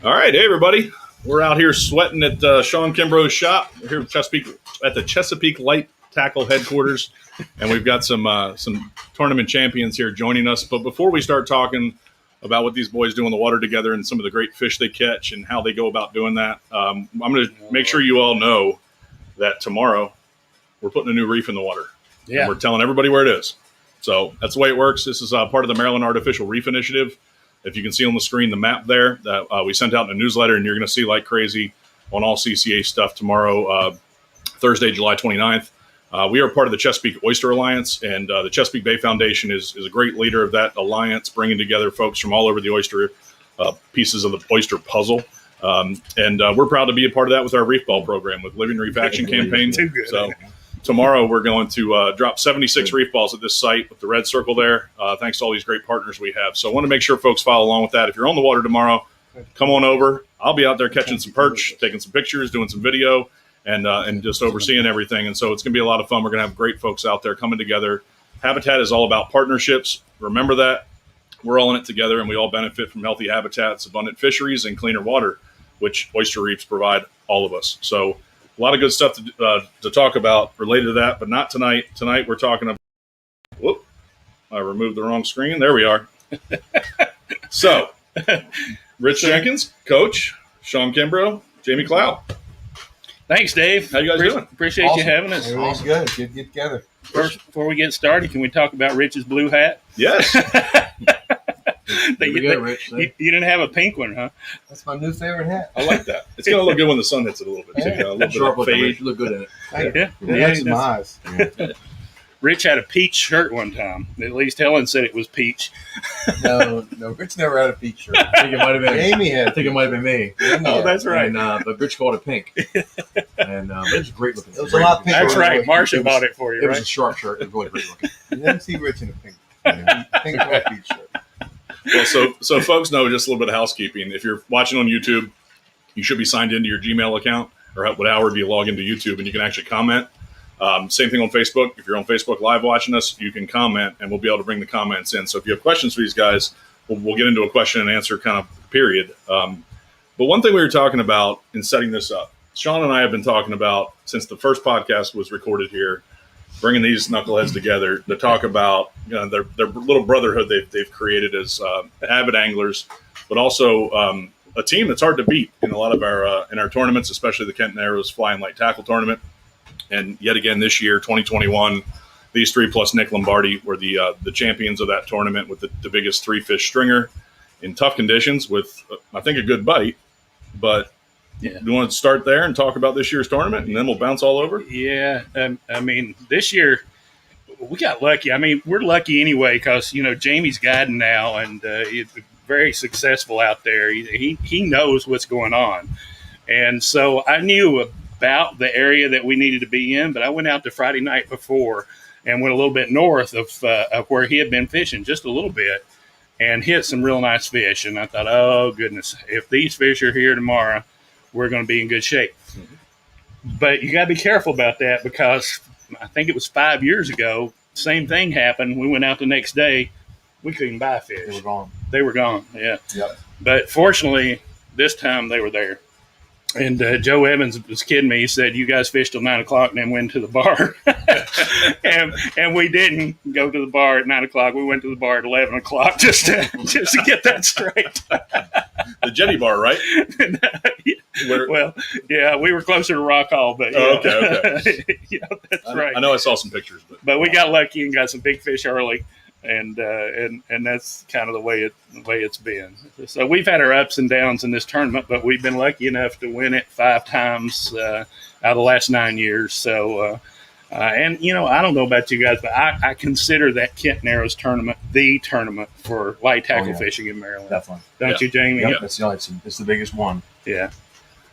All right, hey everybody. We're out here sweating at Shawn Kimbro's shop. We're here at the Chesapeake Light Tackle headquarters, and we've got some tournament champions here joining us. But before we start talking about what these boys do in the water together and some of the great fish they catch and how they go about doing that, I'm going to make sure you all know that tomorrow we're putting a new reef in the water. Yeah. And we're telling everybody where it is. So that's the way it works. This is part of the Maryland Artificial Reef Initiative. If you can see on the screen the map there that we sent out in a newsletter, and you're going to see like crazy on all CCA stuff tomorrow, Thursday, July 29th. We are part of the Chesapeake Oyster Alliance, and the Chesapeake Bay Foundation is a great leader of that alliance, bringing together folks from all over the oyster pieces of the oyster puzzle. And we're proud to be a part of that with our Reef Ball program with Living Reef Action Campaign. So tomorrow we're going to drop 76 reef balls at this site with the red circle there, thanks to all these great partners we have. So I want to make sure folks follow along with that. If you're on the water tomorrow, come on over. I'll be out there catching some perch, taking some pictures, doing some video, and just overseeing everything. And so it's going to be a lot of fun. We're going to have great folks out there coming together. Habitat is all about partnerships. Remember that. We're all in it together, and we all benefit from healthy habitats, abundant fisheries, and cleaner water, which oyster reefs provide all of us. So a lot of good stuff to talk about related to that, but not tonight. Tonight we're talking about. Whoop! I removed the wrong screen. There we are. So, Rich Jenkins, Coach, Shawn Kimbro, Jamie Clough. Thanks, Dave. How you guys doing? Appreciate you having us. Everything's good. Good to get together. First, before we get started, can we talk about Rich's blue hat? Yes. Rich. You didn't have a pink one, huh? That's my new favorite hat. I like that. It's going to look good when the sun hits it a little bit, too. Yeah. A little bit of fade. You look good in it. Yeah. It matches my eyes. Rich had a peach shirt one time. At least Helen said it was peach. No. Rich never had a peach shirt. I think it might have been. Amy had. I think it might have been me. Oh, that's right. And, but Rich called it pink. And it was great looking. It was a lot pink. That's right. Marcia bought it for you, It right? was a sharp shirt. It was really great looking. You never see Rich in a pink or peach shirt. Well, so folks know just a little bit of housekeeping. If you're watching on YouTube, you should be signed into your Gmail account or however you log into YouTube, and you can actually comment. Same thing on Facebook. If you're on Facebook Live watching us, you can comment, and we'll be able to bring the comments in. So if you have questions for these guys, we'll get into a question and answer kind of period. But one thing we were talking about in setting this up, Shawn and I have been talking about since the first podcast was recorded here, bringing these knuckleheads together to talk about their little brotherhood they've created as avid anglers, but also a team that's hard to beat in a lot of our tournaments, especially the Kenton Arrows Flying Light Tackle Tournament. And yet again this year, 2021, these three plus Nick Lombardi were the champions of that tournament with the biggest 3-fish stringer in tough conditions with, I think, a good bite. But yeah. You want to start there and talk about this year's tournament, and then we'll bounce all over? Yeah. I mean, this year we got lucky. I mean, we're lucky anyway because, Jamie's guiding now, and he's very successful out there. He knows what's going on. And so I knew about the area that we needed to be in, but I went out the Friday night before and went a little bit north of where he had been fishing, just a little bit, and hit some real nice fish. And I thought, oh, goodness, if these fish are here tomorrow, we're going to be in good shape. Mm-hmm. But you got to be careful about that because I think it was 5 years ago, same thing happened. We went out the next day. We couldn't buy fish. They were gone, yeah. Yep. But fortunately, this time they were there. And Joe Evans was kidding me. He said, you guys fished till 9 o'clock and then went to the bar. and we didn't go to the bar at 9 o'clock. We went to the bar at 11 o'clock just to get that straight. The Jetty Bar, right? Well, yeah, we were closer to Rock Hall, but yeah. Okay. Yeah, that's right. I know I saw some pictures, but we got lucky and got some big fish early, and that's kind of the way it's been. So we've had our ups and downs in this tournament, but we've been lucky enough to win it 5 times out of the last 9 years. So. And, I don't know about you guys, but I consider that Kenton Arrows tournament the tournament for light tackle fishing in Maryland. Definitely. Don't you, Jamie? Yep. It's the biggest one. Yeah.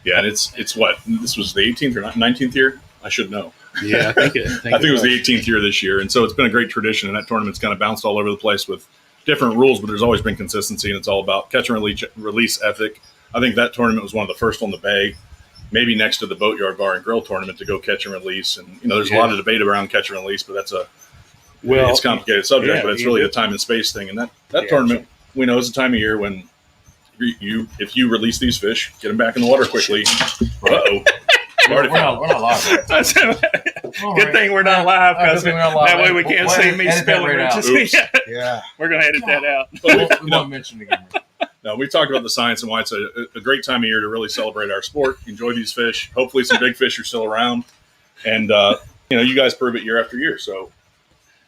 Yeah, and it's what? This was the 18th or 19th year? I should know. Yeah, I think it was the 18th year this year. And so it's been a great tradition, and that tournament's kind of bounced all over the place with different rules, but there's always been consistency, and it's all about catch and release ethic. I think that tournament was one of the first on the bay, maybe next to the Boatyard Bar and Grill tournament, to go catch and release. And, there's a lot of debate around catch and release, but it's a complicated subject, but it's really a time and space thing. And that tournament, we know, is a time of year when if you release these fish, get them back in the water quickly. Uh-oh. We're not live. Right? Good thing we're not live, because that way we can't see me spilling. Yeah. We're going to edit that out. But We won't mention it again. no, we talked about the science and why it's a great time of year to really celebrate our sport, enjoy these fish. Hopefully some big fish are still around. And, you guys prove it year after year. So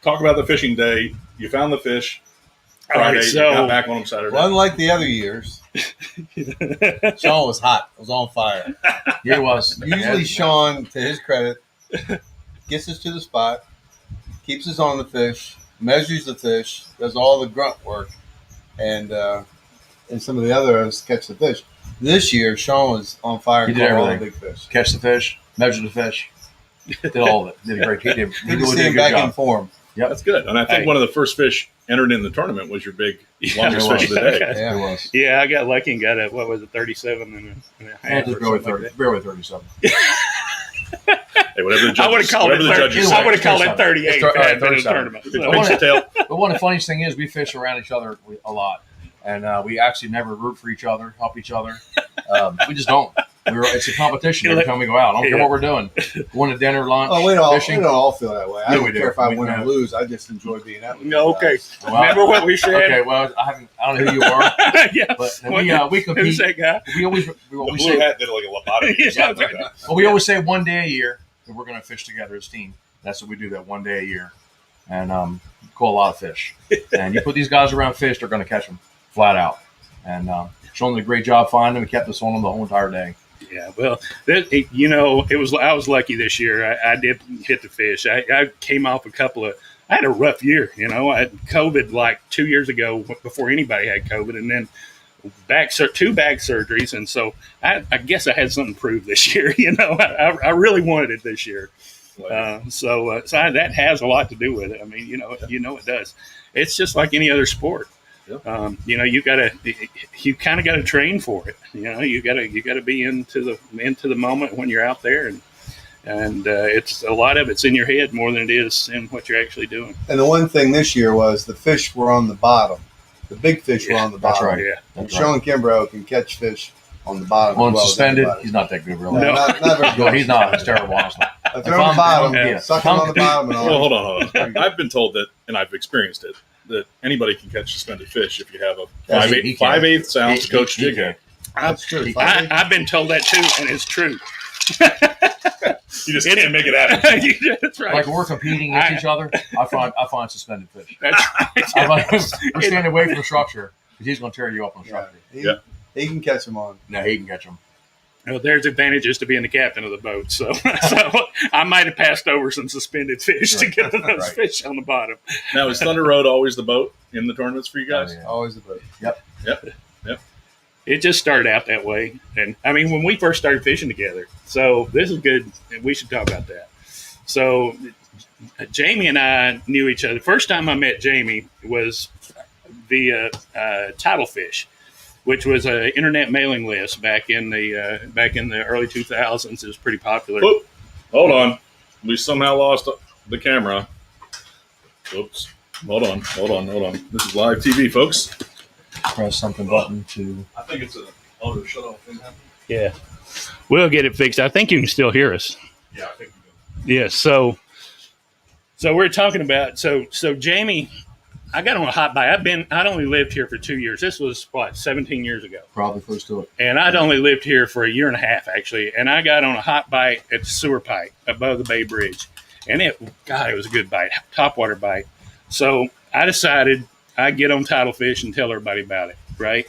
talk about the fishing day. You found the fish Friday, you got back on them Saturday. Well, unlike the other years, Shawn was hot. It was on fire. Yeah, it was. Usually, Shawn, to his credit, gets us to the spot, keeps us on the fish, measures the fish, does all the grunt work, and some of the others catch the fish. This year, Shawn was on fire. He did caught all the everything. big fish. Catch the fish, measure the fish, did all of it. Did a great. He did. Good to see him back in form. That's good. And I think one of the first fish entered in the tournament was your big longest fish of the day. Yeah, it was. Yeah, I got lucky and got a, 37 and a half. Just barely 37. Hey, whatever the judges, I would have called it 38 if I had been in a tournament. So. But one of the funniest thing is we fish around each other a lot, and we actually never root for each other, help each other. We just don't. It's a competition every time we go out. I don't care what we're doing. Going to dinner, lunch, fishing. We don't all feel that way. I don't care if I win or do. lose. I just enjoy being out with you Okay. guys. Well, Remember what we said? Okay, well, I don't know who you are, Yeah. but we compete. Who's that guy? We always The blue hat did like a Lombardi or something like that. Well, we always say one day a year that we're going to fish together as a team. That's what we do, that one day a year. And caught a lot of fish. And you put these guys around fish, they're going to catch them flat out. And Shawn did a great job finding them. We kept us on them the whole entire day. Yeah, well, I was lucky this year. I did hit the fish. I came off I had a rough year. I had COVID like 2 years ago before anybody had COVID, and then two back surgeries. And so I guess I had something to prove this year. I really wanted it this year. So that has a lot to do with it. I mean, it does. It's just like any other sport. Yep. You kind of got to train for it. You got to be into the moment when you're out there, and it's a lot of it's in your head more than it is in what you're actually doing. And the one thing this year was the fish were on the bottom. The big fish were on the bottom. That's right. Yeah. And Shawn Kimbro can catch fish on the bottom. On as well as suspended, everybody. he's not that good, really. No, not very No, good. he's not. He's terrible, honestly. If they're on the bottom, Yeah. suck them on the bottom. And Well, all. hold on. I've been told that, and I've experienced it, that anybody can catch suspended fish if you have a Yes, he can. 5/8 ounce Coach He jig can. head. That's true. I've been told that too, and it's true. You just can't make it happen. That's right. Like when we're competing against each other, I find suspended fish. That's right. We're standing away from the structure because he's going to tear you up on the structure. He can catch them on. No, he can catch them. Well, there's advantages to being the captain of the boat, so I might have passed over some suspended fish to get those fish on the bottom. Now, is Thunder Road always the boat in the tournaments for you guys? Oh, yeah. Always the boat. Yep. It just started out that way, and I mean when we first started fishing together. So this is good, and we should talk about that. So Jamie and I knew each other. First time I met Jamie was via Title Fish, which was an internet mailing list back in the early 2000s. It was pretty popular. Whoop. Hold on. We somehow lost the camera. Oops. Hold on. This is live TV, folks. Press something button to. I think it's an auto shut off thing happening. Yeah, we'll get it fixed. I think you can still hear us. Yeah, I think we Yeah. So we're talking about so Jamie. I got on a hot bite. I'd only lived here for 2 years. This was 17 years ago. Probably close to it. And I'd only lived here for a year and a half, actually. And I got on a hot bite at the sewer pipe above the Bay Bridge. And it was a good bite, topwater bite. So I decided I'd get on Title Fish and tell everybody about it, right?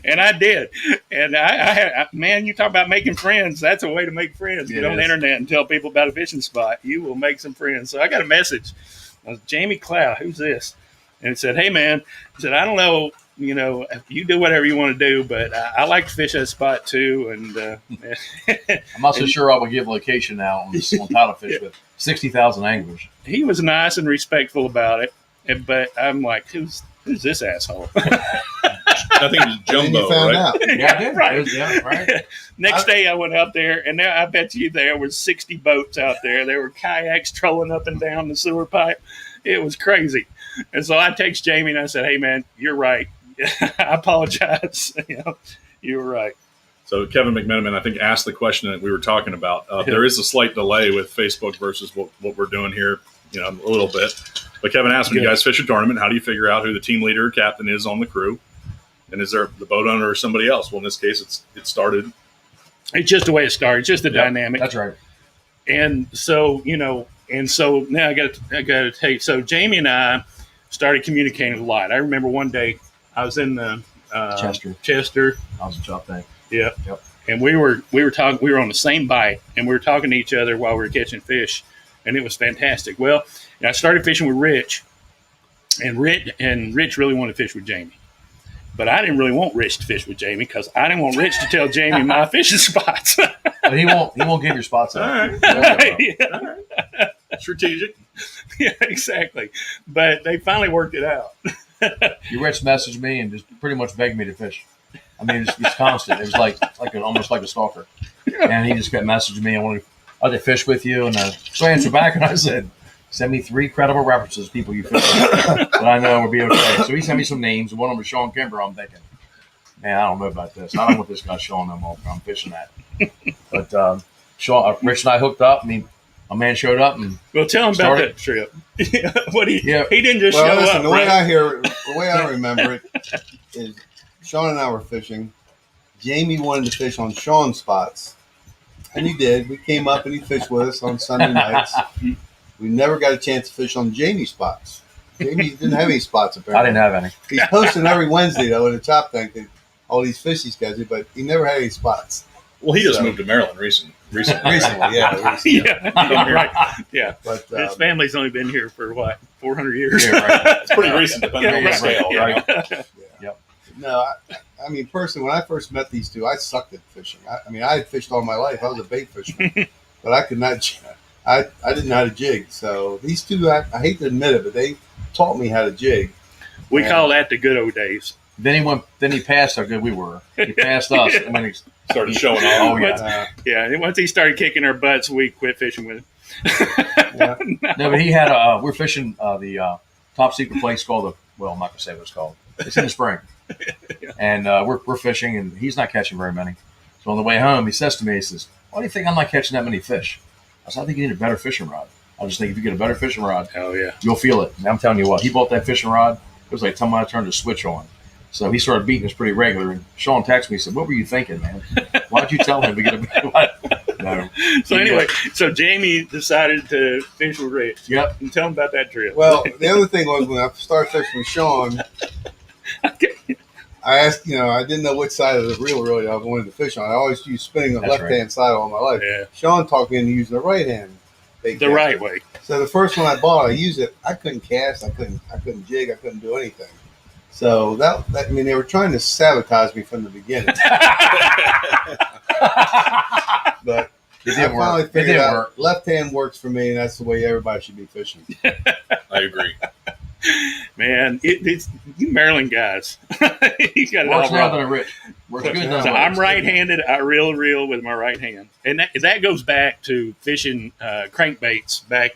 And I did. And I man, you talk about making friends. That's a way to make friends. Get on the internet and tell people about a fishing spot. You will make some friends. So I got a message. I was, Jamie Clough, who's this? And it said, hey, man. I said, I don't know, you do whatever you want to do, but I like to fish that spot too. And I'm not so sure I would give location now on Title Fish with 60,000 anglers. He was nice and respectful about it. But I'm like, who's this asshole? I think it was Jumbo, you found right? out. Yeah, I did. Right. Right. Next day I went up there, and I bet you there were 60 boats out there. There were kayaks trolling up and down the sewer pipe. It was crazy. And so I text Jamie and I said, "Hey man, you're right. I apologize. You were right." So Kevin McMenamin, I think, asked the question that we were talking about. There is a slight delay with Facebook versus what we're doing here, a little bit. But Kevin asked, when you guys fish a tournament, how do you figure out who the team leader or captain is on the crew? And is there the boat owner or somebody else? Well, in this case, it started. It's just the way it started. It's just the dynamic. That's right. And so, now I got to tell you. So Jamie and I started communicating a lot. I remember one day I was in the Chester. I was a job thing. Yeah. Yep. And we were talking. We were on the same bite, and we were talking to each other while we were catching fish, and it was fantastic. Well, I started fishing with Rich, and Rich really wanted to fish with Jamie, but I didn't really want Rich to fish with Jamie because I didn't want Rich to tell Jamie my fishing spots. But he won't give your spots out. All right. Yeah. All right. Strategic. Yeah, exactly. But they finally worked it out. Rich messaged me and just pretty much begged me to fish. I mean, it's constant. It was almost like a stalker. And he just kept messaging me. I'd to fish with you. And so I answered back and I said, send me 3 credible references, people you fish with, that I know will be okay. So he sent me some names. And one of them was Shawn Kimbro. I'm thinking, man, I don't know about this. I don't want this guy Shawn no more. I'm fishing that. But Rich and I hooked up. A man showed up and well, tell him about that trip. He didn't just show listen, up. The Right? way I remember it is Shawn and I were fishing. Jamie wanted to fish on Shawn's spots, and he did. We came up and he fished with us on Sunday nights. We never got a chance to fish on Jamie's spots. Jamie didn't have any spots apparently. I didn't have any. He's posting every Wednesday though in the chop tank that all these fish he's catching, but he never had any spots. Well, he just moved to Maryland recently. Yeah. Yeah, right. Yeah, But his family's only been here for what, 400 years? Yeah, right. It's pretty recent, depending on the scale, right? Yep. No, I mean, personally, when I first met these two, I sucked at fishing. I had fished all my life. I was a bait fisherman, but I could not. I didn't know how to jig. So these two, I hate to admit it, but they taught me how to jig. We call that the good old days. Then he passed how good we were. He passed us. And then he Started showing off. Oh, yeah. And once he started kicking our butts, we quit fishing with him. Yeah. No, but he had we're fishing the top secret place called I'm not gonna say what it's called. It's in the spring, and we're fishing, and he's not catching very many. So on the way home, he says to me, he says, "Why do you think I'm not catching that many fish?" I said, "I think you need a better fishing rod. I just think if you get a better fishing rod, you'll feel it." And I'm telling you what, he bought that fishing rod. It was like time I turned the switch on. So he started beating us pretty regular. And Shawn texted me and said, "What were you thinking, man? Why'd you tell him to get a better rod?" No. So anyway, so Jamie decided to fish with Rich. Yep. And tell him about that trip. Well, the other thing was when I started fishing with Shawn, I asked, I didn't know which side of the reel really I wanted to fish on. I always used spinning the left-hand side all my life. Yeah. Shawn talked me into using the right hand. The right way. So the first one I bought, I used it. I couldn't cast. I couldn't jig. I couldn't do anything. So they were trying to sabotage me from the beginning. But It I didn't finally work. figured out left hand works for me, and that's the way everybody should be fishing. I agree. Man, it's you Maryland guys. You got it Works all now wrong. than a Rich. Works good now. So I'm right-handed. I reel with my right hand, and that goes back to fishing crankbaits back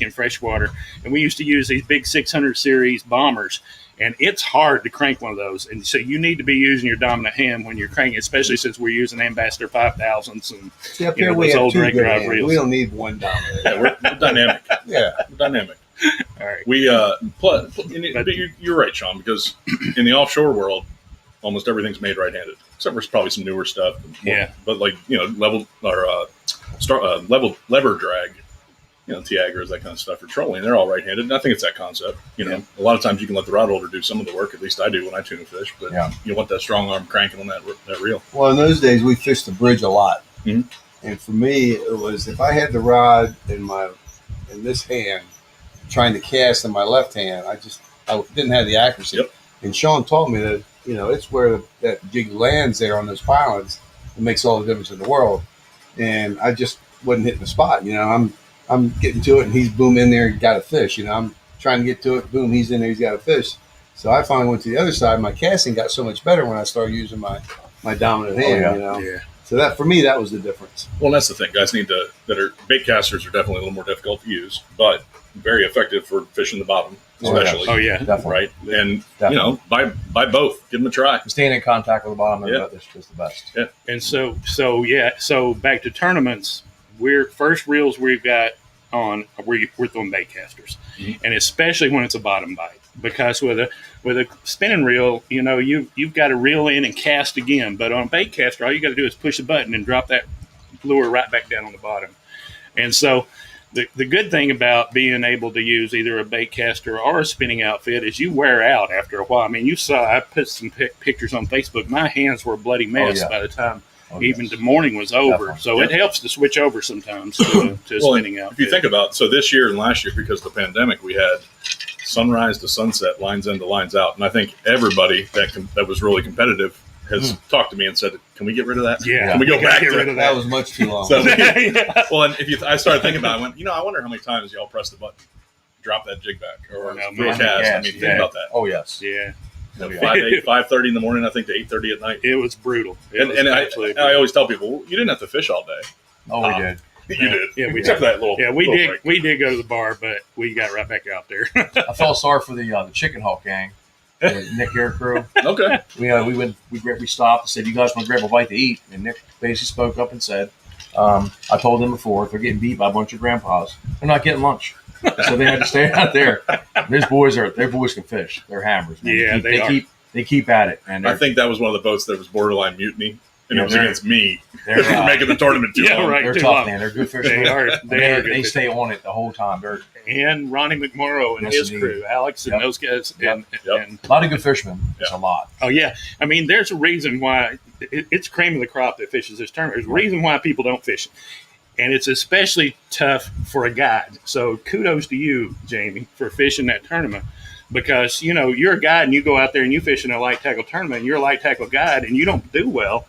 in freshwater. And we used to use these big 600 series bombers, and it's hard to crank one of those. And so you need to be using your dominant hand when you're cranking, especially since we're using Ambassador 5000s and See, up here we those have old two regular good hands. reels. We don't need one dominant. Yeah, we're dynamic. Yeah. We're dynamic. All right. We but you're right, Shawn, because in the offshore world, almost everything's made right-handed, except for probably some newer stuff. Yeah. But level or lever drag, Tiagras, that kind of stuff for trolling, they're all right-handed. And I think it's that concept. A lot of times you can let the rod holder do some of the work. At least I do when I tune a fish. But you want that strong arm cranking on that reel. Well, in those days we fished the bridge a lot, Mhm. and for me it was if I had the rod in this hand, trying to cast in my left hand, I didn't have the accuracy. Yep. And Shawn taught me that it's where that jig lands there on those pylons. It makes all the difference in the world, and I just wasn't hitting the spot. I'm getting to it, and he's boom in there, he got a fish. I'm trying to get to it, boom, he's in there, he's got a fish. So I finally went to the other side. My casting got so much better when I started using my dominant hand. Yeah. So that for me, that was the difference. Well, that's the thing. Guys bait casters are definitely a little more difficult to use, but very effective for fishing the bottom. especially. Oh yeah, Definitely. Right, and Definitely. buy both. Give them a try. Staying in contact with the bottom of Yeah. the boat is the best. Yeah. and so back to tournaments. First reels we've got on. We're throwing bait casters, and especially when it's a bottom bite, because with a spinning reel, you've got to reel in and cast again. But on a bait caster, all you got to do is push a button and drop that lure right back down on the bottom. And so the good thing about being able to use either a bait caster or a spinning outfit is you wear out after a while. I mean, you saw I put some pictures on Facebook. My hands were a bloody mess by the time even the morning was over. Definitely. So it helps to switch over sometimes to a spinning outfit. If you think about so this year and last year, because of the pandemic, we had sunrise to sunset, lines in to lines out, and I think everybody that was really competitive has talked to me and said, "Can we get rid of that? Yeah. Can we go back get to rid it?" of That was much too long. So, Yeah. well, and I started thinking about it, I went, I wonder how many times y'all press the button, drop that jig back, or No, throw a man. cast. I mean, Yeah. think about that. Oh yes. Yeah, 5:30 in the morning, I think, to 8:30 at night. it was brutal. It was And absolutely I always tell people, well, you didn't have to fish all day. Oh, we did. You did. Yeah, we Except for that little. Yeah, we little did. break. We did go to the bar, but we got right back out there. I felt sorry for the Chicken Hawk gang, the Nick Air crew. Okay. We stopped and said, "You guys want to grab a bite to eat?" And Nick basically spoke up and said, "I told them before, if they're getting beat by a bunch of grandpas, they're not getting lunch." So they had to stay out there. Their boys can fish. They're hammers. Man. Yeah, they are. They keep at it. And I think that was one of the boats that was borderline mutiny, and it was they're- against me they're, for making the tournament too Yeah, long. right. they're too tough, long. man. They're good fishermen. They are. They stay on it the whole time. They're And Ronnie McMorrow and Yes, his indeed. crew, Alex and Yep. those guys. Yep. And a lot of good fishermen. It's Yeah. a lot. oh yeah, I mean, there's a reason why it's cream of the crop that fishes this tournament. There's a reason why people don't fish it. And it's especially tough for a guide. So kudos to you, Jamie, for fishing that tournament. Because, you're a guide and you go out there and you fish in a light tackle tournament and you're a light tackle guide and you don't do well.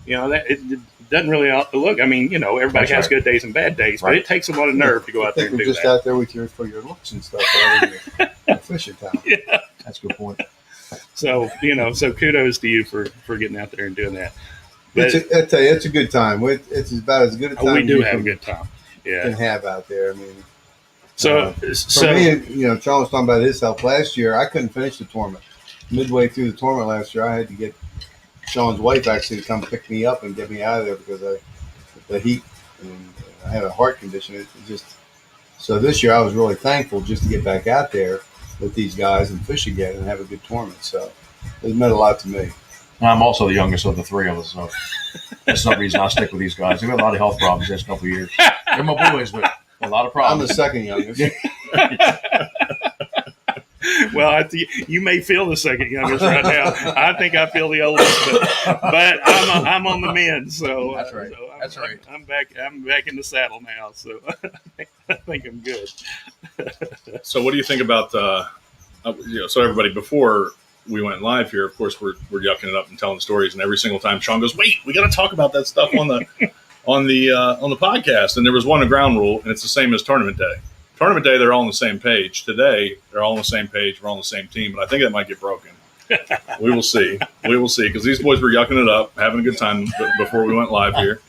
That it doesn't really look. I mean, everybody That's has right. good days and bad days, but Right. it takes a lot of nerve to go I out there think and we're do just that. out there with for your looks and stuff. Your fishing time. That's a good point. So, so kudos to you for getting out there and doing that. But I tell you, it's a good time. It's about as good a time we do you have a can- good time. can Yeah. have out there. I mean, So, for me, Sean was talking about his health last year. I couldn't finish the tournament. Midway through the tournament last year, I had to get Sean's wife actually to come pick me up and get me out of there because of the heat, and I had a heart condition. It just so this year I was really thankful just to get back out there with these guys and fish again and have a good tournament. So it meant a lot to me. And I'm also the youngest of the three of us, so that's no reason I stick with these guys. They've had a lot of health problems this couple of years. They're my boys, but a lot of I'm problems. the second youngest. well, you may feel the second youngest right now. I think I feel the oldest, but I'm on the mend. So That's right. so That's right. I'm back in the saddle now. So I think I'm good. So, what do you think about so everybody before we went live here? Of course, we're yucking it up and telling stories, and every single time Sean goes, "Wait, we got to talk about that stuff on the on the podcast." And there was one ground rule, and it's the same as tournament day. Tournament day, they're all on the same page. Today, they're all on the same page. We're on the same team, but I think that might get broken. We will see. We will see, because these boys were yucking it up, having a good time before we went live here.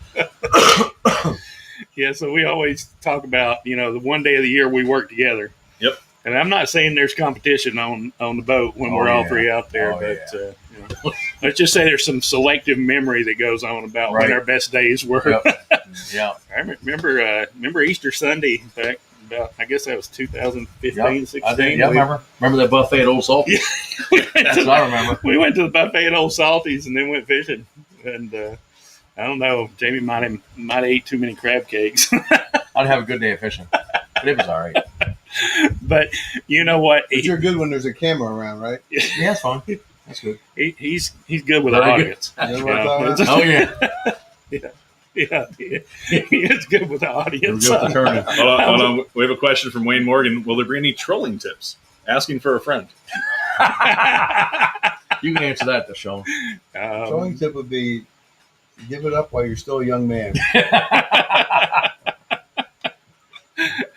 Yeah, so we always talk about, the one day of the year we work together. Yep. And I'm not saying there's competition on the boat when Oh, we're all yeah. three out there, Oh, but let's just say there's some selective memory that goes on about Right. when our best days were. Yep. Yeah. I remember Easter Sunday back about, I guess that was 2015, Yep. 16. I did. Yeah, remember that buffet at Old Salt? Yeah. That's what I remember. We went to the buffet at Old Salty's and then went fishing. And I don't know, Jamie might have ate too many crab cakes. I'd have a good day of fishing, but it was all right. But you know what? But you're good when there's a camera around, right? Yeah, that's fine. That's good. He's good with Very the good. audience. You know You what I'm know, talking about? Oh yeah. Yeah, he is good with the Here we audience. go with the tournament. Hold on. We have a question from Wayne Morgan. Will there be any trolling tips? Asking for a friend. You can answer that, Sean. Throwing tip would be give it up while you're still a young man.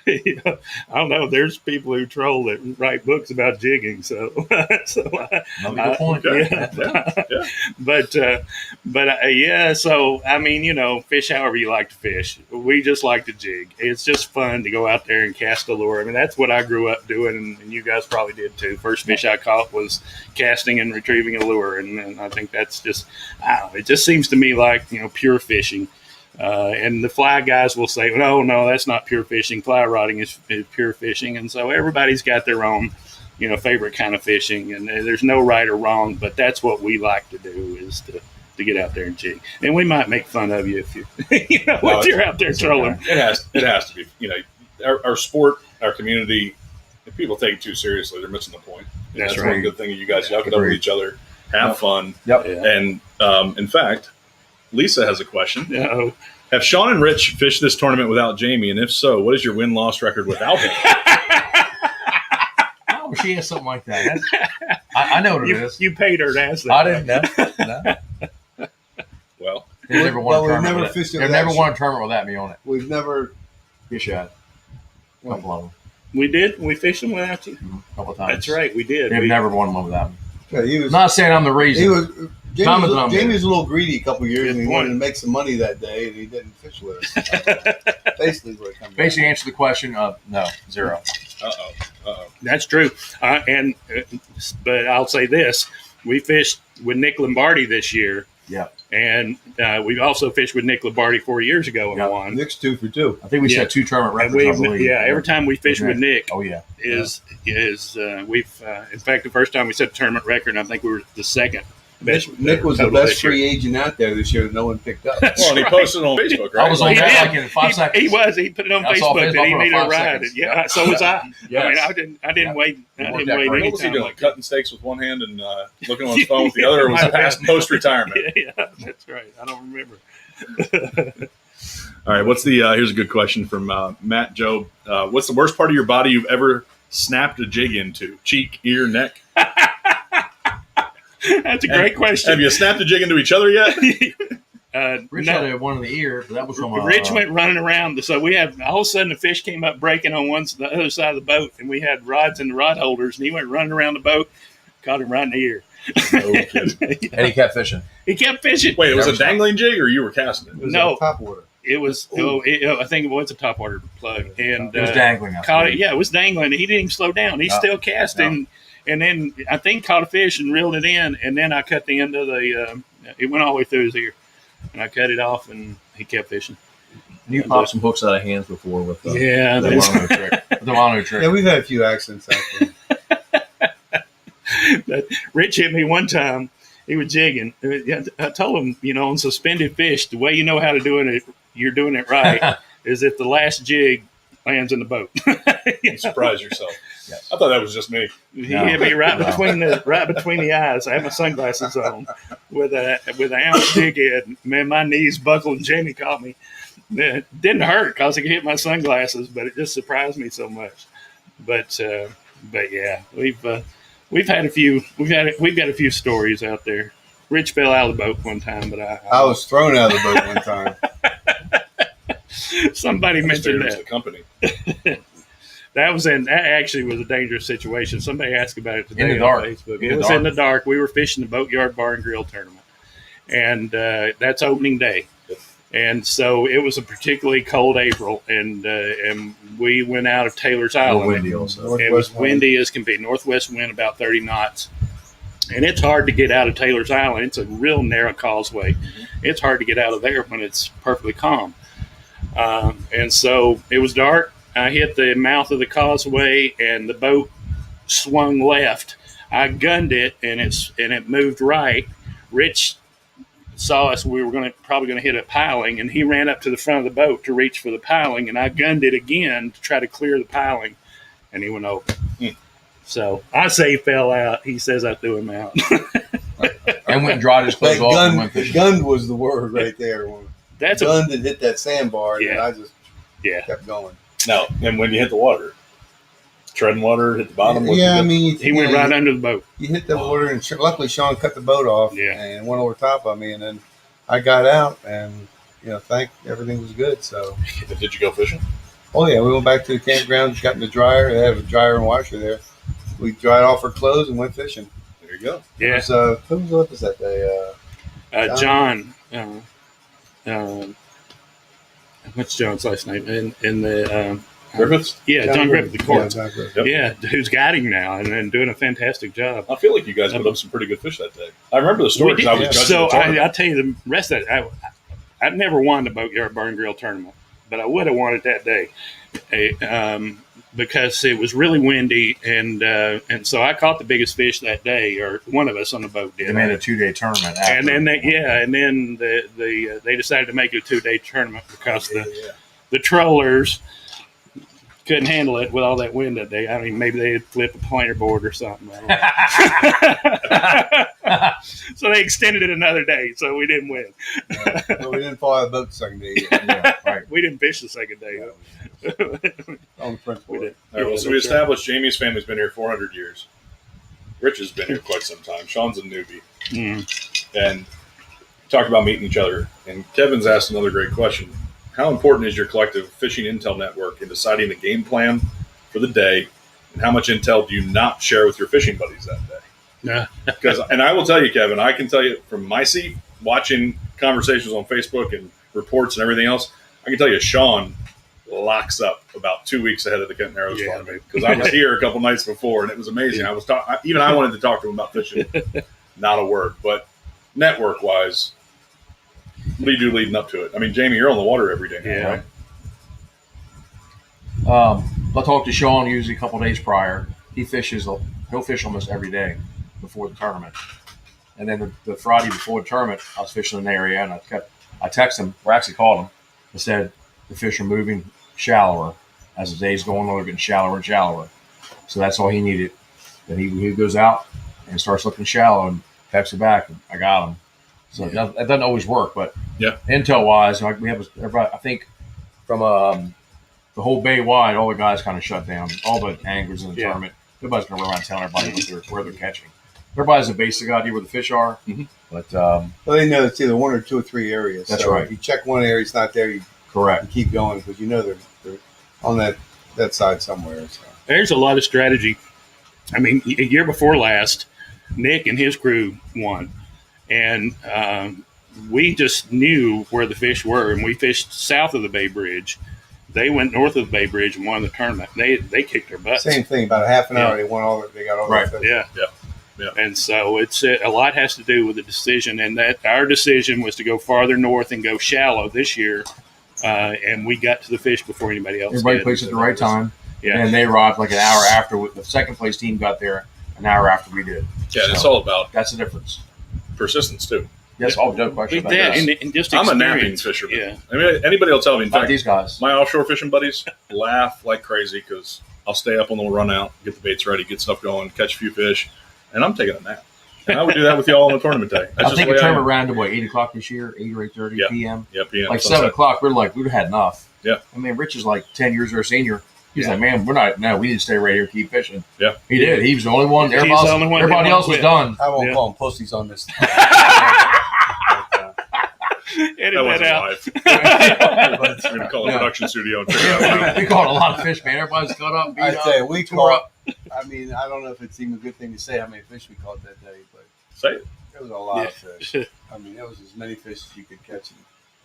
I don't know. There's people who troll that write books about jigging. So, Another good point. Yeah. But yeah. So I mean, fish however you like to fish. We just like to jig. It's just fun to go out there and cast a lure. I mean, that's what I grew up doing, and you guys probably did too. First fish I caught was casting and retrieving a lure, and I think that's just, I don't know, it just seems to me like pure fishing. And the fly guys will say, no, that's not pure fishing. Fly rotting is pure fishing. And so everybody's got their own, favorite kind of fishing. And there's no right or wrong, but that's what we like to do is to get out there and jig. And we might make fun of you if you, if you're out there trolling. It has to be. Our sport, our community, if people take it too seriously, they're missing the point. That's right. one good thing. You guys yuck it up with each other, have fun. Yep. And in fact, Lisa has a question. Uh-oh. Have Shawn and Rich fished this tournament without Jamie? And if so, what is your win-loss record without him? Oh, she has something like that. I know what it is. You paid her to ask that. I didn't know. No. Well, They've never won a tournament. They've never won a tournament without me on it. We've never. Fish had a couple of them. We did? We fished them without you? A couple of times. That's right, we did. They've never won one without me. Yeah, I'm not saying I'm the reason. He was. Thomas Jamie was a little greedy a couple of years, Good and he point. wanted to make some money that day, and he didn't fish with us. Basically, what it comes down Basically, answer the question of no, 0. That's true. But I'll say this. We fished with Nick Lombardi this year. Yeah. And we also fished with Nick Lombardi 4 years ago and Yeah. won. Nick's 2 for 2. I think we set 2 tournament records. I believe. Every time we fish with Nick, oh yeah, we've in fact the first time we set a tournament record, and I think we were the second best. Nick was the total best this year. free agent out there this year that no one picked up. Well, and he posted it on Facebook, right? I was on He that did. like in 5 seconds. He was. He put it on I saw Facebook that Facebook he for needed a 5 ride. seconds. Yeah, Yeah. so was I. Yes. I mean, I didn't wait. I It didn't worked out wait great. any What was he time doing? like Cutting steaks with one hand and looking on his phone with the other, or was it past post-retirement? Yeah, that's right. I don't remember. All right, what's the here's a good question from Matt Job. What's the worst part of your body you've ever snapped a jig into? Cheek, ear, neck? That's a great question. Have you snapped a jig into each other yet? Rich No. had one in the ear, but that was from Rich went running around. So we had all of a sudden the fish came up breaking on the other side of the boat, and we had rods in the rod holders, and he went running around the boat, caught him right in the ear. No kidding. and he kept fishing. He kept fishing. Wait, it was a dangling jig, or you were casting it? It was No. on top water. It was. I think it was a top water plug, and It was dangling. caught it. Yeah, it was dangling. He didn't even slow down. He's still casting, and then I think caught a fish and reeled it in, and then I cut the end of the. It went all the way through his ear, and I cut it off, and he kept fishing. You popped some hooks out of hands before with the that's- mono trick. The mono trick. Yeah, we've had a few accidents out there. But Rich hit me one time. He was jigging. I told him, on suspended fish, the way you know how to do it, you're doing it right, is if the last jig lands in the boat. You surprise yourself. Yes. I thought that was just me. He hit me right between the eyes. I had my sunglasses on with an ounce jig head. Man, my knees buckled. And Jamie caught me. It didn't hurt because I could hit my sunglasses, but it just surprised me so much. But yeah, we've had a few. We've got a few stories out there. Rich fell out of the boat one time, but I was thrown out of the boat one time. somebody mentioned It was the that. company. That actually was a dangerous situation. Somebody asked about it today In the on dark. Facebook. In It the was dark. in the dark. We were fishing the Boatyard Bar and Grill tournament, and that's opening day. And so it was a particularly cold April, and we went out of Taylor's Island. windy also. It was windy as can be. Northwest wind about 30 knots. And it's hard to get out of Taylor's Island. It's a real narrow causeway. It's hard to get out of there when it's perfectly calm. And so it was dark. I hit the mouth of the causeway, and the boat swung left. I gunned it, and it moved right. Rich saw us. We were probably going to hit a piling, and he ran up to the front of the boat to reach for the piling, and I gunned it again to try to clear the piling, and he went over. So I say he fell out. He says I threw him out. And went and dried his clothes That off and went fishing. gunned was the word right there. That's a Gunned and hit that sandbar, and Yeah. I just yeah. kept going. No, and when you hit the water, treading water, hit the bottom. Yeah, I mean, He went right under the boat. You hit the water, and luckily Shawn cut the boat off Yeah. and went over top of me, and then I got out, and everything was good. So Did you go fishing? Oh yeah, we went back to the campground, got in the dryer. They have a dryer and washer there. We dried off our clothes and went fishing. There you go. Yeah. Who was with us that day? John. What's John's last name? In the Griffiths? yeah, John Griffith, the court. Yeah, exactly. Yep. Yeah, who's guiding now and doing a fantastic job. I feel like you guys put up some pretty good fish that day. I remember the story We because I did. was judging So the tournament. I'll tell you the rest of it. I'd never won the Boatyard Bar and Grill tournament, but I would have won it that day because it was really windy, and so I caught the biggest fish that day, or one of us on the boat did. They made a 2-day tournament. After. And then they decided to make it a 2-day tournament because the trollers couldn't handle it with all that wind that day. I mean, maybe they had flipped a planer board or something. So they extended it another day, so we didn't win. But we didn't fall out of the boat the second day either. Yeah, right. We didn't fish the second day. On the principal. We did. All right, well, so we established Jamie's family's been here 400 years. Rich has been here quite some time. Sean's a newbie. And talk about meeting each other. And Kevin's asked another great question. How important is your collective fishing intel network in deciding the game plan for the day? And how much intel do you not share with your fishing buddies that day? Yeah. Because, and I will tell you, Kevin, I can tell you from my seat, watching conversations on Facebook and reports and everything else, I can tell you Sean locks up about 2 weeks ahead of the Kent Narrows tournament because I was here a couple nights before and it was amazing. I was even I wanted to talk to him about fishing, not a word. But network wise, what do you do leading up to it? I mean, Jamie, you're on the water every day now, right? I talk to Sean usually a couple days prior. He'll fish almost every day before the tournament. And then the Friday before the tournament, I was fishing in an area and I texted him, or actually called him, and said the fish are moving shallower as the day's going on. They're getting shallower and shallower. So that's all he needed. Then he goes out and starts looking shallow and texts it back. And I got him. So that doesn't always work, but intel wise, we have everybody. I think from the whole bay wide, all the guys kind of shut down. All the anglers in the tournament. Nobody's going to run around telling everybody where they're catching. Everybody has a basic idea where the fish are, but well, they know it's either one or two or three areas. That's so right. If you check one area, it's not there. You correct. keep going because you know they're on that side somewhere. So. There's a lot of strategy. I mean, a year before last, Nick and his crew won, and we just knew where the fish were, and we fished south of the Bay Bridge. They went north of the Bay Bridge and won the tournament. They kicked their butts. Same thing. About a half an hour, they won all. They got all right. that. Yeah. And so it's a lot has to do with the decision, and that our decision was to go farther north and go shallow this year, and we got to the fish before anybody else. Everybody did. placed at the right time, Yeah, and they arrived like an hour after. The second place team got there an hour after we did. Yeah, and it's all about That's the difference. persistence too. Yes, no question about that. and just I'm a napping experience. fisherman. Yeah. I mean, anybody will tell me. In Not fact, these guys. my offshore fishing buddies laugh like crazy because I'll stay up on the run out, get the baits ready, get stuff going, catch a few fish, and I'm taking a nap. And I would do that with y'all on the tournament day. That's I just think the a way I tournament am. ran to what 8 o'clock this year, 8 or 8:30 Yeah. p.m. Yeah, PM. Like sunset. 7 o'clock, we'd had enough. Yeah. I mean, Rich is like 10 years our senior. He's Yeah. like, man, we need to stay right here and keep fishing. Yeah. He did. He was the only one. He's the only one Everybody who else was quit. done. I won't Yeah. call them pussies on this. Edit That that wasn't out. live. We're gonna call a production studio and figure that out. We caught a lot of fish, man. Everybody's cut up, beat I up. tell you, we tore caught. up. I mean, I don't know if it's even a good thing to say how many fish we caught that day, but Say it. there was a lot of fish. I mean, there was as many fish as you could catch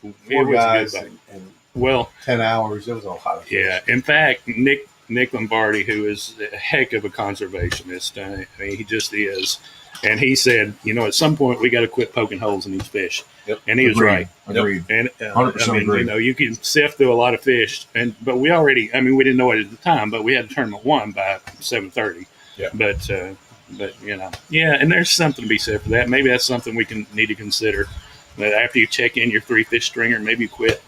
in It 4 was guys good. and Well, 10 hours. There was a lot of fish. yeah. In fact, Nick Lombardi, who is a heck of a conservationist, I mean, he just is. And he said, at some point we got to quit poking holes in these fish. Yep. And he was Agreed. right. Agreed. And 100% I mean, agree. you can sift through a lot of fish, but we didn't know it at the time, but we had the tournament won by 7:30. Yeah. But and there's something to be said for that. Maybe that's something we need to consider. That after you check in your 3-fish stringer, maybe you quit.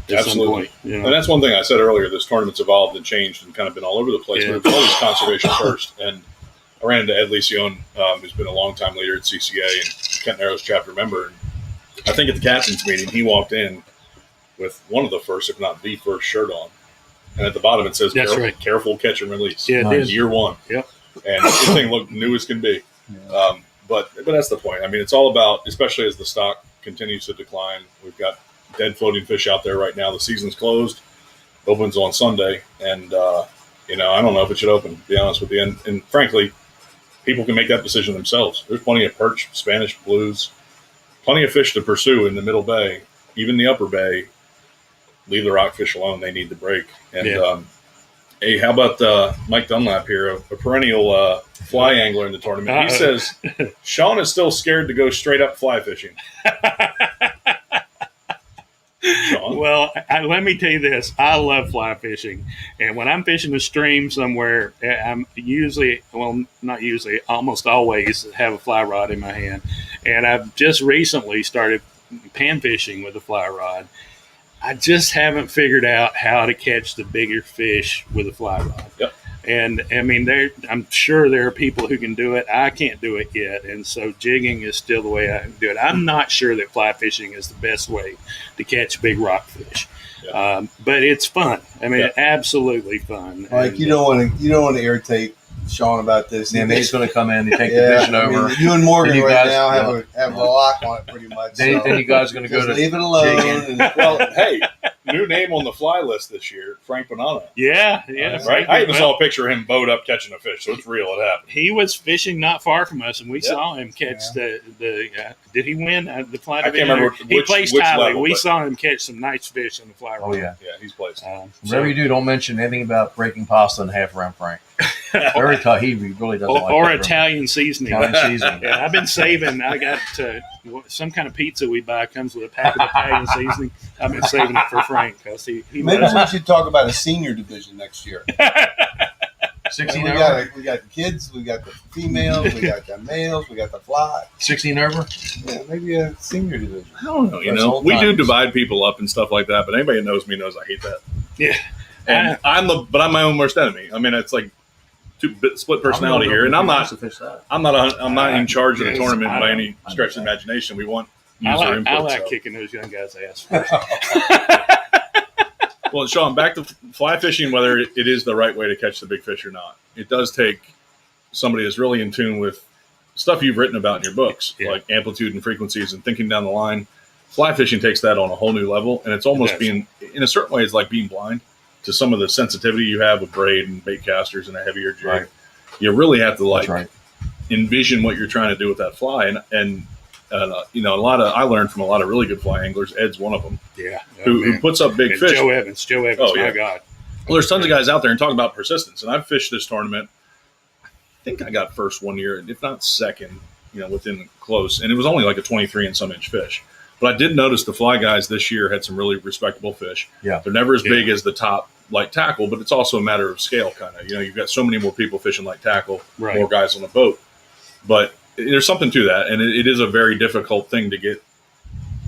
At Absolutely. Some point, And that's one thing I said earlier. This tournament's evolved and changed and kind of been all over the place. Yeah. But it's always conservation first. And I ran into Ed Lencione, who's been a longtime leader at CCA and Kent Narrows chapter member. And I think at the captain's meeting, he walked in with one of the first, if not the first, shirt on. And at the bottom it says, That's right. careful catch and release. Yeah, it Nice. did. Year one. Yep. And this thing looked new as can be. But that's the point. I mean, it's all about, especially as the stock continues to decline, we've got dead floating fish out there right now. The season's closed, opens on Sunday, and I don't know if it should open, to be honest with you. And frankly, people can make that decision themselves. There's plenty of perch, Spanish blues, plenty of fish to pursue in the Middle Bay, even the Upper Bay. Leave the rockfish alone; they need the break. And hey, how about Mike Dunlop here, a perennial fly angler in the tournament? He says Shawn is still scared to go straight up fly fishing. Shawn? Well, let me tell you this. I love fly fishing. And when I'm fishing a stream somewhere, I'm usually, well, not usually, almost always have a fly rod in my hand. And I've just recently started pan fishing with a fly rod. I just haven't figured out how to catch the bigger fish with a fly rod. Yep. And I mean, I'm sure there are people who can do it. I can't do it yet. And so jigging is still the way I do it. I'm not sure that fly fishing is the best way to catch big rockfish. Yeah. But it's fun. I mean, absolutely fun. Like, and, you don't want to irritate Shawn about this. Yeah, Nate's going to come in and take the vision over. I mean, you and Morgan you right guys, now have a lock on it pretty much. Then you guys are going to go to leave it alone. Well, hey, new name on the fly list this year, Frank Bonanno. Yeah. Right? I even saw a picture of him boat up catching a fish, so it's real. It happened. He was fishing not far from us, and we saw him catch the did he win the fly division? I can't remember He placed highly. level, We but saw him catch some nice fish on the fly rod. Oh, yeah. Yeah, he's placed. Whatever you do, don't mention anything about breaking pasta in half around Frank. Very tough. He really doesn't like or that. Italian seasoning. Italian seasoning. Yeah, I've been saving. I got some kind of pizza we buy comes with a pack of Italian seasoning. I've been saving it for Frank because he Maybe we should talk about a senior division next year. 16 we over? we got the kids, we got the females, we got the males, we got the fly. 16 over? Yeah, maybe a senior division. I don't know. We do divide people up and stuff like that, but anybody who knows me knows I hate that. Yeah. And I'm my own worst enemy. I mean, it's like split personality here, and I'm not in charge of the tournament by any stretch of the imagination. We want user input. I like kicking those young guys' ass. Well, Shawn, back to fly fishing, whether it is the right way to catch the big fish or not. It does take somebody that's really in tune with stuff you've written about in your books, like amplitude and frequencies and thinking down the line. Fly fishing takes that on a whole new level, and it's almost being, in a certain way, it's like being blind to some of the sensitivity you have with braid and bait casters and a heavier jig. Right. You really have to envision what you're trying to do with that fly, and I learned from a lot of really good fly anglers. Ed's one of them. Yeah, who puts up big fish. Joe Evans. Oh, my God. Well, there's tons of guys out there and talking about persistence, and I've fished this tournament. I think I got first one year, if not second, within close, and it was only like a 23 and some inch fish. But I did notice the fly guys this year had some really respectable fish. Yeah, they're never as big as the top light tackle, but it's also a matter of scale, kind of. You've got so many more people fishing light tackle, more guys on a boat, but there's something to that, and it is a very difficult thing to get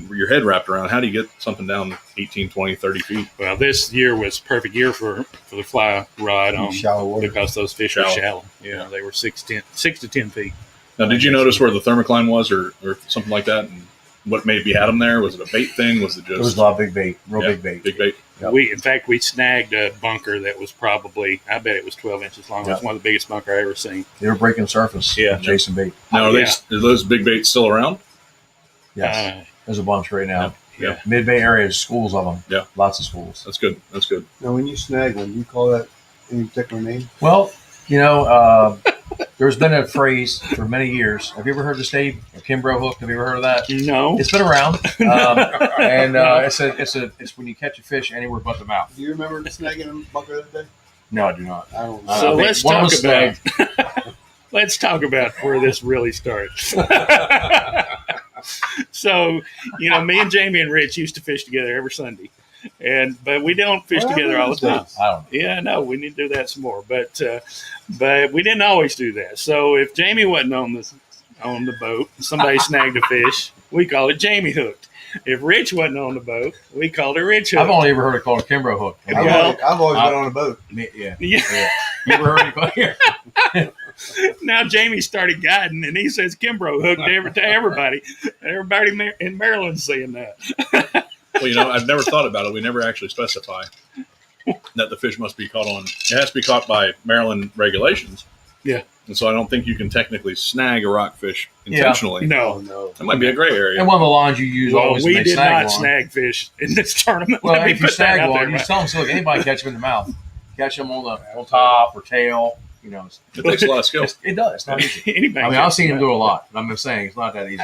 your head wrapped around. How do you get something down 18, 20, 30 feet? Well, this year was a perfect year for the fly rod shallow water, because those fish were shallow. Yeah, they were 6 to 10 feet. Now, did you notice where the thermocline was or something like that? And what maybe had them there? Was it a bait thing? Was it just? It was a lot of big bait, big bait. Big bait. Yep. We snagged a bunker that was probably, I bet it was 12 inches long. It was one of the biggest bunker I ever seen. They were breaking surface. Yeah, chasing bait. Now, are those big baits still around? Yes, there's a bunch right now. Yeah. Mid Bay area is schools of them. Yeah, lots of schools. That's good. Now, when you snag one, do you call that any particular name? Well, there's been a phrase for many years. Have you ever heard the Steve Kimbrough Hook? Have you ever heard of that? No. It's been around, and it's when you catch a fish anywhere but the mouth. Do you remember snagging a bunker that day? No, I do not. I don't know. So let's talk about where this really starts. So, me and Jamie and Rich used to fish together every Sunday. But we don't fish together all the time. Yeah, no, we need to do that some more. But we didn't always do that. So if Jamie wasn't on the boat, somebody snagged a fish, we call it Jamie hooked. If Rich wasn't on the boat, we called it Rich hooked. I've only ever heard it called a Kimbrough hook. I've always been on a boat. Yeah. You ever heard it called here? Now Jamie started guiding, and he says Kimbrough hook to everybody. Everybody in Maryland's saying that. Well, I've never thought about it. We never actually specify that the fish must be caught on. It has to be caught by Maryland regulations. Yeah. and so I don't think you can technically snag a rockfish intentionally. No. That might be a gray area. And one of the lines you use always we to make did snag not line. snag fish in this tournament. Well, Let me if you put that snag out one, there, you right? tell them, so look, anybody catch them in the mouth. Catch them on top or tail. You know, It takes a lot of skill. it does. It's not easy. Anybody I mean, can I've seen do him do a lot, but I'm just saying it's not that easy.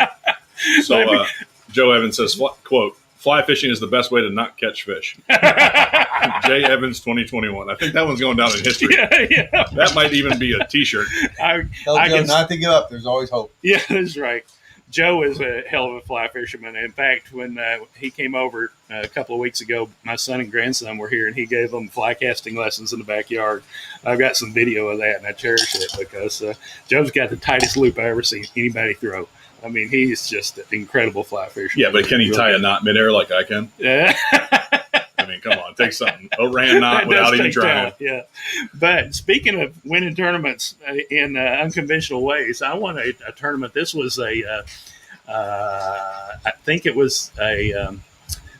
So Joe Evans says, quote, fly fishing is the best way to not catch fish. Jay Evans 2021. I think that one's going down in history. Yeah. That might even be a T-shirt. I Tell Joe can- not to give up. There's always hope. Yeah, that's right. Joe is a hell of a fly fisherman. In fact, when he came over a couple of weeks ago, my son and grandson were here, and he gave them fly casting lessons in the backyard. I've got some video of that, and I cherish it because Joe's got the tightest loop I ever seen anybody throw. I mean, he's just an incredible fly fisherman. Yeah, but can he tie a knot midair like I can? Yeah. I mean, come on, take something. OBrien knot That without does even take trying. talent, yeah. But speaking of winning tournaments in unconventional ways, I won a tournament. This was I think it was a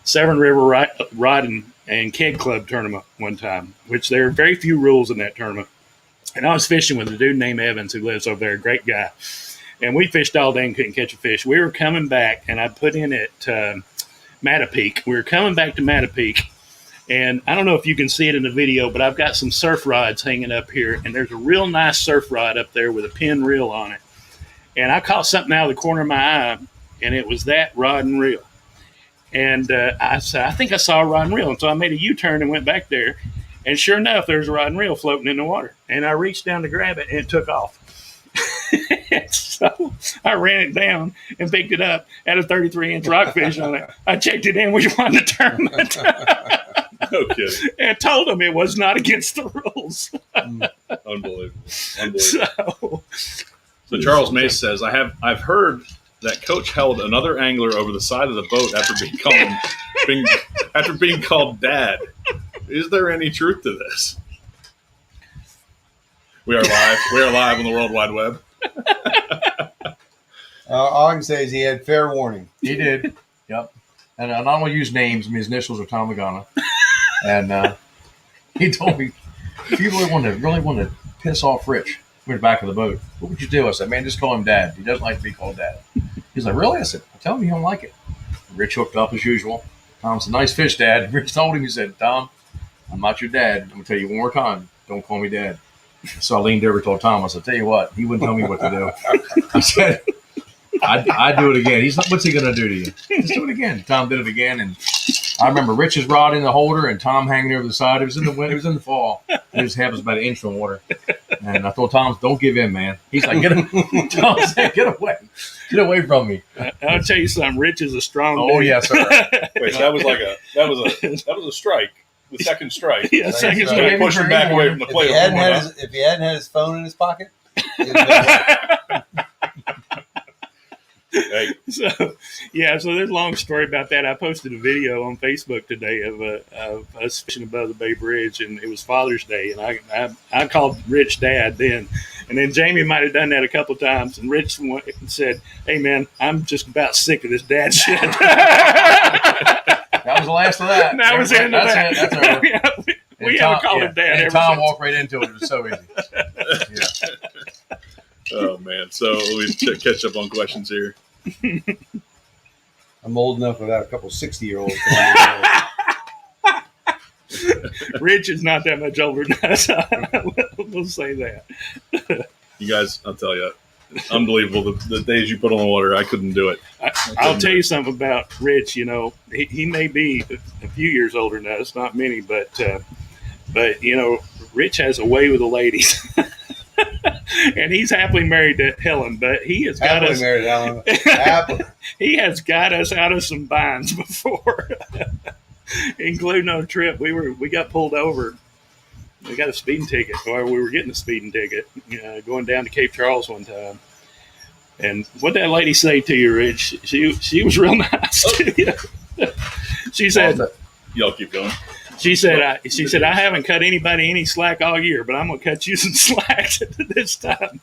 Severn River Rod and Keg Club tournament one time, which there are very few rules in that tournament. And I was fishing with a dude named Evans who lives over there, a great guy. And we fished all day and couldn't catch a fish. We were coming back, and I put in at Mattapeak. We were coming back to Mattapeak, and I don't know if you can see it in the video, but I've got some surf rods hanging up here, and there's a real nice surf rod up there with a pin reel on it. And I caught something out of the corner of my eye, and it was that rod and reel. And I said, I think I saw a rod and reel. And so I made a U-turn and went back there, and sure enough, there's a rod and reel floating in the water. And I reached down to grab it, and it took off. So I ran it down and picked it up, had a 33-inch rockfish on it. I checked it in, we won the tournament. No kidding. And told them it was not against the rules. Unbelievable. So So Charles Mace says, I've heard that Coach held another angler over the side of the boat after being called Dad. Is there any truth to this? We are live. We are live on the World Wide Web. All I can say is he had fair warning. He did. Yep. And I don't want to use names. I mean, his initials are Tom Lagana. And he told me, if you really want to piss off Rich, we're in the back of the boat, what would you do? I said, man, just call him Dad. He doesn't like to be called Dad. He's like, really? I said, tell him you don't like it. Rich hooked up as usual. Tom said, nice fish, Dad. Rich told him, he said, Tom, I'm not your dad. I'm going to tell you one more time, don't call me Dad. So I leaned over and told Tom, I said, tell you what, he wouldn't tell me what to do. He said, I'd do it again. He's like, what's he going to do to you? Just do it again. Tom did it again. And I remember Rich's rod in the holder and Tom hanging over the side. It was in the winter. It was in the fall. His head was about an inch from water. And I told Tom, don't give in, man. He's like, Tom said, get away. Get away from me. I'll tell you something. Rich is a strong Oh, dude. yes, sir. Wait, that was a strike. The second strike. Yeah, second Right. strike. Push him back away from the If plate. he hadn't had his phone in his pocket, it'd been Hey, So there's a long story about that. I posted a video on Facebook today of us fishing above the Bay Bridge, and it was Father's Day, and I called Rich Dad then, and then Jamie might have done that a couple of times, and Rich said, "Hey man, I'm just about sick of this dad shit." That was the last of that. That was the end of that. That's over. we haven't called him Dad And ever Tom since. walked right into it. It was so easy. oh man. So we catch up on questions here. I'm old enough without a couple 60-year-olds. Rich is not that much older than us. We'll say that. You guys, I'll tell you, unbelievable. The days you put on the water, I couldn't do it. I'll tell you something about Rich. You know, he may be a few years older than us, not many, but you know, Rich has a way with the ladies, and he's happily married to Helen. But he has got Happily us. married, Alan. Happily. He has got us out of some binds before, including on a trip. We got pulled over. We got a speeding ticket, or we were getting a speeding ticket, going down to Cape Charles one time. And what did that lady say to you, Rich? She was real nice to you. She said, Y'all keep going. She said, I haven't cut anybody any slack all year, but I'm going to cut you some slack this time.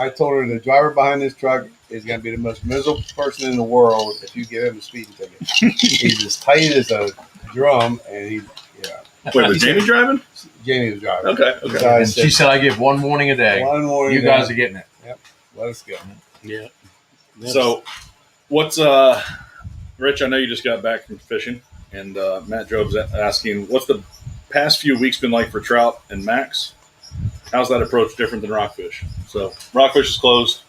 I told her the driver behind this truck is going to be the most miserable person in the world if you give him a speeding ticket. He's as tight as a drum, and Wait, was Jamie driving? Jamie was driving. Okay. So I And she said, I give one warning a day. one morning. You guys are getting it. Let us go. Yeah. So, what's Rich? I know you just got back from fishing, and Matt Job's asking, what's the past few weeks been like for trout and Max? How's that approach different than rockfish? So, rockfish is closed.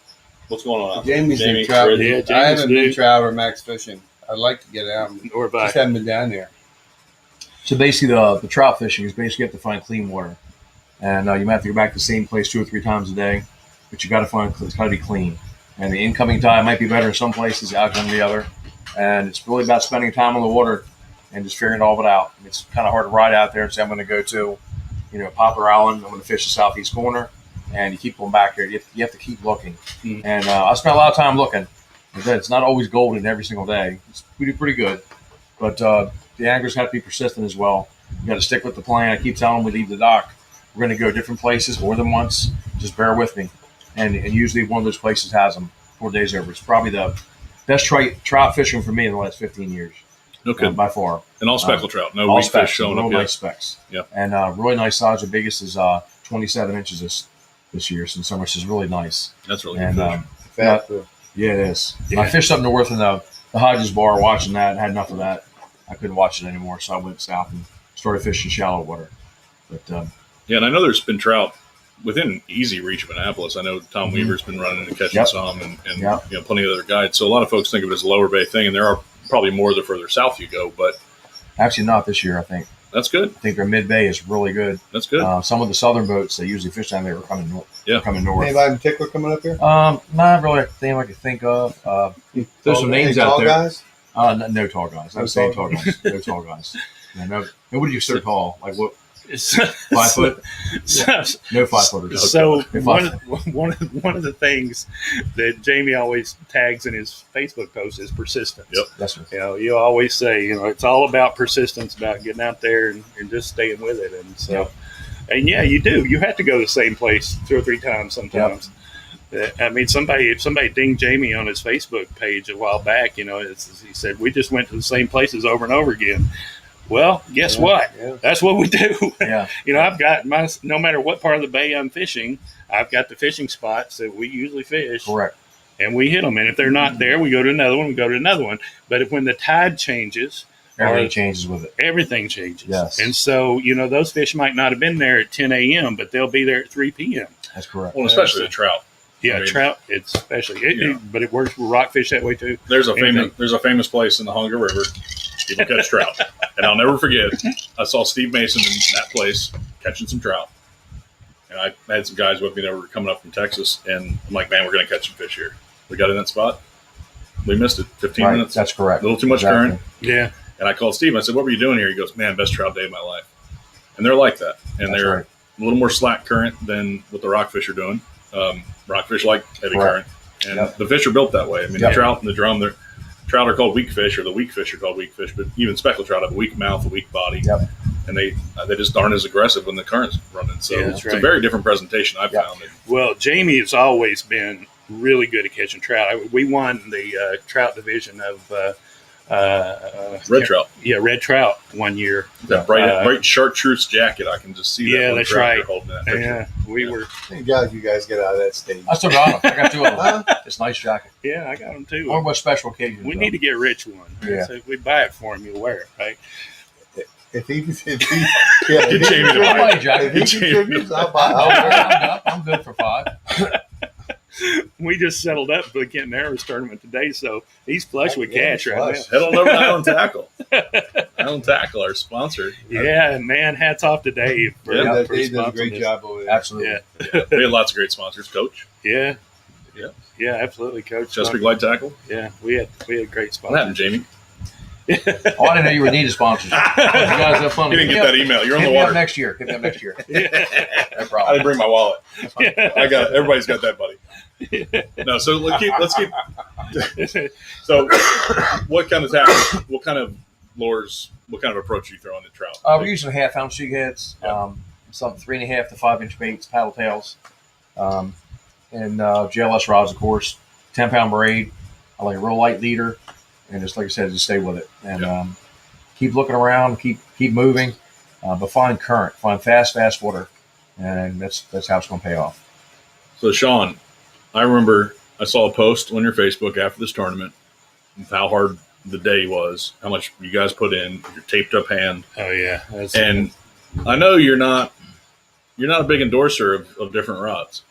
What's going on? Out there? Jamie's Jamie, in trout. Rich? Yeah, Jamie's I haven't been new. trout or max fishing. I'd like to get out. Or Just haven't been down there. So basically, the trout fishing is basically you have to find clean water, and you might have to go back to the same place 2 or 3 times a day, but you got to find it's got to be clean. And the incoming tide might be better in some places, outcoming the other, and it's really about spending time on the water and just figuring all of it out. It's kind of hard to ride out there and say I'm going to go to, Poplar Island. I'm going to fish the southeast corner, and you keep going back here. You have to keep looking. Mm. And I spent a lot of time looking. It's not always golden every single day. We do pretty good, but the anglers have to be persistent as well. You got to stick with the plan. I keep telling them we leave the dock, we're going to go different places more than once. Just bear with me. And usually one of those places has them 4 days over. It's probably the best trout fishing for me in the last 15 years. Okay. By far. And all speckled trout. No All weak specs, fish showing real up nice yet. specs. Yeah. And really nice size. The biggest is 27 inches this year. So summer is really nice. That's really And good fish. Fat fish. yeah, it is. Yeah. I fished up north in the Hodges Bar watching that. Had enough of that. I couldn't watch it anymore. So I went south and started fishing shallow water. But Yeah, and I know there's been trout within easy reach of Annapolis. I know Tom Weaver's been running and catching Yep. some, and Yep. plenty of other guides. So a lot of folks think of it as a lower bay thing, and there are probably more the further south you go. But actually not this year, I think. that's good. I think their mid-bay is really good. That's good. Some of the southern boats that usually fish down there are coming north. Yeah. Coming north. Anybody in particular coming up here? Not really a thing I could think of. There's some names Any out tall there. guys? No tall guys. I No would say tall tall guys. No tall guys. Yeah, no. And what do you so tall? Like what? 5 foot? No 5 footers. So Okay. one of the things that Jamie always tags in his Facebook post is persistence. Yep. Yes, sir. You always say, it's all about persistence, about getting out there and just staying with it. And so, and yeah, you do. You have to go to the same place 2 or 3 times sometimes. I mean, somebody dinged Jamie on his Facebook page a while back. He said, we just went to the same places over and over again. Well, guess what? Yeah. That's what we do. Yeah. I've got no matter what part of the bay I'm fishing, I've got the fishing spots that we usually fish. Correct. And we hit them. And if they're not there, we go to another one. But when the tide changes, Everything changes with it. everything changes. Yes. And so, those fish might not have been there at 10 a.m., but they'll be there at 3 p.m. That's correct. Well, especially the trout. Yeah, I mean, trout, it's especially. Yeah. But it works with rockfish that way, too. There's a Anything. famous place in the Hunger River. People catch trout, and I'll never forget. I saw Steve Mason in that place catching some trout, and I had some guys with me that were coming up from Texas, and I'm like, "Man, we're going to catch some fish here." We got in that spot. We missed it. 15 Right. minutes. That's correct. A little too much Exactly. current. Yeah. And I called Steve. I said, "What were you doing here?" He goes, "Man, best trout day of my life." And they're like that, and That's they're right. a little more slack current than what the rockfish are doing. Rockfish like heavy Correct. current, and Yep. the fish are built that way. I mean, Yep. the trout and the drum, trout are called weak fish, or the weak fish are called weak fish. But even speckled trout have a weak mouth, a weak body, Yep. and they just aren't as aggressive when the current's running. So Yeah, it's that's a right. very different presentation I've Yep. found. Well, Jamie has always been really good at catching trout. We won the trout division of Red trout, Yeah, red trout one year. that bright chartreuse jacket, I can just see that. Yeah, one that's trout right. they're holding that picture. Yeah, we Yeah. were. How many guys you guys get out of that stage? I still got them. I got 2 of them. Huh? It's a nice jacket. Yeah, I got them too. Or what special occasions. We though. need to get Rich one. Yeah. So if we buy it for him, he'll wear it, right? If he Get Jamie to buy Money, it. Jack. if he Get Jamie contributes, to I'll buy it. I'm good for 5. We just settled up for the Kent Narrows tournament today, so he's flush with Yeah, cash right flush. Head on over to Island Tackle. Island Tackle, our sponsor. now. Yeah, man, hats off to Dave for, Yeah, Dave for does a great sponsoring job over there. Absolutely. Yeah. Yeah, we had lots of great sponsors. Coach, this. Yeah. Yeah, absolutely, Coach. Chesapeake Light Tackle. Yeah, we had great What happened, sponsors. Jamie? Oh, I didn't know you were needed sponsors. You guys have fun. You didn't get that email. You're on Hit the me up water. next year. Hit me up next year. No I problem. didn't bring my wallet. I got it. Everybody's got that, buddy. No, so let's keep. So, what kind of tackle? What kind of lures? What kind of approach are you throwing at trout? We're using half-ounce jig heads, some 3.5 to 5 inch baits, paddle tails, and JLS rods, of course. 10-pound braid. I like a real light leader, and just like I said, just stay with it and keep looking around, keep moving. but find current, find fast water, and that's how it's going to pay off. So, Shawn, I remember I saw a post on your Facebook after this tournament of how hard the day was, how much you guys put in, your taped up hand. Oh yeah, and I know you're not a big endorser of different rods,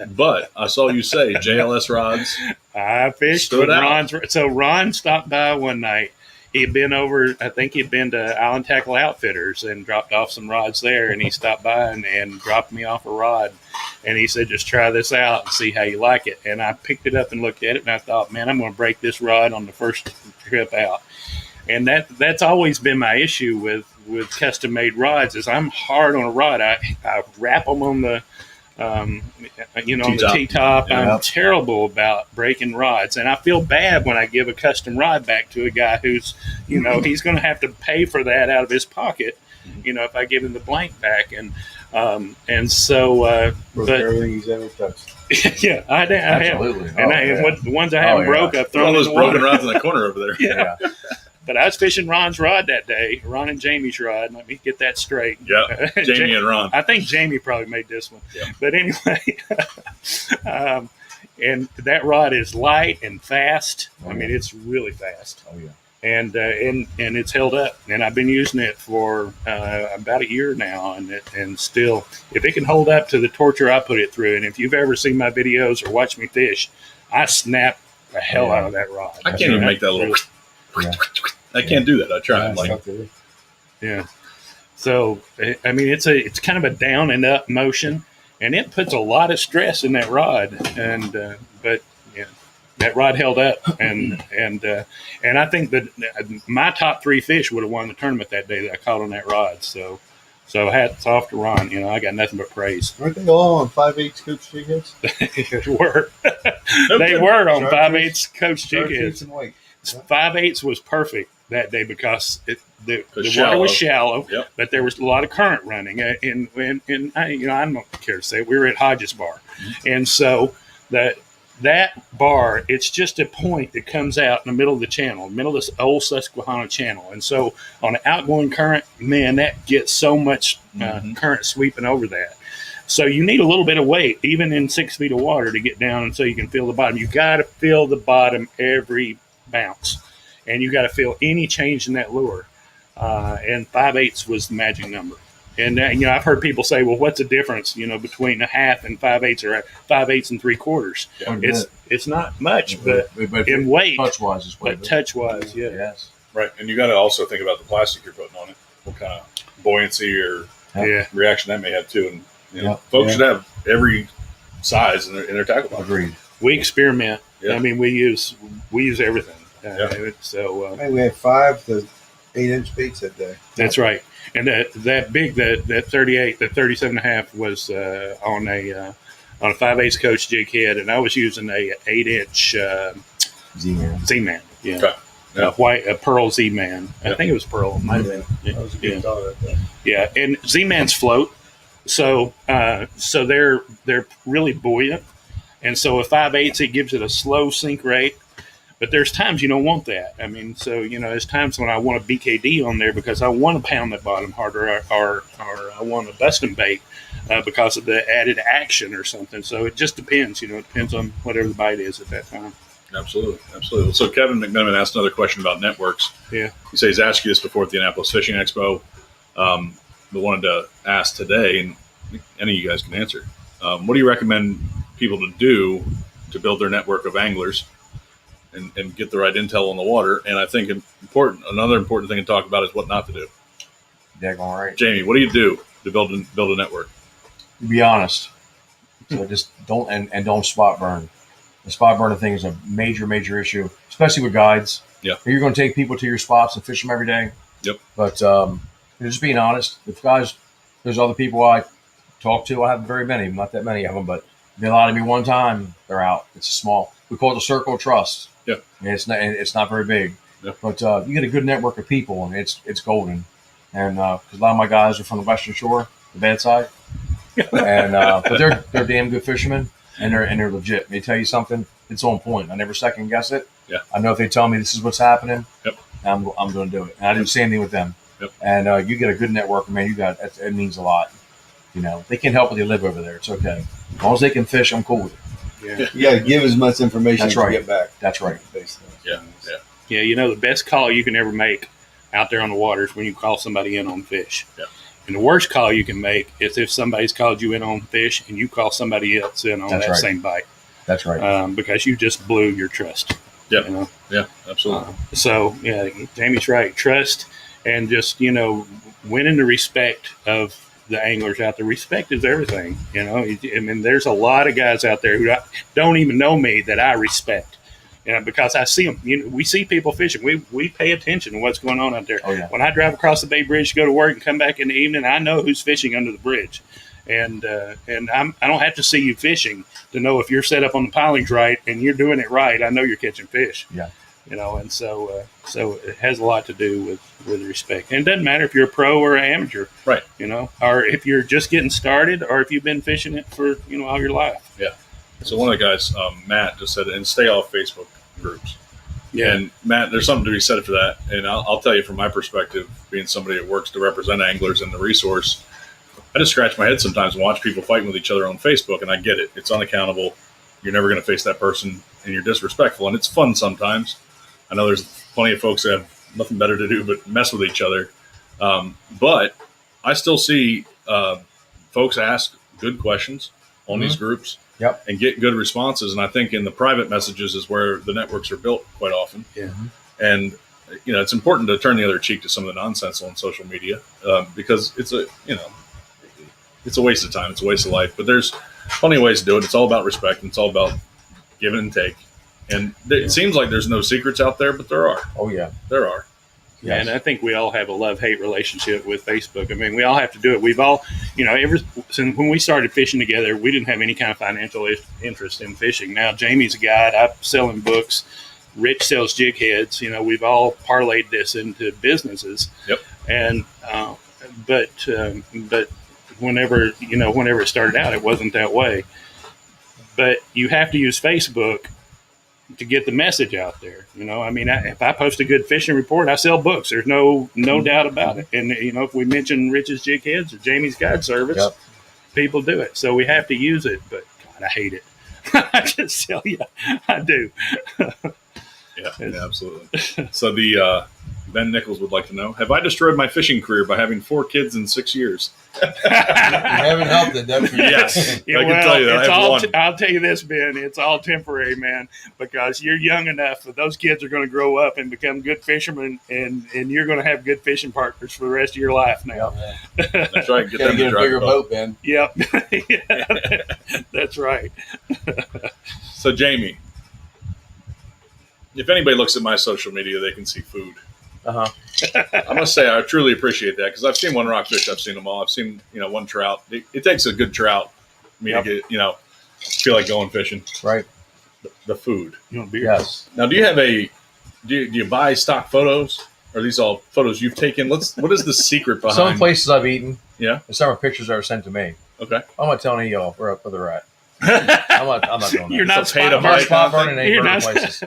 but I saw you say JLS rods. I fished with Ron's. So Ron stopped by one night. He'd been over, I think he'd been to Island Tackle Outfitters and dropped off some rods there. And he stopped by and dropped me off a rod. And he said, just try this out and see how you like it. And I picked it up and looked at it. And I thought, man, I'm going to break this rod on the first trip out. And that's always been my issue with custom made rods is I'm hard on a rod. I wrap them on the, on the T-top. Yeah. I'm terrible about breaking rods. And I feel bad when I give a custom rod back to a guy who's, he's going to have to pay for that out of his pocket, if I give him the blank back. And so, Broke everything he's ever touched. yeah, I Absolutely. have. And the ones I haven't broke, I've thrown all those in the broken water. rods in the corner over there. Yeah. But I was fishing Ron's rod that day, Ron and Jamie's rod. Let me get that straight. Yeah, Jamie and Ron. I think Jamie probably made this one. Yeah. But anyway, and that rod is light and fast. Oh, I mean, it's really fast. Oh yeah. And it's held up. And I've been using it for about a year now. And still, if it can hold up to the torture I put it through, and if you've ever seen my videos or watched me fish, I snap the hell out of that rod. I can't even make that little. Yeah. I can't do that. I tried. Yeah. So I mean, it's kind of a down and up motion, and it puts a lot of stress in that rod. And but yeah, that rod held up, and I think that my top 3 fish would have won the tournament that day that I caught on that rod. So hats off to Ron. I got nothing but praise. Weren't they all on 5/8 Coach Jiggins? They were. They were on 5/8 Coach Jiggins. 5/8 was perfect that day because the water was shallow, but there was a lot of current running. And I don't care to say it, we were at Hodges Bar, and so that bar, it's just a point that comes out in the middle of the channel, middle of this old Susquehanna channel, and so on an outgoing current, man, that gets so much current sweeping over that. So you need a little bit of weight, even in 6 feet of water, to get down, and so you can feel the bottom. You got to feel the bottom every bounce, and you got to feel any change in that lure. And 5/8 was the magic number. And I've heard people say, "Well, what's the difference, between a half and 5/8 or 5/8 and 3/4?" Yeah. It's not much, but in weight, touch wise, yeah. Yes, right. And you got to also think about the plastic you're putting on it, what kind of buoyancy or reaction that may have too. And folks should have every size in their tackle box. Agreed. We experiment. Yeah. I mean, we use everything. So we had 5 to 8 inch baits that day. That's right. And that big, that 38, that 37.5 was on a 5/8 Coach jig head, and I was using a 8-inch Z-Man. Yeah. Okay. Yeah. A pearl Z-Man. I think it was pearl. Might have been. That was a good thought that day. Yeah, and Z-Mans float, so they're really buoyant, and so a 5/8 it gives it a slow sink rate. But there's times you don't want that. I mean, so there's times when I want a BKD on there because I want to pound that bottom harder, or I want to bust them bait because of the added action or something. So it just depends. It depends on whatever the bite is at that time. Absolutely. So Kevin McMenamin asked another question about networks. Yeah. He says he's asked you this before at the Annapolis Fishing Expo, but wanted to ask today, and any of you guys can answer. What do you recommend people to do to build their network of anglers and get the right intel on the water? And I think another important thing to talk about is what not to do. Daggone right. Jamie, what do you do to build a network? To be honest, so just don't spot burn. The spot burning thing is a major issue, especially with guides. Yeah, you're going to take people to your spots and fish them every day. Yep. But just being honest, if guys, there's other people I talk to. I have very many, not that many of them, but they lied to me one time. They're out. It's small. We call it a circle of trust. Yeah. And it's not very big. Yeah. But you get a good network of people, and it's golden. And because a lot of my guys are from the Western Shore, the bad side, and but they're damn good fishermen, and they're legit. They tell you something, it's on point. I never second guess it. Yeah. I know if they tell me this is what's happening, yep, I'm going to do it. And I didn't say anything with them. Yep. And you get a good network, man. It means a lot. You know, they can help when they live over there. It's okay. As long as they can fish, I'm cool with it. Yeah. You got to give as much information That's as right. you get back. That's right. Basically. Yeah. Yeah, you know, the best call you can ever make out there on the water is when you call somebody in on fish. Yeah. And the worst call you can make is if somebody's called you in on fish and you call somebody else in on That's that right. same bite. That's right. Because you just blew your trust. Yeah. You know? Yeah, absolutely. So, yeah, Jamie's right. Trust and just, you know, winning the respect of the anglers out there. Respect is everything. You know, I mean, there's a lot of guys out there who don't even know me that I respect. You know, because I see them. You know, we see people fishing. We pay attention to what's going on out there. Oh, yeah. When I drive across the Bay Bridge to go to work and come back in the evening, I know who's fishing under the bridge, and I don't have to see you fishing to know if you're set up on the pilings right and you're doing it right. I know you're catching fish. Yeah. You know, and so it has a lot to do with respect. And it doesn't matter if you're a pro or an amateur, Right. You know, or if you're just getting started, or if you've been fishing it for all your life. Yeah. So one of the guys, Matt, just said, and stay off Facebook groups. Yeah. And Matt, there's something to be said for that. And I'll tell you from my perspective, being somebody that works to represent anglers and the resource, I just scratch my head sometimes and watch people fighting with each other on Facebook. And I get it. It's unaccountable. You're never going to face that person and you're disrespectful. And it's fun sometimes. I know there's plenty of folks that have nothing better to do but mess with each other. But I still see folks ask good questions on these groups. Yep. And get good responses. And I think in the private messages is where the networks are built quite often. Yeah. And, you know, it's important to turn the other cheek to some of the nonsense on social media because it's it's a waste of time. It's a waste of life. But there's plenty of ways to do it. It's all about respect. And it's all about give and take. And it seems like there's no secrets out there, but there are. Oh, yeah. There are. Yeah, Yes. and I think we all have a love-hate relationship with Facebook. I mean, we all have to do it. We've all, ever since when we started fishing together, we didn't have any kind of financial interest in fishing. Now, Jamie's a guide. I'm selling books. Rich sells jig heads. We've all parlayed this into businesses. Yep. And but whenever it started out, it wasn't that way. But you have to use Facebook to get the message out there. If I post a good fishing report, I sell books. There's no doubt about it. And, if we mention Rich's Jig Heads or Jamie's Guide Service, Yep. people do it. So we have to use it. But, God, I hate it. I just tell you, I do. Yeah, absolutely. So the Ben Nichols would like to know, have I destroyed my fishing career by having 4 kids in 6 years? You haven't helped it, that's for sure. Yes. I can Well, tell you that. I it's have all one. I'll tell you this, Ben. It's all temporary, man, because you're young enough that those kids are going to grow up and become good fishermen, and you're going to have good fishing partners for the rest of your life now. That's right. Get Gotta them to get a drive bigger the boat. boat, Ben. Yep. Yeah, that's right. So, Jamie, if anybody looks at my social media, they can see food. Uh-huh. I must say I truly appreciate that because I've seen one rockfish. I've seen them all. I've seen, one trout. It takes a good trout for me to get, feel like going fishing. Right. The food. You want beer? Yes. Now, do you buy stock photos? Or are these all photos you've taken? What is the secret behind? Some places I've eaten. Yeah. And some are pictures that are sent to me. Okay. I'm not telling any of y'all where they're at. I'm not doing that. You're not It's a pay to spot buy I'm spot burning in You're burning not- places.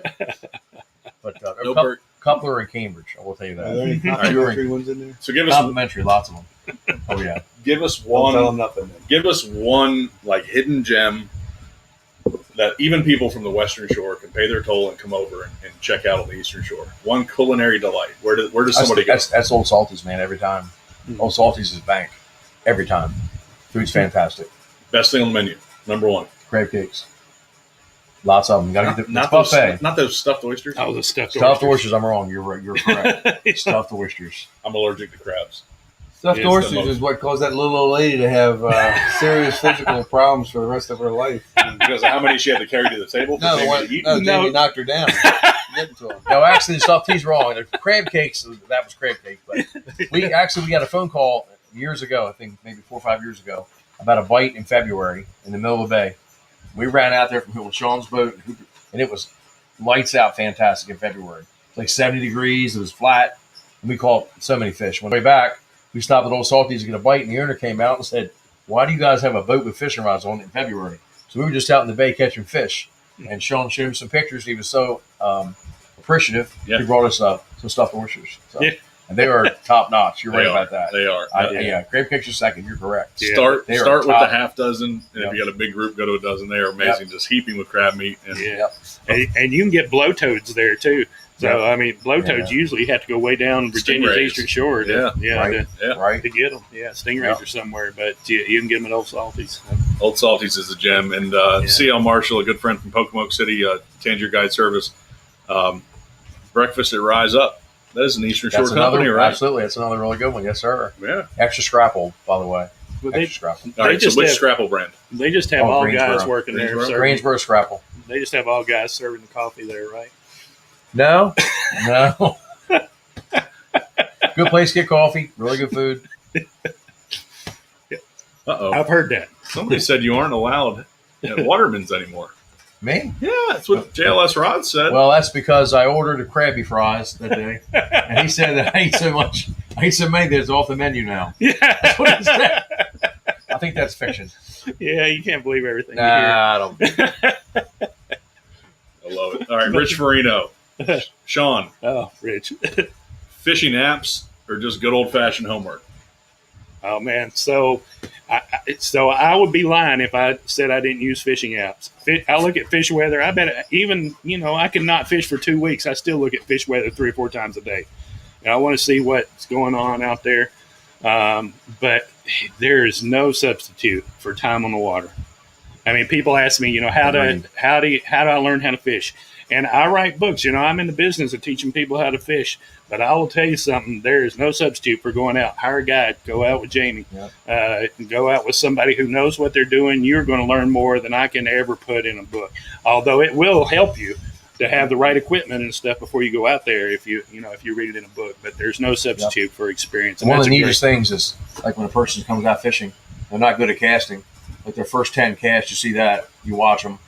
But No bird. Coupler and Cambridge, I will tell you Are there any that. complimentary ones in there? So give us Complimentary, lots of them. Oh, yeah. Don't tell them nothing. give us one like hidden gem that even people from the Western Shore can pay their toll and come over and check out on the Eastern Shore. One culinary delight. Where does somebody go? That's Old Salty's, man, every time. Old Salty's is bank. Every time. Food's fantastic. Best thing on the menu. Number 1. Crab cakes. Lots of them. You got to get the Not buffet. those stuffed oysters. Oh, the stuffed Stuffed oysters. oysters, I'm wrong. You're correct. Stuffed oysters. I'm allergic to crabs. Stuffed Yes, oysters the most- is what caused that little old lady to have serious physical problems for the rest of her life. Because of how many she had to carry to the table for No, Jamie to eat. Jamie No. knocked her down. Getting to him. No, actually, the stuffed tea's wrong. The crab cakes, that was crab cake. But we got a phone call years ago, I think maybe 4 or 5 years ago, about a bite in February in the middle of the bay. We ran out there from Sean's boat, and it was lights out fantastic in February. It's like 70 degrees. It was flat. And we caught so many fish. On the way back, we stopped at Old Salty's to get a bite, and the owner came out and said, "Why do you guys have a boat with fishing rods on it in February?" So we were just out in the bay catching fish. And Sean showed me some pictures. He was so appreciative. Yeah. He brought us some stuffed oysters. So. Yeah. And they are top notch. You're They right are. about that. They are. Yeah, Crab Cakes are second. You're correct. Yeah. Start They are with the top. half dozen, and if you got a big group, go to a dozen. They are amazing, just heaping with crab meat. And Yeah. And you can get blowtoads there too. So I mean, blowtoads usually have to go way down Virginia's Stingrays. eastern shore to, Right. to get them. Yeah, stingrays are somewhere, but you can get them at Old Salties. Old Salties is a gem. And CL Marshall, a good friend from Pocomoke City, Tangier Guide Service. Breakfast at Rise Up. That is an Eastern Shore company, right? Absolutely. That's another really good one. Yes, sir. Yeah. Extra Scrapple, by the way. But Extra Scrapple. All right. So just which have- Scrapple brand? They just have Oh, all Greensboro. guys working there. Greensboro? Serving, Greensboro Scrapple. they just have all guys serving the coffee there, right? No. No. Good place to get coffee. Really good food. Uh-oh. I've heard that. Somebody said you aren't allowed at Waterman's anymore. Me? Yeah, that's what JLS Rod said. Well, that's because I ordered a Krabby Fries that day. And he said that I ate so much. I ate so many that it's off the menu now. Yeah. That's what he said. I think that's fiction. Yeah, you can't believe everything Nah, I don't. I love it. All right, Rich Farino. Sean, you hear. Oh, Rich. fishing apps or just good old-fashioned homework? Oh man, so I would be lying if I said I didn't use fishing apps. I look at fish weather. I bet even I can not fish for 2 weeks. I still look at fish weather 3 or 4 times a day. And I want to see what's going on out there. But there is no substitute for time on the water. I mean, people ask me, how do I learn how to fish? And I write books. I'm in the business of teaching people how to fish. But I will tell you something. There is no substitute for going out. Hire a guide. Go out with Jamie. Go out with somebody who knows what they're doing. You're going to learn more than I can ever put in a book. Although it will help you to have the right equipment and stuff before you go out there if you read it in a book. But there's no substitute for experience. And One of the that's a neatest things is like when a person comes out fishing, they're not good at casting. Like their first 10 casts, you see that, you watch them,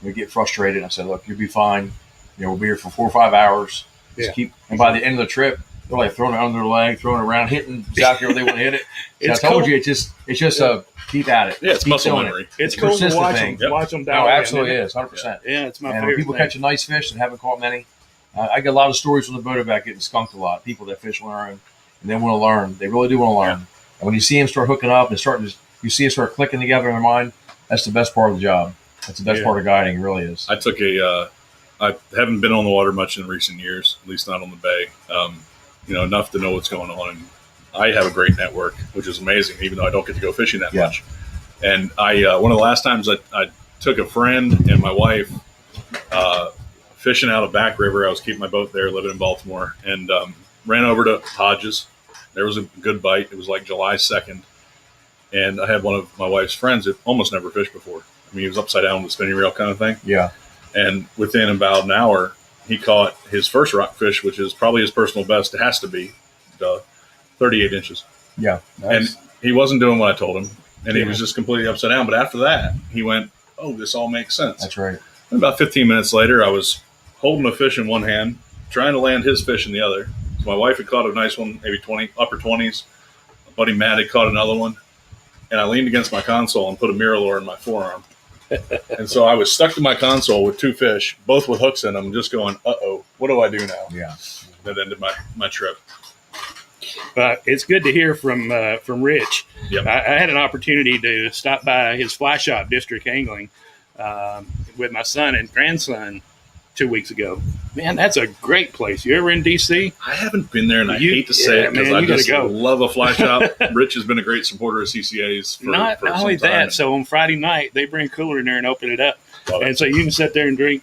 you get frustrated. I said, look, you'll be fine. We'll be here for 4 or 5 hours. Just keep, and by the end of the trip, they're like throwing it under their leg, throwing it around, hitting exactly where they want to hit it. So I told you, it's just a keep at it. Yeah, it's Keep muscle doing memory. It's cool to persistent watch thing. them. Watch them dial No, in. absolutely is, 100%. Yeah, it's my And favorite when people thing. catch a nice fish and haven't caught many, I get a lot of stories from the boat about getting skunked a lot. People that fish on their own and they want to learn. They really do want to learn. And when you see them start hooking up and you see it start clicking together in their mind, that's the best part of the job. That's the best part of guiding. It really is. I took I haven't been on the water much in recent years, at least not on the bay. Enough to know what's going on. And I have a great network, which is amazing, even though I don't get to go fishing that much. And one of the last times I took a friend and my wife fishing out of Back River. I was keeping my boat there, living in Baltimore, and ran over to Hodges. There was a good bite. It was like July 2nd. And I had one of my wife's friends that almost never fished before. I mean, he was upside down with a spinning reel kind of thing. Yeah. And within about an hour, he caught his first rockfish, which is probably his personal best. It has to be 38 inches. Yeah. Nice. And he wasn't doing what I told him. And he was just completely upside down. But after that, he went, oh, this all makes sense. That's right. And about 15 minutes later, I was holding a fish in one hand, trying to land his fish in the other. So my wife had caught a nice one, maybe upper 20s. My buddy Matt had caught another one. And I leaned against my console and put a Mirror in my forearm. And so I was stuck to my console with 2 fish, both with hooks in them, just going, uh-oh, what do I do now? Yeah. That ended my trip. It's good to hear from Rich. Yep. I had an opportunity to stop by his fly shop, District Angling, with my son and grandson 2 weeks ago. Man, that's a great place. You ever in D.C.? I haven't been there, and I hate to say it because I just love a fly shop. Rich has been a great supporter of CCAs for Not some only time. that, so on Friday night, they bring a cooler in there and open it up. And so you can sit there and drink,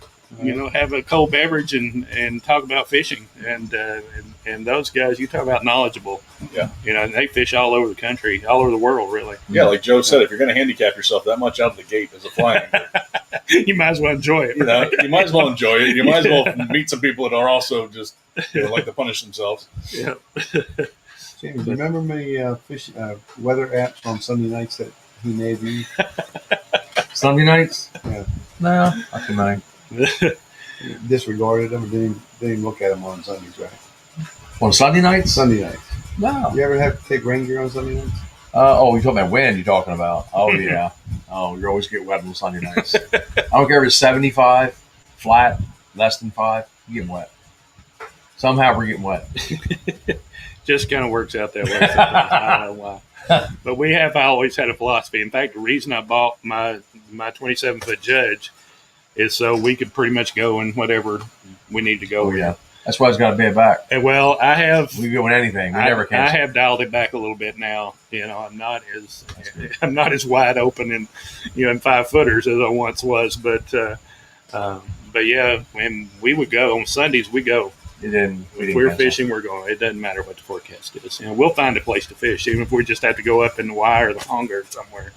have a cold beverage and talk about fishing. And those guys, you talk about knowledgeable. Yeah. And they fish all over the country, all over the world, really. Yeah, like Joe said, if you're going to handicap yourself that much out of the gate as a fly angler, you might as well enjoy it. Right? You might as well enjoy it. You might as well meet some people that are also just like to punish themselves. Yeah. Jamie, do you remember many weather apps on Sunday nights that he made you? Sunday nights? Yeah. No, not too many. Disregarded them or didn't even look at them on Sundays, right? On Sunday nights? Sunday nights. No. You ever have to take rain gear on Sunday nights? You're talking about wind you're talking about. Oh, yeah. Oh, you always get wet on Sunday nights. I don't care if it's 75, flat, less than 5, you're getting wet. Somehow we're getting wet. just kind of works out that way sometimes. I don't know why. But we have always had a philosophy. In fact, the reason I bought my 27-foot Judge is so we could pretty much go in whatever we need to go. Oh, yeah. That's why it's got a bed back. And, well, I have. We go in anything. We never I cancel. have dialed it back a little bit now. I'm not as wide open in 5 footers as I once was. But yeah, when we would go on Sundays, we go. If we're fishing, we're going. It doesn't matter what the forecast is. We'll find a place to fish, even if we just have to go up in the Y or the Hunger somewhere.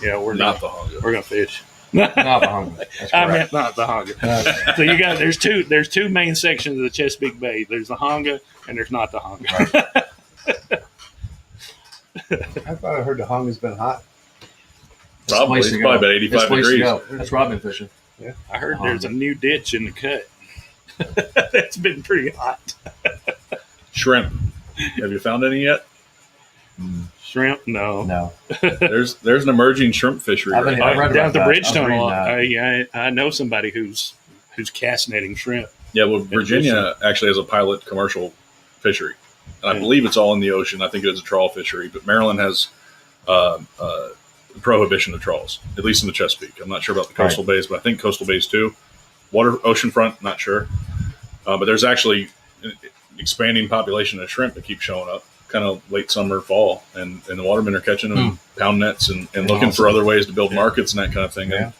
We're Not the Hunger. We're gonna fish. Not the Hunger. I meant not the Hunger. So you got there's two main sections of the Chesapeake Bay. There's the Hunger and there's not the Hunger. Right. I thought I heard the hung has been hot. Probably. It's probably about 85 degrees. That's where I've been fishing. Yeah. I heard there's a new ditch in the cut. That's been pretty hot. Shrimp. Have you found any yet? Shrimp? No. There's an emerging shrimp fishery. I've read Down at the about bridge that. tunnel, I know somebody who's cast netting shrimp. Yeah, well, Virginia actually has a pilot commercial fishery. And I believe it's all in the ocean. I think it is a trawl fishery. But Maryland has prohibition of trawls, at least in the Chesapeake. I'm not sure about the coastal bays, but I think coastal bays too. Oceanfront, not sure. But there's actually an expanding population of shrimp that keep showing up kind of late summer, fall. And the watermen are catching them, pound nets, and looking for other ways to build markets and that kind of thing. Yeah. And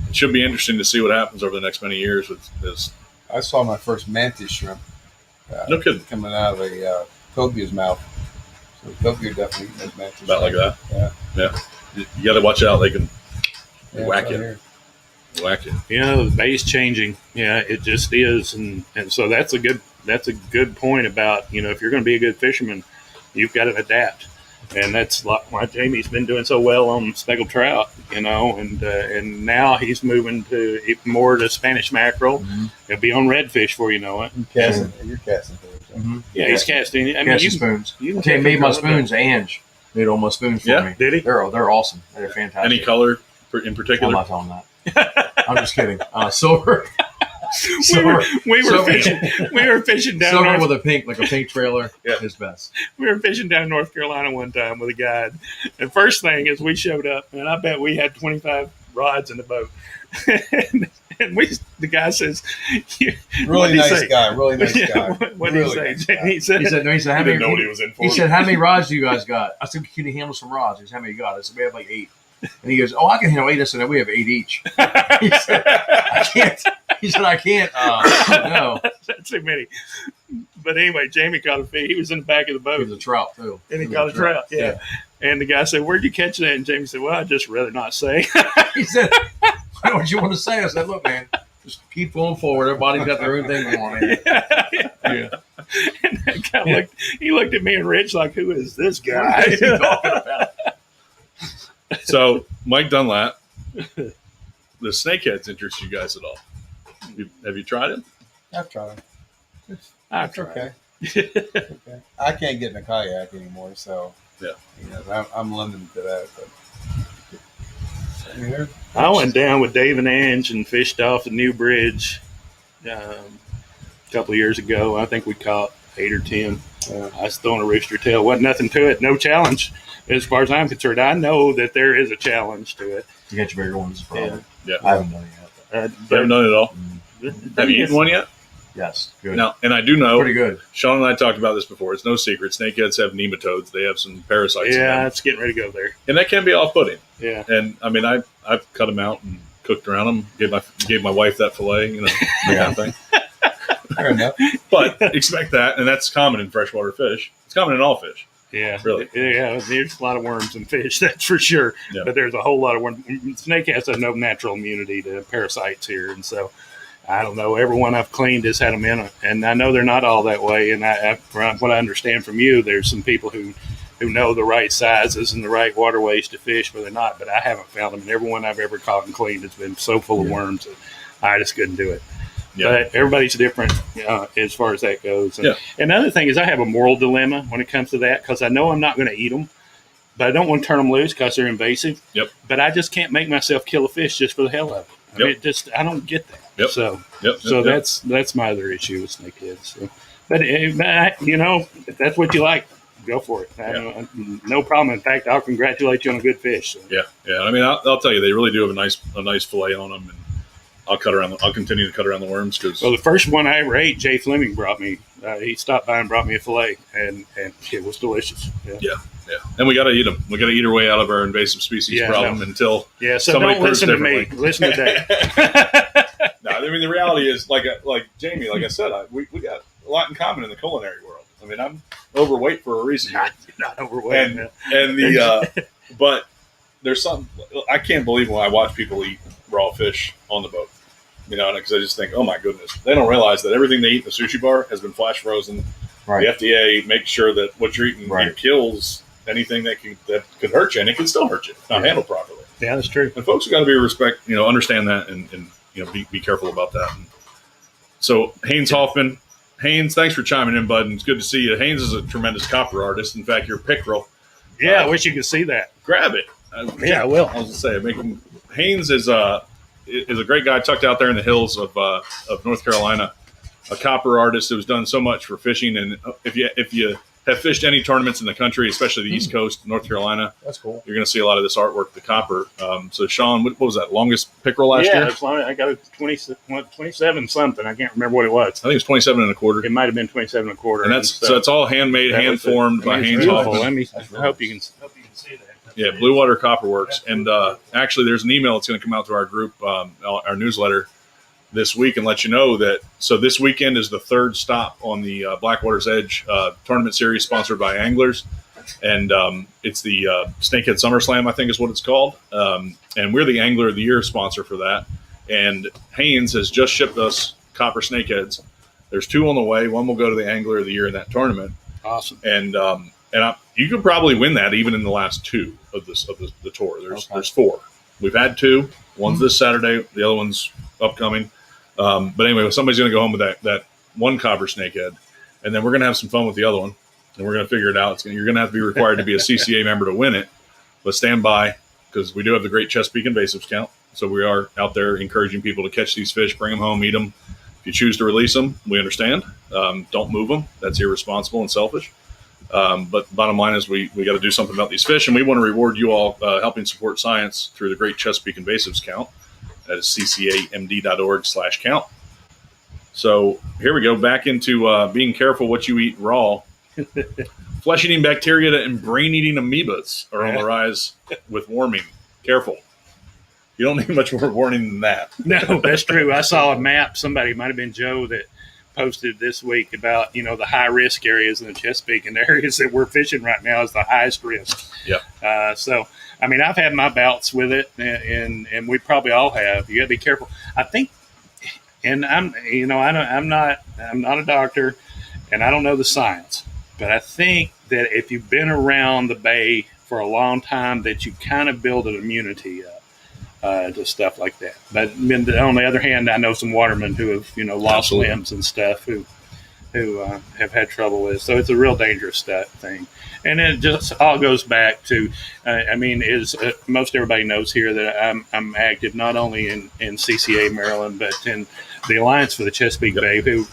it should be interesting to see what happens over the next many years with this. I saw my first mantis shrimp. No kidding. Coming out of a cobia's mouth. So cobia definitely has mantis. About like that. Yeah. You got to watch out. They can whack right you. here. Whack you. The bay's changing. Yeah, it just is, and so that's a good point about if you're going to be a good fisherman, you've got to adapt, and that's why Jamie's been doing so well on speckled trout. And now he's moving to more to Spanish mackerel. Mm-hmm. He'll be on redfish before you know it. You're casting things. Mm-hmm. Yeah, he's casting. I mean, Casting spoons. You I made my spoons. Ange made all my spoons for me. Did he? They're awesome. They're fantastic. Any color in I'm particular? not telling that. I'm just kidding. Silver. We were Silver. fishing. We were fishing down Silver North, with a pink trailer. Yeah. His best. we were fishing down North Carolina one time with a guide. And first thing is we showed up, and I bet we had 25 rods in the boat. and the guy says, Really nice guy. Really nice guy. What did Really he nice say? guy. He said, He said, how He many? didn't know what he was in for. He said, how many rods do you guys got? I said, can you handle some rods? He said, how many you got? I said, we have like 8. And he goes, I can handle 8. I said, we have 8 each. He said, I can't. He said, I can't. No. That's too many. But anyway, Jamie caught a fish. He was in the back of the boat. He was a trout, too. And he caught a trout. Yeah. And the guy said, where'd you catch that? And Jamie said, well, I'd just rather not say. He said, what would you want to say? I said, look, man, just keep going forward. Everybody's got their own thing going on here. Yeah. And that guy looked at me and Rich like, who is this guy? What is he talking about? So, Mike Dunlop, the snakeheads interest you guys at all? Have you tried it? I've tried. I've It's tried. okay. It's okay. I can't get in a kayak anymore, so Yeah. I'm limited to that. But I went down with Dave and Ange and fished off the new bridge a couple of years ago. I think we caught 8 or 10. I was throwing a rooster tail. Wasn't nothing to it. No challenge. As far as I'm concerned, I know that there is a challenge to it. You got your bigger ones, probably. Yeah. I haven't done it yet. You haven't done it at all? Have you eaten one yet? Yes. Good. No. And I do know, Pretty good. Shawn and I talked about this before. It's no secret. Snakeheads have nematodes. They have some parasites in Yeah, them. it's getting ready to go there. And that can be off-putting. Yeah. And, I mean, I've cut them out and cooked around them. Gave my wife that filet, that kind of thing. fair enough. But expect that, and that's common in freshwater fish. It's common in all fish. Yeah, Really? Yeah, there's a lot of worms in fish, that's for sure. Yeah. But there's a whole lot of worms. Snakeheads have no natural immunity to parasites here, and so I don't know. Everyone I've cleaned has had them in it, and I know they're not all that way. And from what I understand from you, there's some people who know the right sizes and the right waterways to fish, but they're not. But I haven't found them, and everyone I've ever caught and cleaned has been so full of worms that I just couldn't do it. Yeah. But everybody's different as far as that goes. And, Yeah. and the other thing is I have a moral dilemma when it comes to that because I know I'm not going to eat them, but I don't want to turn them loose because they're invasive. Yep. But I just can't make myself kill a fish just for the hell of it. I mean, I don't get that. Yep. So Yep. that's my other issue with snakeheads. So, But if that's what you like, go for it. No problem. In fact, I'll congratulate you on a good fish. So. Yeah. I mean, I'll tell you, they really do have a nice fillet on them, and I'll continue to cut around the worms because. Well, the first one I ever ate, Jay Fleming brought me. He stopped by and brought me a fillet, and it was delicious. Yeah. And we got to eat them. We got to eat our way out of our invasive species problem until so somebody don't listen to me. Listen to Dave. No, I mean the reality is like Jamie, like I said, we got a lot in common in the culinary world. I mean, I'm overweight for a reason. Not overweight, and but there's something I can't believe when I watch people eat raw fish on the boat. Because I just think, oh my goodness, they don't realize that everything they eat in the sushi bar has been flash frozen. Right. The FDA makes sure that what you're eating it kills anything that could hurt you, and it can still hurt you if not handled properly. Yeah, that's true. And folks have got to understand that, and be careful about that. And so Haynes Hoffman, thanks for chiming in, bud. And it's good to see you. Haynes is a tremendous copper artist. In fact, your pickerel. Yeah, I wish you could see that. Grab it. I will. I was going to say, Haynes is a great guy tucked out there in the hills of North Carolina, a copper artist who's done so much for fishing. And if you have fished any tournaments in the country, especially the East Coast, North Carolina, that's cool. You're going to see a lot of this artwork, the copper. So Shawn, what was that, longest pickerel last year? Yeah, I got a 27 something. I can't remember what it was. I think it was 27 and a quarter. It might have been 27 and a quarter. And so it's all handmade, hand formed by Haynes Hoffman. I hope you can see that. Yeah, Blue Water Copper Works. And actually, there's an email that's going to come out to our group, our newsletter this week, and let you know that. So this weekend is the third stop on the Blackwater's Edge tournament series sponsored by Anglers. And it's the Snakehead SummerSlam, I think is what it's called. And we're the Angler of the Year sponsor for that. And Haynes has just shipped us copper snakeheads. There's 2 on the way. One will go to the Angler of the Year in that tournament. Awesome. And you could probably win that even in the last 2 of the tour. There's 4. We've had 2. One's this Saturday. The other one's upcoming. But anyway, somebody's going to go home with that one copper snakehead, and then we're going to have some fun with the other one, and we're going to figure it out. You're going to have to be required to be a CCA member to win it, but stand by because we do have the Great Chesapeake Invasives Count. So we are out there encouraging people to catch these fish, bring them home, eat them. If you choose to release them, we understand. Don't move them. That's irresponsible and selfish. But bottom line is we got to do something about these fish, and we want to reward you all helping support science through the Great Chesapeake Invasives Count. That is ccamd.org/count. So here we go back into being careful what you eat raw. Flesh-eating bacteria and brain-eating amoebas are on the rise with warming. Careful. You don't need much more warning than that. No, that's true. I saw a map. Somebody, might have been Joe, that posted this week about the high-risk areas in the Chesapeake, and the areas that we're fishing right now is the highest risk. Yeah. So, I mean, I've had my bouts with it, and we probably all have. You got to be careful. I think, and I'm not a doctor, and I don't know the science, but I think that if you've been around the bay for a long time, that you kind of build an immunity up to stuff like that. But on the other hand, I know some watermen who have lost limbs and stuff who have had trouble with it. So it's a real dangerous thing. And it just all goes back to, most everybody knows here that I'm active not only in CCA Maryland, but in the Alliance for the Chesapeake Bay, who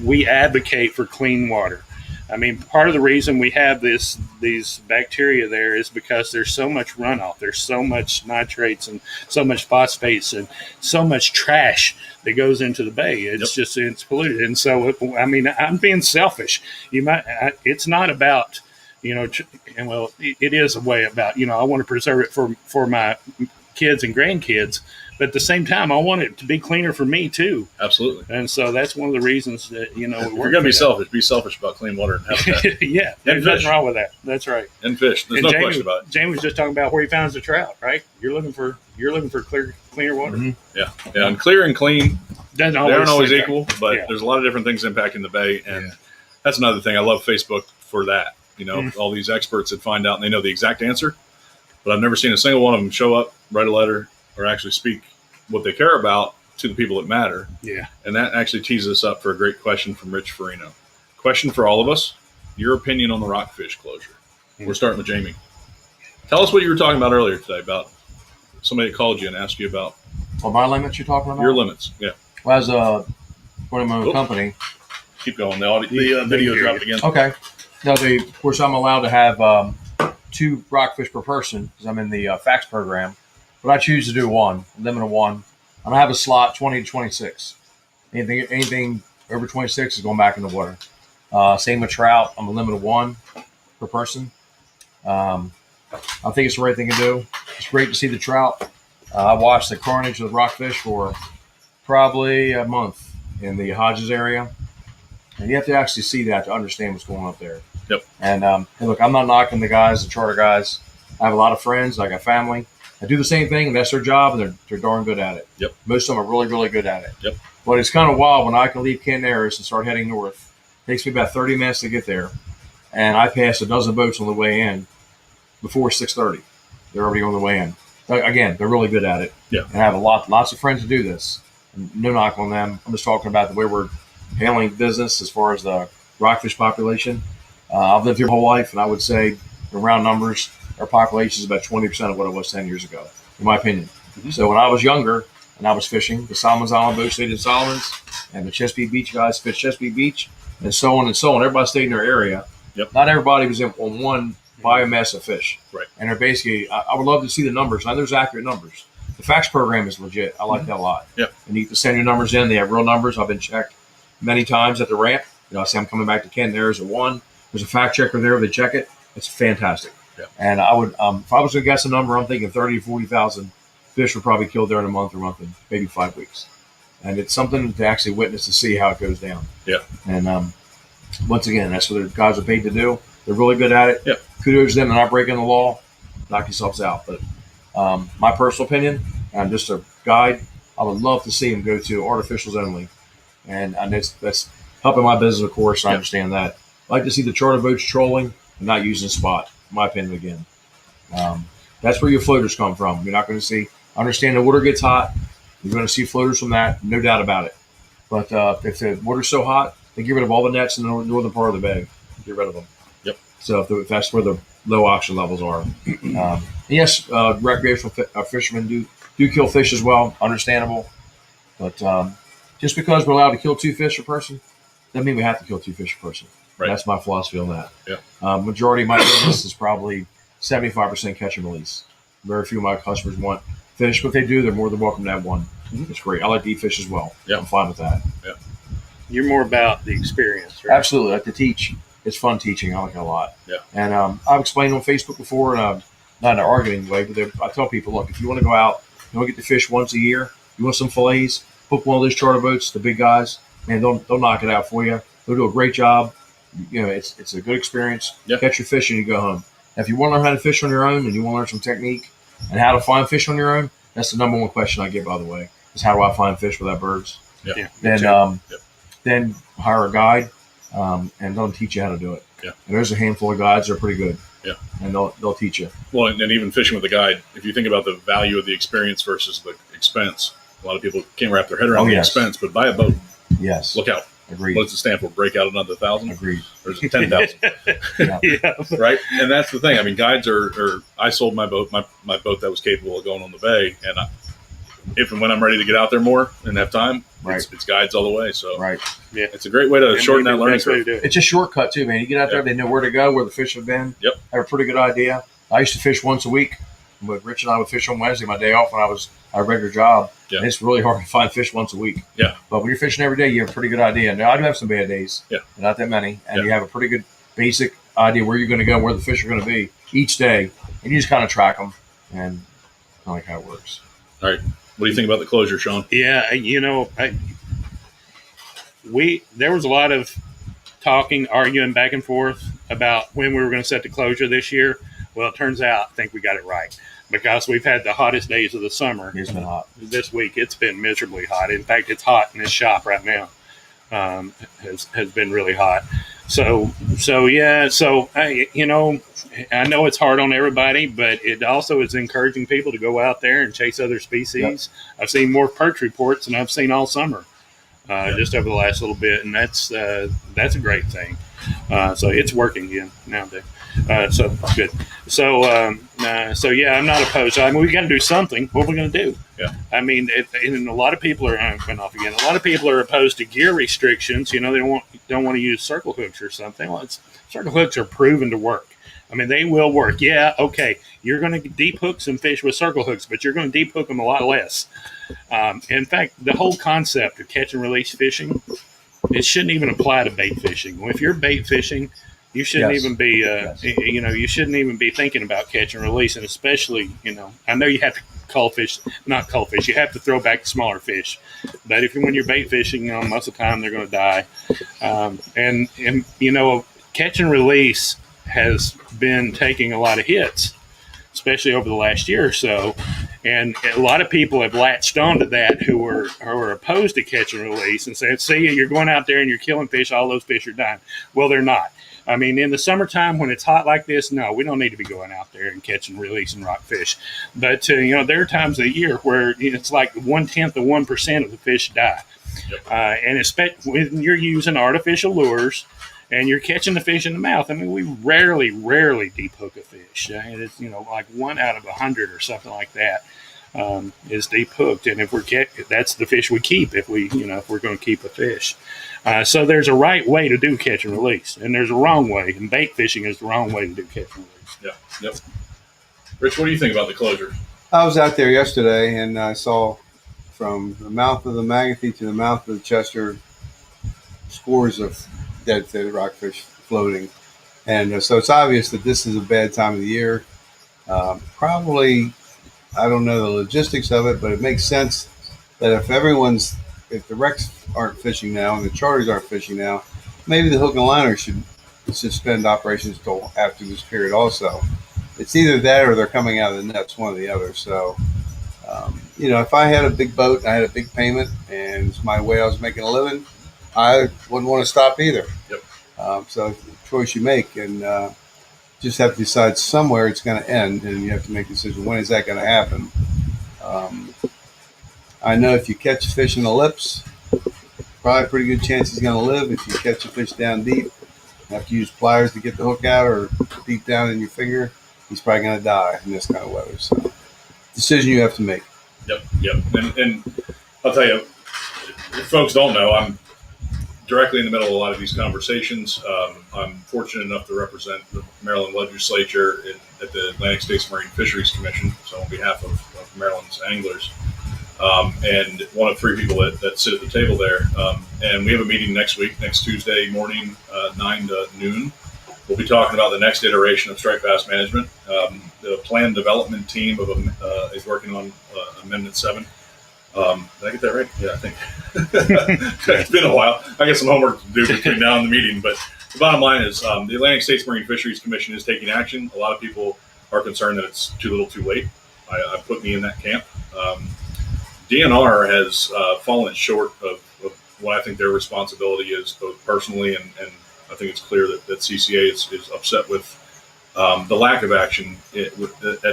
we advocate for clean water. I mean, part of the reason we have these bacteria there is because there's so much runoff. There's so much nitrates and so much phosphates and so much trash that goes into the bay. It's it's polluted. And so, I'm being selfish. It's not about, it is a way about, I want to preserve it for my kids and grandkids. But at the same time, I want it to be cleaner for me, too. Absolutely. And so that's one of the reasons that, if you're going to be selfish, be selfish about clean water and habitat. Yeah, there's nothing wrong with that. That's right. And fish. There's no question about it. Jamie was just talking about where he finds the trout, right? You're looking for cleaner water. Mm-hmm. Yeah. And clear and clean, they aren't always equal, but there's a lot of different things impacting the bay. And that's another thing. I love Facebook for that. All these experts that find out and they know the exact answer, but I've never seen a single one of them show up, write a letter, or actually speak what they care about to the people that matter. Yeah. And that actually teases us up for a great question from Rich Farino. Question for all of us: your opinion on the rockfish closure. We're starting with Jamie. Tell us what you were talking about earlier today about somebody that called you and asked you about my limits you're talking about? Your limits, yeah. Well, as a running my own company, keep going. The video dropped again. Okay. Now, of course, I'm allowed to have 2 rockfish per person because I'm in the fax program, but I choose to do 1, a limit of 1. And I have a slot 20 to 26. Anything over 26 is going back in the water. Same with trout. I'm a limit of 1 per person. I think it's the right thing to do. It's great to see the trout. I watched the carnage of the rockfish for probably a month in the Hodges area. And you have to actually see that to understand what's going on up there. Yep. And look, I'm not knocking the guys, the charter guys. I have a lot of friends. I got family. I do the same thing, and that's their job, and they're darn good at it. Yep. Most of them are really, really good at it. Yep. But it's kind of wild when I can leave Canton Airs and start heading north. It takes me about 30 minutes to get there, and I pass a dozen boats on the way in before 6:30. They're already on the way in. Again, they're really good at it. Yeah. And I have lots of friends who do this. And no knock on them. I'm just talking about the way we're handling business as far as the rockfish population. I've lived here my whole life, and I would say, in round numbers, our population is about 20% of what it was 10 years ago, in my opinion. Mm-hmm. So when I was younger and I was fishing, the Solomons Island boats stayed in Solomons, and the Chesapeake Beach guys fished Chesapeake Beach, and so on and so on. Everybody stayed in their area. Yep. Not everybody was on one biomass of fish. Right. And they're basically, I would love to see the numbers. I know there's accurate numbers. The fax program is legit. I like that a lot. Yep. And you can send your numbers in. They have real numbers. I've been checked many times at the ramp. I say I'm coming back to Canton. There's a 1. There's a fact checker there. They check it. It's fantastic. Yep. And I would, if I was going to guess a number, I'm thinking 30 to 40,000 fish were probably killed there in a month or month and maybe 5 weeks. And it's something to actually witness to see how it goes down. Yeah. And once again, that's what the guys are paid to do. They're really good at it. Yep. Kudos to them. They're not breaking the law. Knock yourselves out. But my personal opinion, I'm just a guide. I would love to see them go to artificials only. And that's helping my business, of course. I understand that. I like to see the charter boats trolling and not using spot, in my opinion, again. That's where your floaters come from. You're not going to see – I understand the water gets hot. You're going to see floaters from that, no doubt about it. But if the water's so hot, they get rid of all the nets in the northern part of the bay. Get rid of them. Yep. So if that's where the low oxygen levels are. Yes, recreational fishermen do kill fish as well. Understandable. But just because we're allowed to kill 2 fish a person, doesn't mean we have to kill 2 fish a person. Right. That's my philosophy on that. Yeah. Majority of my business is probably 75% catch and release. Very few of my customers want fish, but if they do, they're more than welcome to have one. Mm-hmm. It's great. I like to eat fish as well. Yeah. I'm fine with that. Yeah. You're more about the experience, right? Absolutely. I like to teach. It's fun teaching. I like it a lot. Yeah. And I've explained on Facebook before, and not in an arguing way, but I tell people, look, if you want to go out, you want to get to fish once a year, you want some fillets, book one of those charter boats, the big guys, man, they'll knock it out for you. They'll do a great job. You know, it's a good experience. Yep. Catch your fish and you go home. Now, if you want to learn how to fish on your own and you want to learn some technique and how to find fish on your own, that's the number one question I get, by the way, is how do I find fish without birds? Yeah. Then hire a guide and let them teach you how to do it. Yeah. And there's a handful of guides that are pretty good. Yeah. And they'll teach you. Well, and even fishing with a guide, if you think about the value of the experience versus the expense, a lot of people can't wrap their head around the expense, but buy a boat. Yes. Look out. Agreed. What does it stand for? Break out another 1,000? Agreed. Or is it 10,000? Yeah. Right? And that's the thing. I mean, guides are I sold my boat, my boat that was capable of going on the bay. And if and when I'm ready to get out there more and have time, it's guides all the way. So Yeah. It's a great way to shorten that learning curve. It's a shortcut, too, man. You get out there, they know where to go, where the fish have been. Yep. Have a pretty good idea. I used to fish once a week. But Rich and I would fish on Wednesday, my day off when I was at a regular job. Yeah. And it's really hard to find fish once a week. Yeah. But when you're fishing every day, you have a pretty good idea. Now, I do have some bad days. Yeah. Not that many. And you have a pretty good basic idea where you're going to go, where the fish are going to be each day. And you just kind of track them. And I like how it works. All right. What do you think about the closure, Shawn? Yeah, you know, there was a lot of talking, arguing back and forth about when we were going to set the closure this year. Well, it turns out I think we got it right because we've had the hottest days of the summer. It's been hot. This week it's been miserably hot. In fact, it's hot in this shop right now. Has been really hot. So I know it's hard on everybody, but it also is encouraging people to go out there and chase other species. Yep. I've seen more perch reports than I've seen all summer, just over the last little bit, and that's a great thing. So it's working again nowadays. So good. So yeah, I'm not opposed. I mean, we got to do something. What are we going to do? Yeah. I mean, and a lot of people are went off again. A lot of people are opposed to gear restrictions. They don't want to use circle hooks or something. Well, circle hooks are proven to work. I mean, they will work. Yeah, okay. You're going to deep hook some fish with circle hooks, but you're going to deep hook them a lot less. In fact, the whole concept of catch and release fishing, it shouldn't even apply to bait fishing. If you're bait fishing, you shouldn't even be, you shouldn't even be thinking about catch and release. And especially, I know you have to not cull fish. You have to throw back smaller fish. But when you're bait fishing, most of the time they're going to die. And catch and release has been taking a lot of hits, especially over the last year or so. And a lot of people have latched onto that who are opposed to catch and release and said, see, you're going out there and you're killing fish, all those fish are dying. Well, they're not. I mean, in the summertime when it's hot like this, no, we don't need to be going out there and catching, releasing rock fish. But, there are times of the year where it's like 1/10 of 1% of the fish die. Yep. And especially when you're using artificial lures and you're catching the fish in the mouth. I mean, we rarely deep hook a fish. It's, like 1 out of 100 or something like that is deep hooked. And if that's the fish we keep if we're going to keep a fish. So there's a right way to do catch and release, and there's a wrong way. And bait fishing is the wrong way to do catch and release. Yeah. Yep. Rich, what do you think about the closure? I was out there yesterday, and I saw from the mouth of the Magothy to the mouth of the Chester scores of dead rockfish floating. And so it's obvious that this is a bad time of the year. Probably, I don't know the logistics of it, but it makes sense that if the wrecks aren't fishing now and the charters aren't fishing now, maybe the hook and liner should suspend operations until after this period also. It's either that or they're coming out of the nets, one or the other. So, if I had a big boat and I had a big payment and it's my way I was making a living, I wouldn't want to stop either. Yep. So choice you make, and just have to decide somewhere it's going to end, and you have to make a decision, when is that going to happen? I know if you catch a fish in the lips, probably a pretty good chance he's going to live. If you catch a fish down deep, you have to use pliers to get the hook out or deep down in your finger, he's probably going to die in this kind of weather. So, decision you have to make. Yep. And I'll tell you, if folks don't know, I'm directly in the middle of a lot of these conversations. I'm fortunate enough to represent the Maryland legislature at the Atlantic States Marine Fisheries Commission, so on behalf of Maryland's anglers. And one of 3 people that sit at the table there. And we have a meeting next Tuesday morning, 9 to noon. We'll be talking about the next iteration of striped bass management. The planned development team is working on Amendment 7. Did I get that right? Yeah, I think. It's been a while. I got some homework to do between now and the meeting. But the bottom line is the Atlantic States Marine Fisheries Commission is taking action. A lot of people are concerned that it's too little too late. I put me in that camp. DNR has fallen short of what I think their responsibility is, both personally and I think it's clear that CCA is upset with the lack of action at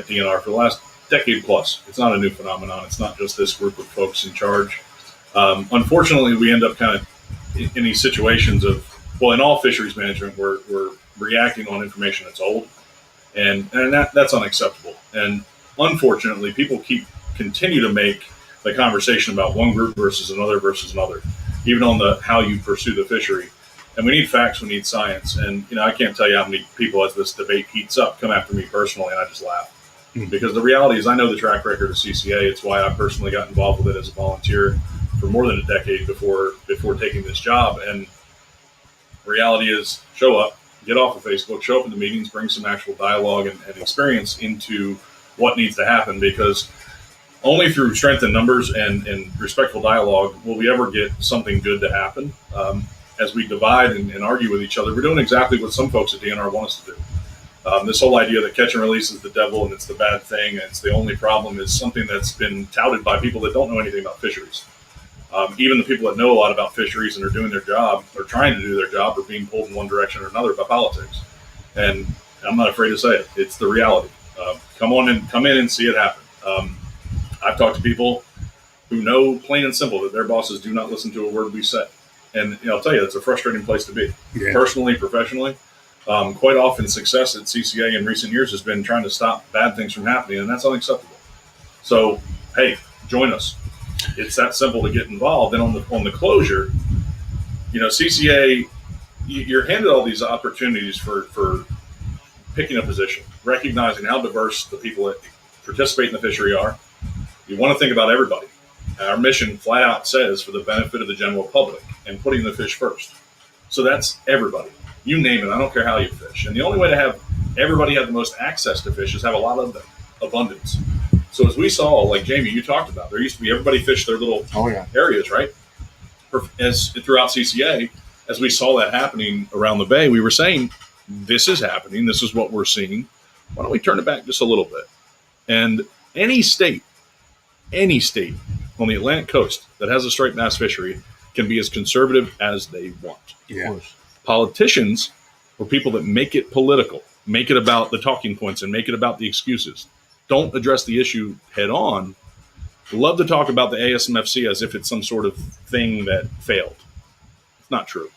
DNR for the last decade plus. It's not a new phenomenon. It's not just this group of folks in charge. Unfortunately, we end up kind of in these situations of, in all fisheries management, we're reacting on information that's old, and that's unacceptable. And unfortunately, people continue to make the conversation about one group versus another, even on how you pursue the fishery. And we need facts, we need science. And, I can't tell you how many people, as this debate heats up, come after me personally, and I just laugh. Because the reality is I know the track record of CCA. It's why I personally got involved with it as a volunteer for more than a decade before taking this job. And the reality is, show up, get off of Facebook, show up in the meetings, bring some actual dialogue and experience into what needs to happen, because only through strength in numbers and respectful dialogue will we ever get something good to happen. As we divide and argue with each other, we're doing exactly what some folks at DNR want us to do. This whole idea that catch and release is the devil and it's the bad thing and it's the only problem is something that's been touted by people that don't know anything about fisheries. Even the people that know a lot about fisheries and are doing their job or trying to do their job are being pulled in one direction or another by politics. And I'm not afraid to say it. It's the reality. Come in and see it happen. I've talked to people who know plain and simple that their bosses do not listen to a word we say. And I'll tell you, it's a frustrating place to be, Yeah. personally, professionally. Quite often, success at CCA in recent years has been trying to stop bad things from happening, and that's unacceptable. So, hey, join us. It's that simple to get involved. And on the closure, CCA, you're handed all these opportunities for picking a position, recognizing how diverse the people that participate in the fishery are. You want to think about everybody. Our mission flat out says for the benefit of the general public and putting the fish first. So that's everybody. You name it. I don't care how you fish. And the only way to have everybody have the most access to fish is have a lot of them, abundance. So as we saw, like Jamie, you talked about, there used to be everybody fished their little areas, right? As throughout CCA, as we saw that happening around the bay, we were saying, this is happening. This is what we're seeing. Why don't we turn it back just a little bit? And any state on the Atlantic coast that has a striped bass fishery can be as conservative as they want. Yeah. Politicians, or people that make it political, make it about the talking points and make it about the excuses, don't address the issue head on, love to talk about the ASMFC as if it's some sort of thing that failed. It's not true.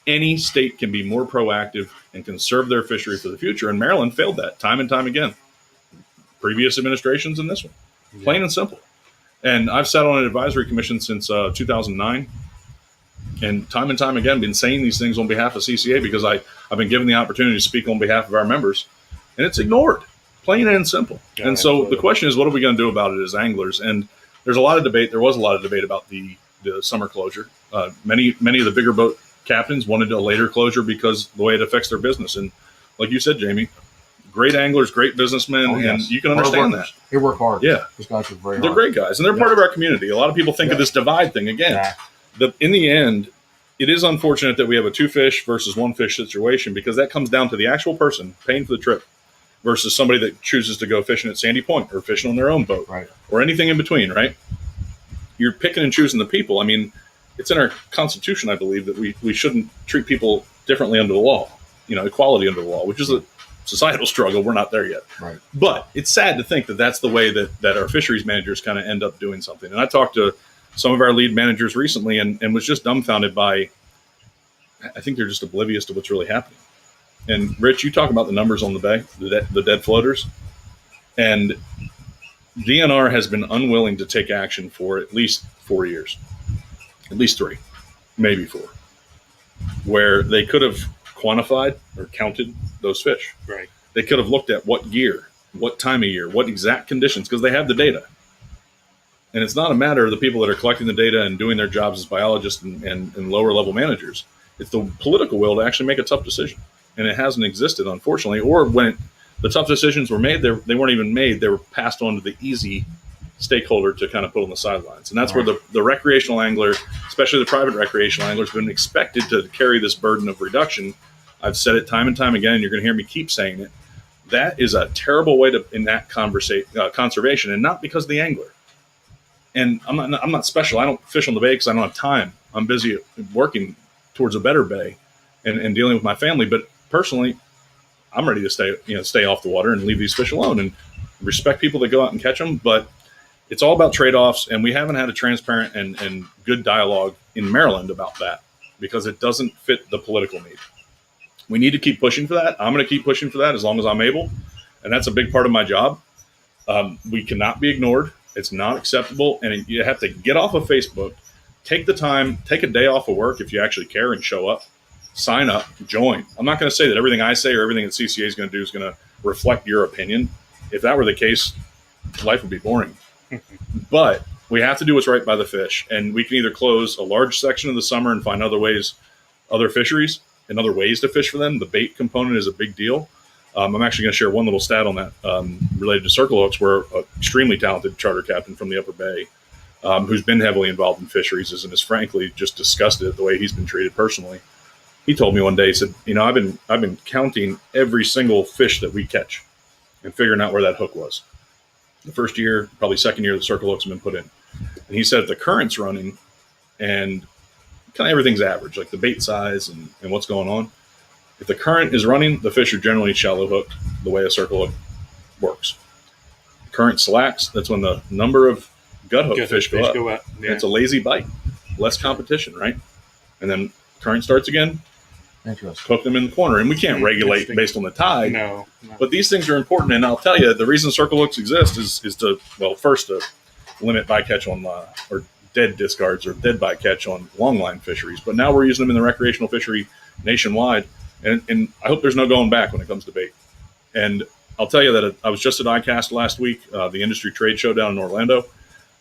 Any state can be more proactive and conserve their fishery for the future, and Maryland failed that time and time again. Previous administrations and this one. Plain and simple. And I've sat on an advisory commission since 2009, and time again been saying these things on behalf of CCA because I've been given the opportunity to speak on behalf of our members, and it's ignored, plain and simple. Yeah, and so absolutely. the question is, what are we going to do about it as anglers? And there's a lot of debate. There was a lot of debate about the summer closure. Many of the bigger boat captains wanted a later closure because the way it affects their business. And like you said, Jamie, great anglers, great businessmen, and you can understand that. They work hard. Yeah. Those guys are very hard. They're great guys, and they're part of our community. A lot of people think of this divide thing again. In the end, it is unfortunate that we have a 2 fish versus 1 fish situation because that comes down to the actual person paying for the trip versus somebody that chooses to go fishing at Sandy Point or fishing on their own boat, right, or anything in between, right? You're picking and choosing the people. I mean, it's in our Constitution, I believe, that we shouldn't treat people differently under the law, equality under the law, which is a societal struggle. We're not there yet. Right. But it's sad to think that that's the way that our fisheries managers kind of end up doing something. And I talked to some of our lead managers recently and was just dumbfounded by, I think they're just oblivious to what's really happening. And Rich, you talk about the numbers on the bay, the dead floaters, and DNR has been unwilling to take action for at least 4 years, at least 3, maybe 4, where they could have quantified or counted those fish. Right. They could have looked at what year, what time of year, what exact conditions, because they have the data. And it's not a matter of the people that are collecting the data and doing their jobs as biologists and lower level managers. It's the political will to actually make a tough decision. And it hasn't existed, unfortunately. Or when the tough decisions were made, they weren't even made. They were passed on to the easy stakeholder to kind of put on the sidelines. And that's where the recreational angler, especially the private recreational angler, has been expected to carry this burden of reduction. I've said it time and time again, and you're going to hear me keep saying it. That is a terrible way to enact conservation, and not because of the angler. And I'm not special. I don't fish on the bay because I don't have time. I'm busy working towards a better bay and dealing with my family. But personally, I'm ready to stay off the water and leave these fish alone and respect people that go out and catch them. But it's all about trade-offs, and we haven't had a transparent and good dialogue in Maryland about that because it doesn't fit the political need. We need to keep pushing for that. I'm going to keep pushing for that as long as I'm able, and that's a big part of my job. We cannot be ignored. It's not acceptable, and you have to get off of Facebook, take the time, take a day off of work if you actually care and show up, sign up, join. I'm not going to say that everything I say or everything that CCA is going to do is going to reflect your opinion. If that were the case, life would be boring. But we have to do what's right by the fish, and we can either close a large section of the summer and find other fisheries and other ways to fish for them. The bait component is a big deal. I'm actually going to share one little stat on that related to circle hooks, where an extremely talented charter captain from the Upper Bay, who's been heavily involved in fisheries, and is frankly just disgusted at the way he's been treated personally. He told me one day, he said, I've been counting every single fish that we catch and figuring out where that hook was. The first year, probably second year, the circle hooks have been put in. And he said if the current's running and kind of everything's average, like the bait size and what's going on, if the current is running, the fish are generally shallow hooked the way a circle hook works. Current slacks, that's when the number of gut hook fish go up. Yeah. It's a lazy bite, less competition, right? and then current starts again, Interesting. hook them in the corner. And we can't regulate Interesting. based on the tide. No. But these things are important, and I'll tell you, the reason circle hooks exist is to, well, first to limit bycatch on or dead discards or dead bycatch on longline fisheries. But now we're using them in the recreational fishery nationwide, and I hope there's no going back when it comes to bait. And I'll tell you that I was just at ICAST last week, the industry trade show down in Orlando,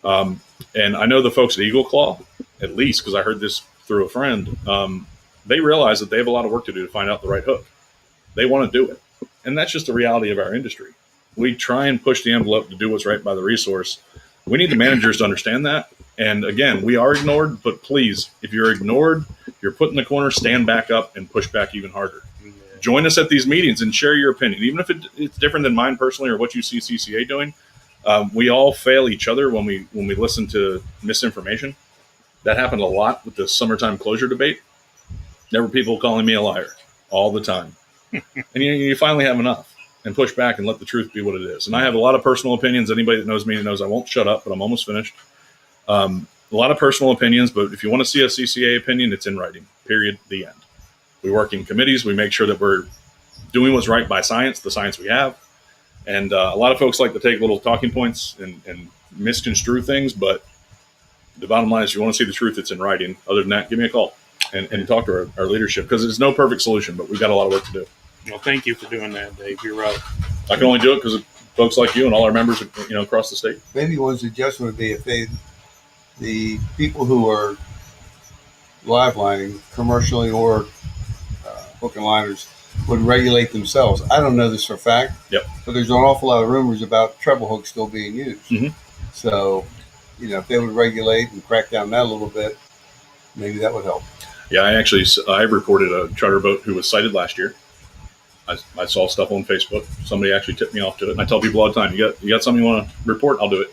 and I know the folks at Eagle Claw, at least because I heard this through a friend. They realize that they have a lot of work to do to find out the right hook. They want to do it. And that's just the reality of our industry. We try and push the envelope to do what's right by the resource. We need the managers to understand that. And again, we are ignored, but please, if you're ignored, you're put in the corner, stand back up and push back even harder. Yeah. Join us at these meetings and share your opinion. Even if it's different than mine personally or what you see CCA doing, we all fail each other when we listen to misinformation. That happened a lot with the summertime closure debate. There were people calling me a liar all the time. And you finally have enough and push back and let the truth be what it is. And I have a lot of personal opinions. Anybody that knows me knows I won't shut up, but I'm almost finished. A lot of personal opinions, but if you want to see a CCA opinion, it's in writing, period, the end. We work in committees. We make sure that we're doing what's right by science, the science we have. And a lot of folks like to take little talking points and misconstrue things, but the bottom line is if you want to see the truth, it's in writing. Other than that, give me a call and talk to our leadership, because there's no perfect solution, but we've got a lot of work to do. Well, thank you for doing that, Dave. You're right. I can only do it because of folks like you and all our members, across the state. Maybe one suggestion would be if the people who are live lining commercially or hook and liners would regulate themselves. I don't know this for a fact. Yep. But there's an awful lot of rumors about treble hooks still being used. Mhm. So, if they would regulate and crack down that a little bit, maybe that would help. Yeah, I reported a charter boat who was cited last year. I saw stuff on Facebook. Somebody actually tipped me off to it. And I tell people all the time, you got something you want to report? I'll do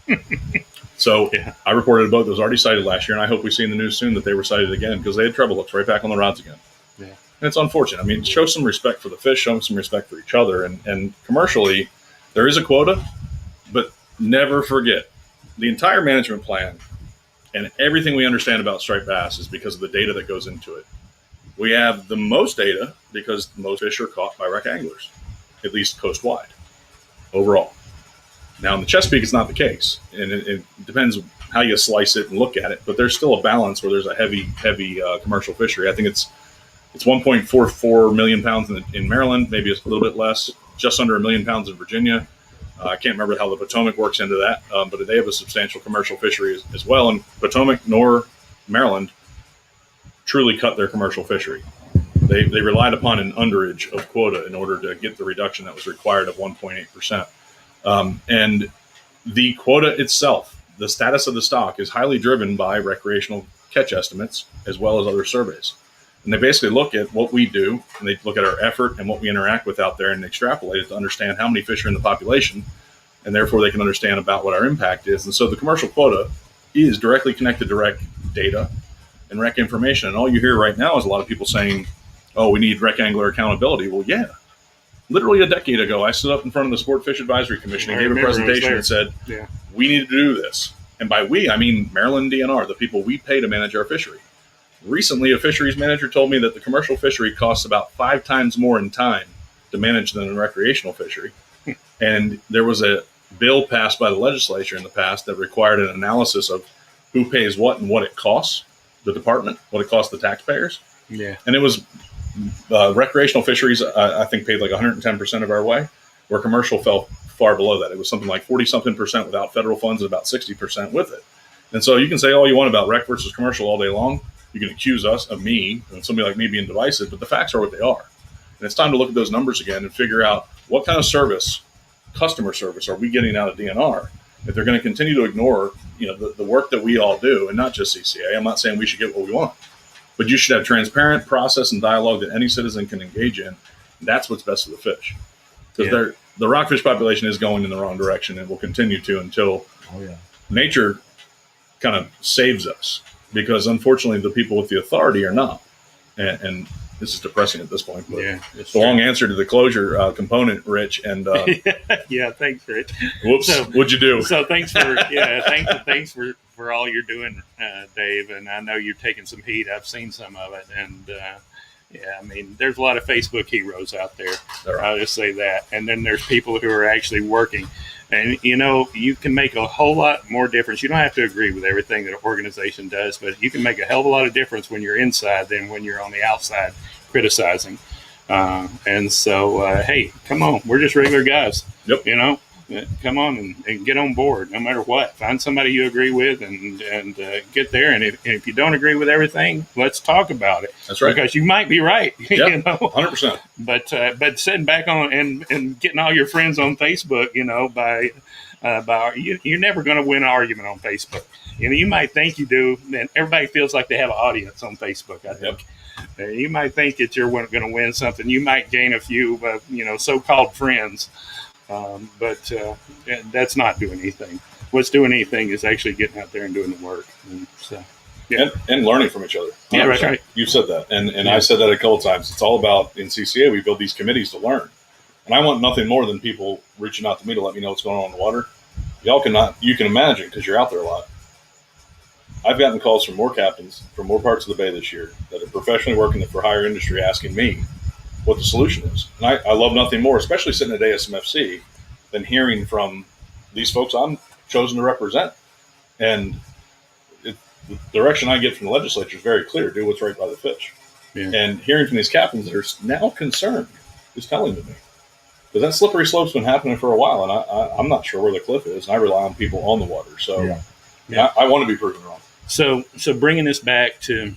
it. So Yeah. I reported a boat that was already cited last year, and I hope we see in the news soon that they were cited again because they had treble hooks right back on the rods again. Yeah. And it's unfortunate. I mean, show some respect for the fish, show some respect for each other. And commercially, there is a quota, but never forget the entire management plan and everything we understand about striped bass is because of the data that goes into it. We have the most data because most fish are caught by rec anglers, at least coast-wide, overall. Now, in the Chesapeake, it's not the case, and it depends how you slice it and look at it, but there's still a balance where there's a heavy commercial fishery. I think it's 1.44 million pounds in Maryland, maybe it's a little bit less, just under 1 million pounds in Virginia. I can't remember how the Potomac works into that, but they have a substantial commercial fishery as well, and Potomac nor Maryland truly cut their commercial fishery. They relied upon an underage of quota in order to get the reduction that was required of 1.8%. And the quota itself, the status of the stock, is highly driven by recreational catch estimates as well as other surveys. And they basically look at what we do, and they look at our effort and what we interact with out there and extrapolate it to understand how many fish are in the population, and therefore they can understand about what our impact is. And so the commercial quota is directly connected to rec data and rec information. And all you hear right now is a lot of people saying, oh, we need rec angler accountability. Well, yeah. Literally a decade ago, I stood up in front of the Sport Fish Advisory Commission and gave a presentation and said, we need to do this. And by we, I mean Maryland DNR, the people we pay to manage our fishery. Recently, a fisheries manager told me that the commercial fishery costs about 5 times more in time to manage than a recreational fishery. And there was a bill passed by the legislature in the past that required an analysis of who pays what and what it costs the department, what it costs the taxpayers. Yeah. And it was recreational fisheries, I think, paid like 110% of our way, where commercial fell far below that. It was something like 40-something% without federal funds and about 60% with it. And so you can say all you want about rec versus commercial all day long. You can accuse us of me and somebody like me being divisive, but the facts are what they are. And it's time to look at those numbers again and figure out what kind of service, customer service, are we getting out of DNR? If they're going to continue to ignore, the work that we all do, and not just CCA, I'm not saying we should get what we want, but you should have transparent process and dialogue that any citizen can engage in. That's what's best for the fish, because the rockfish population is going in the wrong direction and will continue to until nature kind of saves us. Because unfortunately, the people with the authority are not, and This is depressing at this point. But Yeah, it's the long answer to the closure component, Rich. And yeah, thanks, Rich. whoops, what'd you do? So thanks for all you're doing, Dave. And I know you're taking some heat. I've seen some of it, and yeah, I mean, there's a lot of Facebook heroes out there. I'll just say that. And then there's people who are actually working. And, you can make a whole lot more difference. You don't have to agree with everything that an organization does, but you can make a hell of a lot of difference when you're inside than when you're on the outside criticizing. And so, hey, come on. We're just regular guys. Yep. Come on and get on board no matter what. Find somebody you agree with and get there. And if you don't agree with everything, let's talk about it. That's right. Because you might be right. Yep, 100%. But sitting back on and getting all your friends on Facebook, you're never going to win an argument on Facebook. You might think you do, and everybody feels like they have an audience on Facebook, I think. Yep. You might think that you're going to win something. You might gain a few, so-called friends. But that's not doing anything. What's doing anything is actually getting out there and doing the work. And so, yeah. And learning from each other. 100%. Yeah, right. You said that. And I said that a couple times. It's all about, in CCA, we build these committees to learn. And I want nothing more than people reaching out to me to let me know what's going on in the water. You can imagine, because you're out there a lot. I've gotten calls from more captains from more parts of the bay this year that are professionally working for higher industry asking me what the solution is. And I love nothing more, especially sitting at ASMFC, than hearing from these folks I'm chosen to represent. And the direction I get from the legislature is very clear: do what's right by the fish. Yeah. And hearing from these captains that are now concerned is telling to me. Because that slippery slope's been happening for a while, and I'm not sure where the cliff is, and I rely on people on the water. So I want to be proven wrong. So bringing this back to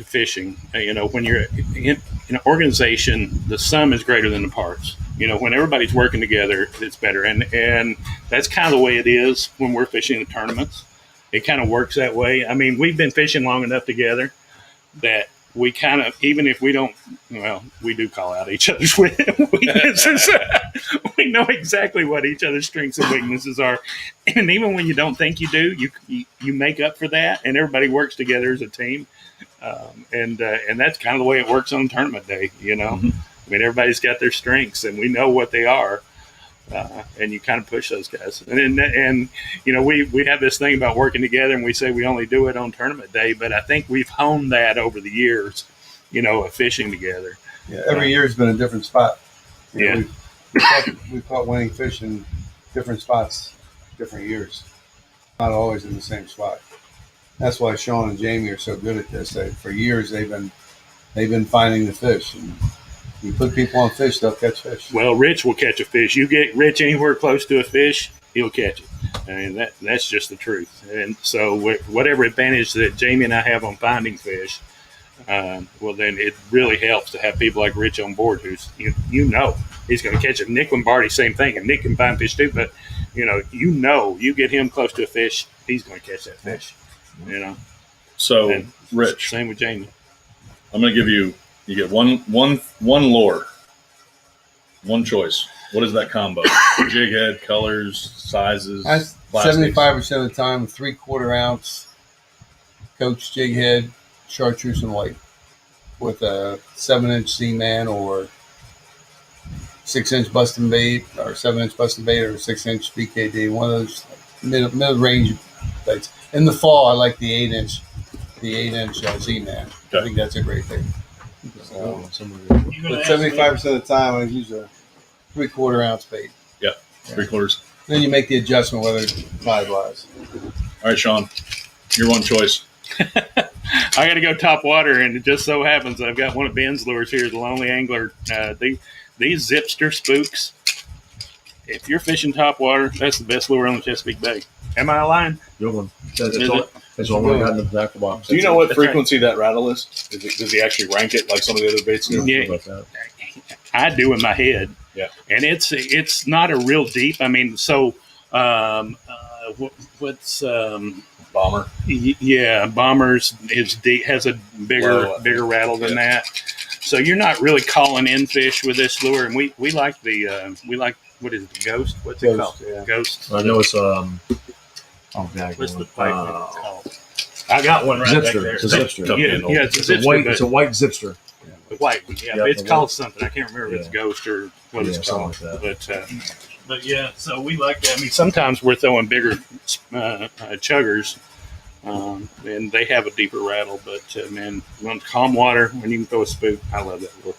fishing, when you're in an organization, the sum is greater than the parts. When everybody's working together, it's better. And that's kind of the way it is when we're fishing in tournaments. It kind of works that way. I mean, we've been fishing long enough together that we kind of, even if we don't, we do call out each other's weaknesses. We know exactly what each other's strengths and weaknesses are. And even when you don't think you do, you make up for that, and everybody works together as a team. And that's kind of the way it works on tournament day, Mm-hmm. I mean, everybody's got their strengths, and we know what they are. And you kind of push those guys. And we have this thing about working together, and we say we only do it on tournament day, but I think we've honed that over the years, of fishing together. Yeah, every year has been a different spot. We've caught winning fish in different spots, different years. Not always in the same spot. That's why Shawn and Jamie are so good at this. For years they've been finding the fish. And you put people on fish, they'll catch fish. Well, Rich will catch a fish. You get Rich anywhere close to a fish, he'll catch it. And that's just the truth. And so whatever advantage that Jamie and I have on finding fish, then it really helps to have people like Rich on board who's, he's going to catch it. Nick Lombardi, same thing. And Nick can find fish too, but, you get him close to a fish, he's going to catch that fish, So, and Rich. Same with Jamie. I'm going to give you get one lure, one choice. What is that combo? Jig head, colors, sizes, 75% of the time, 3/4 ounce coach jig head, chartreuse and white, with a 7-inch Seaman or 6-inch busting bait, or 7-inch busting bait, or 6-inch BKD. One of those mid-range baits. In the fall, I like the 8-inch Z-Man. Okay. I think that's a great thing. But 75% of the time, I use a 3/4 ounce bait. Yeah, 3/4. Then you make the adjustment whether tide lies. All right, Shawn, your one choice. I got to go top water, and it just so happens I've got one of Ben's lures here, the Lonely Angler. These Zipster spooks. If you're fishing top water, that's the best lure on the Chesapeake Bay. Am I lying? Good one. That's all I got in the back of the box. Do you know what frequency that rattle is? Does he actually rank it like some of the other baits do? Yeah, I do in my head. Yeah, and it's not a real deep. I mean, so what's Bomber? Yeah, Bomber's is deep, has a bigger rattle than that. So you're not really calling in fish with this lure, and we like what is it, the Ghost? What's it called? Yeah. Ghost. I know it's What's the pipe called? I got one right back there. It's a Zipster. Yeah, it's a Zipster. It's a white Zipster. The white one, yeah. Yep, It's the called white. something. I can't remember if it's Yeah. Ghost or what it's called. something like But yeah, so we like that. I mean, sometimes we're throwing bigger chuggers, and they have a deeper rattle. But man, on calm water, when you can throw a spook, I love that look.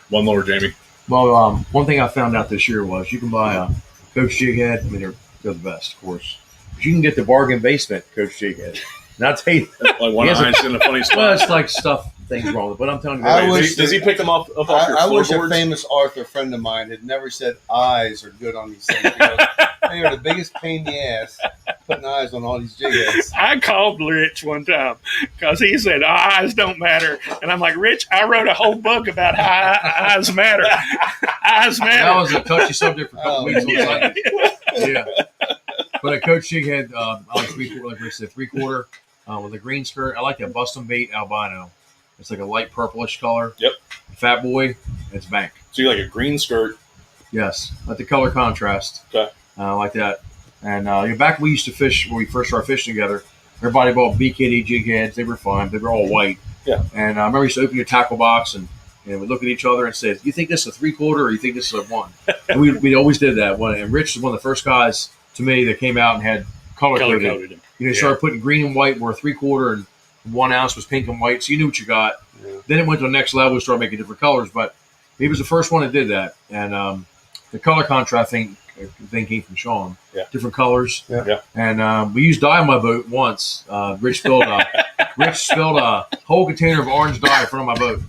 One lower, Jamie. Well, one thing I found out this year was you can buy a Coach Jig head. I mean, they're the best, of course. But you can get the bargain basement Coach Jig head. And I'll tell you, Like one He has a- eye's in a funny spot. well, it's like things wrong with it. But I'm telling you, I Wait, wish does he pick them up off your I wish a floorboards? famous Arthur friend of mine had never said eyes are good on these things because they are the biggest pain in the ass putting eyes on all these jig heads. I called Rich one time because he said eyes don't matter, and I'm like, Rich, I wrote a whole book about how eyes matter. Eyes that matter. was a touchy subject for a couple Oh, weeks on yeah. Sunday. Yeah. But a Coach Jig head, I like like Rich said, 3/4 with a green skirt. I like that Bustum Bait albino. It's like a light purplish color. Yep. Fat boy. It's bank. So you like a green skirt. Yes, like the color contrast. Okay. I like that. And back when we used to fish, when we first started fishing together, everybody bought BKD jig heads. They were fun. They were all white. Yeah. And I remember we used to open your tackle box and we'd look at each other and say, "You think this is a 3/4 or you think this is a 1?" And we always did that. And Rich is one of the first guys to me that came out and had color Color coded. coded him. You started putting green and white where 3/4 and 1 ounce was pink and white, so you knew what you got. Yeah. Then it went to the next level. We started making different colors, but he was the first one that did that. And the color contrast thing came from Shawn. Yeah. Different colors. Yeah. Yeah. And we used dye on my boat once. Rich spilled a whole container of orange dye in front of my boat.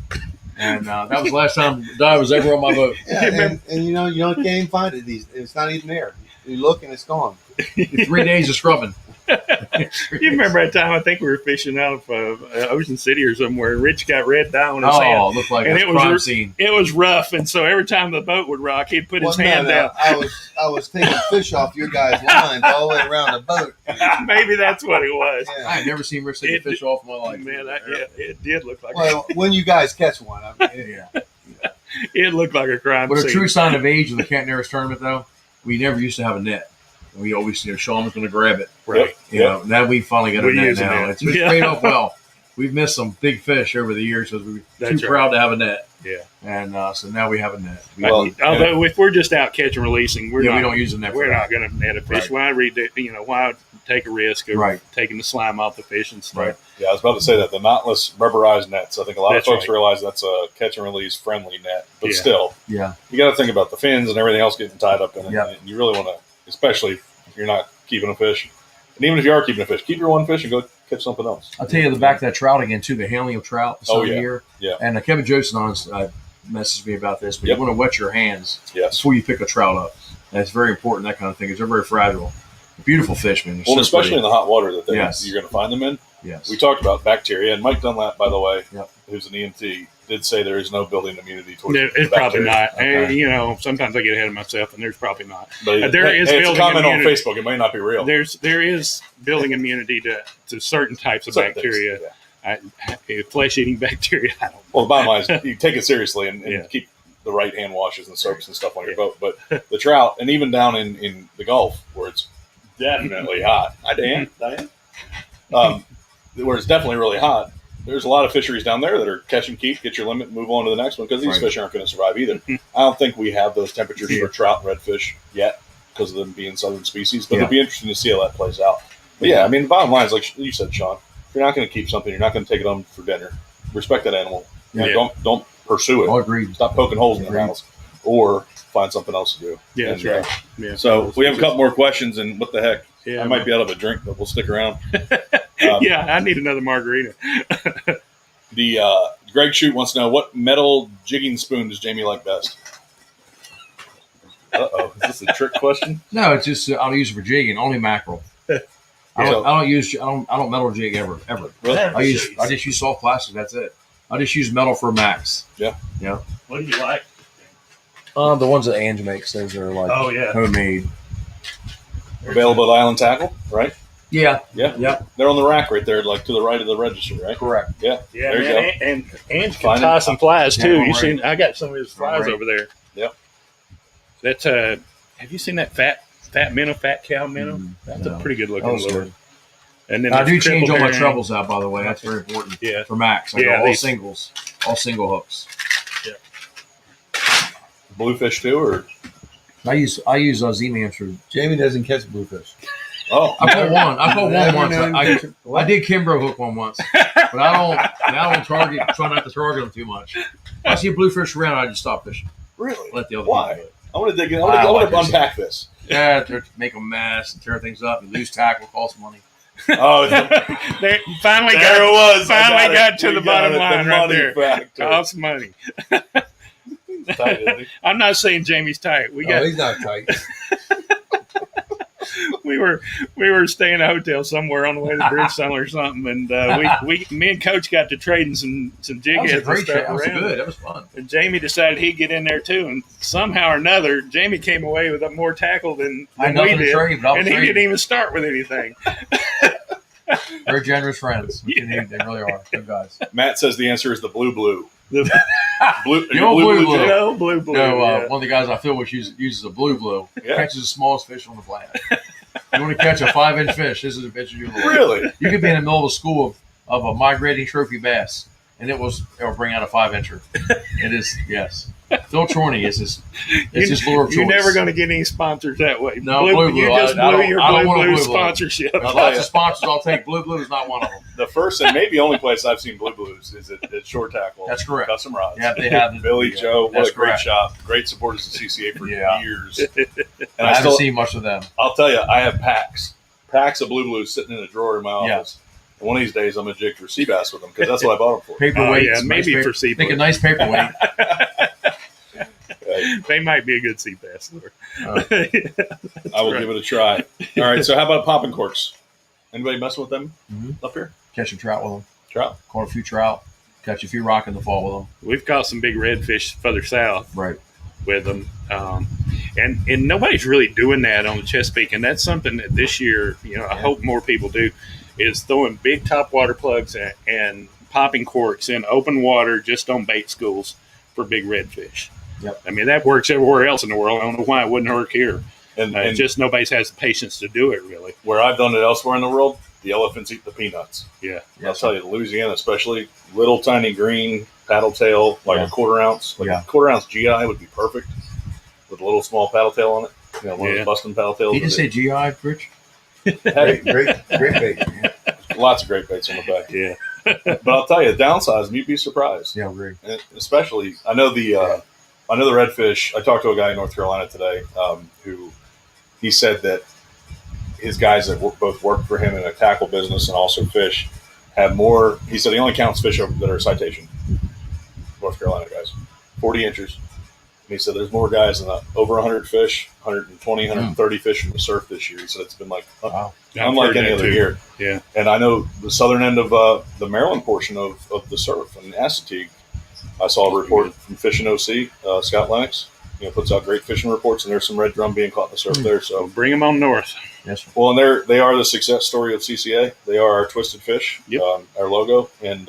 And that was the last time dye was ever on my boat. Yeah, and you can't even find it. It's not even there. You look and it's gone. 3 days of scrubbing. You remember that time? I think we were fishing out of Ocean City or somewhere. Rich got red dye on his hand. Oh, it looked like And a it was crime scene. It was rough, and so every time the boat would rock, he'd put his hand down. I was taking fish off your guys' lines all the way around the boat. Maybe that's what it was. I Yeah. had never seen Rich take a fish off in my life. Man, it did look like Well, when you guys catch one, Yeah. it looked like a crime But a scene. true sign of age of the Canton Harris tournament, though, we never used to have a net. We always, Sean was going to grab it. Right. Now we finally got a We're net using now. it. It's paid off well. We've missed some big fish over the years because we were That's too right. proud to have a net. Yeah. And so now we have a net. Well, Although if we're just out catching releasing, we don't use a net. we're for not that. going to net a fish. Right. Why read the, why take a risk of Right. taking the slime off the fish and stuff? Right. Yeah, I was about to say that the knotless rubberized nets. I think a lot That's of folks right. realize that's a catch and release friendly net, but Yeah. still, Yeah. you got to think about the fins and everything else getting tied up in it. Yeah. And you really want to, especially if you're not keeping a fish, and even if you are keeping a fish, keep your one fish and go catch something else. I'll tell you the back of that trout again, too, the handling of trout this Oh, time of yeah. year. Yeah. And Kevin Joseph messaged me about this, but Yep. you want to wet your hands Yes. before you pick a trout up. That's very important, that kind of thing, because they're very fragile. Beautiful fish, man. They're Well, so especially pretty. in the hot water that Yes. you're going to find them in. Yes. We talked about bacteria, and Mike Dunlop, by the way, Yep. who's an EMT, did say there is no building immunity towards It's probably bacteria. not. Okay. And, sometimes I get ahead of myself, and there's probably not. But There is it's a building comment on immunity. Facebook. It might not be real. There is building immunity to certain types of Certain things, bacteria. yeah. Flesh-eating bacteria, I don't know. Well, the bottom line is you take it seriously and Yeah. keep the right hand washes and soaps and stuff on your boat. But the trout, and even down in the Gulf, where it's definitely hot. Hi, Diane. Where it's definitely really hot, there's a lot of fisheries down there that are catch and keep, get your limit, move on to the next one, because these Right. fish aren't going to survive either. I don't think we have those temperatures Yeah. for trout and redfish yet because of them being southern species, but Yeah. it'll be interesting to see how that plays out. But yeah, I mean, the bottom line is, like you said, Sean, if you're not going to keep something, you're not going to take it home for dinner. Respect that animal. You know, Yeah. don't pursue it. All agreed. Stop poking holes in the Agreed. house, or find something else to do. Yeah, that's And, right. Yeah. So we have a couple more questions, and what the heck? Yeah, I might be out of a drink, but we'll stick around. yeah, I need another margarita. The Greg Shute wants to know, what metal jigging spoon does Jamie like best? Uh-oh, is this a trick question? No, it's just I don't use it for jigging, only mackerel. I don't metal jig ever. Really? I just use soft plastic. That's it. I just use metal for max. Yeah. Yeah. What do you like? The ones that Ange makes, those are like Oh, yeah. homemade. Available at Island Tackle, right? Yeah. Yeah. Yeah. They're on the rack right there, like to the right of the register, right? Correct. Yeah. Yeah, There you man, and Ange can Find tie it. some flies Yeah, too. all You right. seen? I got some of his flies right. over there. Yep. That's have you seen that fat minnow, fat cow minnow? That's no. a pretty good That looking was lure. good. And then I do there's change triple all my herring. trebles out, by the way. That's very important. Yeah. For Max. I Yeah, go all these- singles, all single hooks. Bluefish too, or I use Z-Man for. Jamie doesn't catch bluefish. oh, I caught one. I caught one Never once. known I to catch a- I did Kimbrough Hook one once, but I don't target. Try not to target them too much. If I see a bluefish around, I just stop fishing. really? Let the other Why? people do it. I want to dig in. I I want to like unpack this. Yeah, make a mess and tear things up and lose tackle costs money. Oh, They finally there it got, was. I finally got it. got to We the got bottom it. line The right money there. factor. Costs money. Tight, isn't he? I'm not saying Jamie's tight. We got he's not tight. we were staying in a hotel somewhere on the way to Bridgestone or something, and me and Coach got to trading some jig That was a heads and great stuff trip. That was around. good. That was fun. And Jamie decided he'd get in there too, and somehow or another, Jamie came away with more tackle than I had we nothing to did, trade, but I was and he trading. didn't even start with anything. Very generous friends. They really are. Good guys. Matt says the answer is the blue. The Blue, The old blue. Jay? no blue. No, Yeah. one of the guys I feel with uses a blue. Yeah. Catches the smallest fish on the planet. You want to catch a 5-inch fish? This is a fish you're Really? You could be in the middle of a school of a migrating trophy bass, and it'll bring out a 5-incher. It is, yes. Phil Chorney is his lure of choice. You're never going to get any sponsors that way. No, blue. You just I blew don't- your I don't blue want a blue. sponsorship. Now, lots of sponsors I'll take. Blue is not one of them. The first and maybe only place I've seen blues is at Short Tackle. That's correct. Custom rods. Yeah, they have. Billy, yeah, Joe, what that's a great correct. shop. Great supporters of CCA for Yeah. years. And I haven't seen much of them. I'll tell you, I have packs of blues sitting in a drawer in my office. Yeah. And one of these days, I'm going to jig for sea bass with them because that's what I bought them for. Paperweights. yeah, maybe nice for sea Think a bass. nice paperweight. They might be a good sea bass lure. I will give it a try. All right, so how about popping corks? Anybody messing with them up here? Catching trout with them. Trout? Caught a few trout. Catch a few rock in the fall with them. We've caught some big redfish further south Right. with them, and nobody's really doing that on the Chesapeake, and that's something that this year, I hope more people do, is throwing big top water plugs and popping corks in open water just on bait schools for big redfish. Yep. I mean, that works everywhere else in the world. I don't know why it wouldn't work here. And Just nobody's has the patience to do it, really. where I've done it elsewhere in the world, the elephants eat the peanuts. Yeah. I'll tell you, Louisiana especially, little tiny green paddle tail, like a quarter ounce. Like a quarter ounce GI would be perfect with a little small paddle tail on it. One of those busting paddle tails. He just say GI, Rich? Heavy. Great bait. Lots of great baits on the back. Yeah. But I'll tell you, downsize them, you'd be surprised. Yeah, I agree. And especially, I know the redfish. I talked to a guy in North Carolina today who he said that his guys that both work for him in a tackle business and also fish have more. He said he only counts fish that are citation. North Carolina guys, 40 inches. And he said there's more guys than over 100 fish, 120, 130 fish from the surf this year. He said it's been like unlike any other year. Yeah. And I know the southern end of the Maryland portion of the surf and Assateague. I saw a report from Fishing OC, Scott Lennox. Puts out great fishing reports, and there's some red drum being caught in the surf there. So Bring them on north. Yes, sir. well, and they are the success story of CCA. They are our twisted fish, Yep. Our logo, and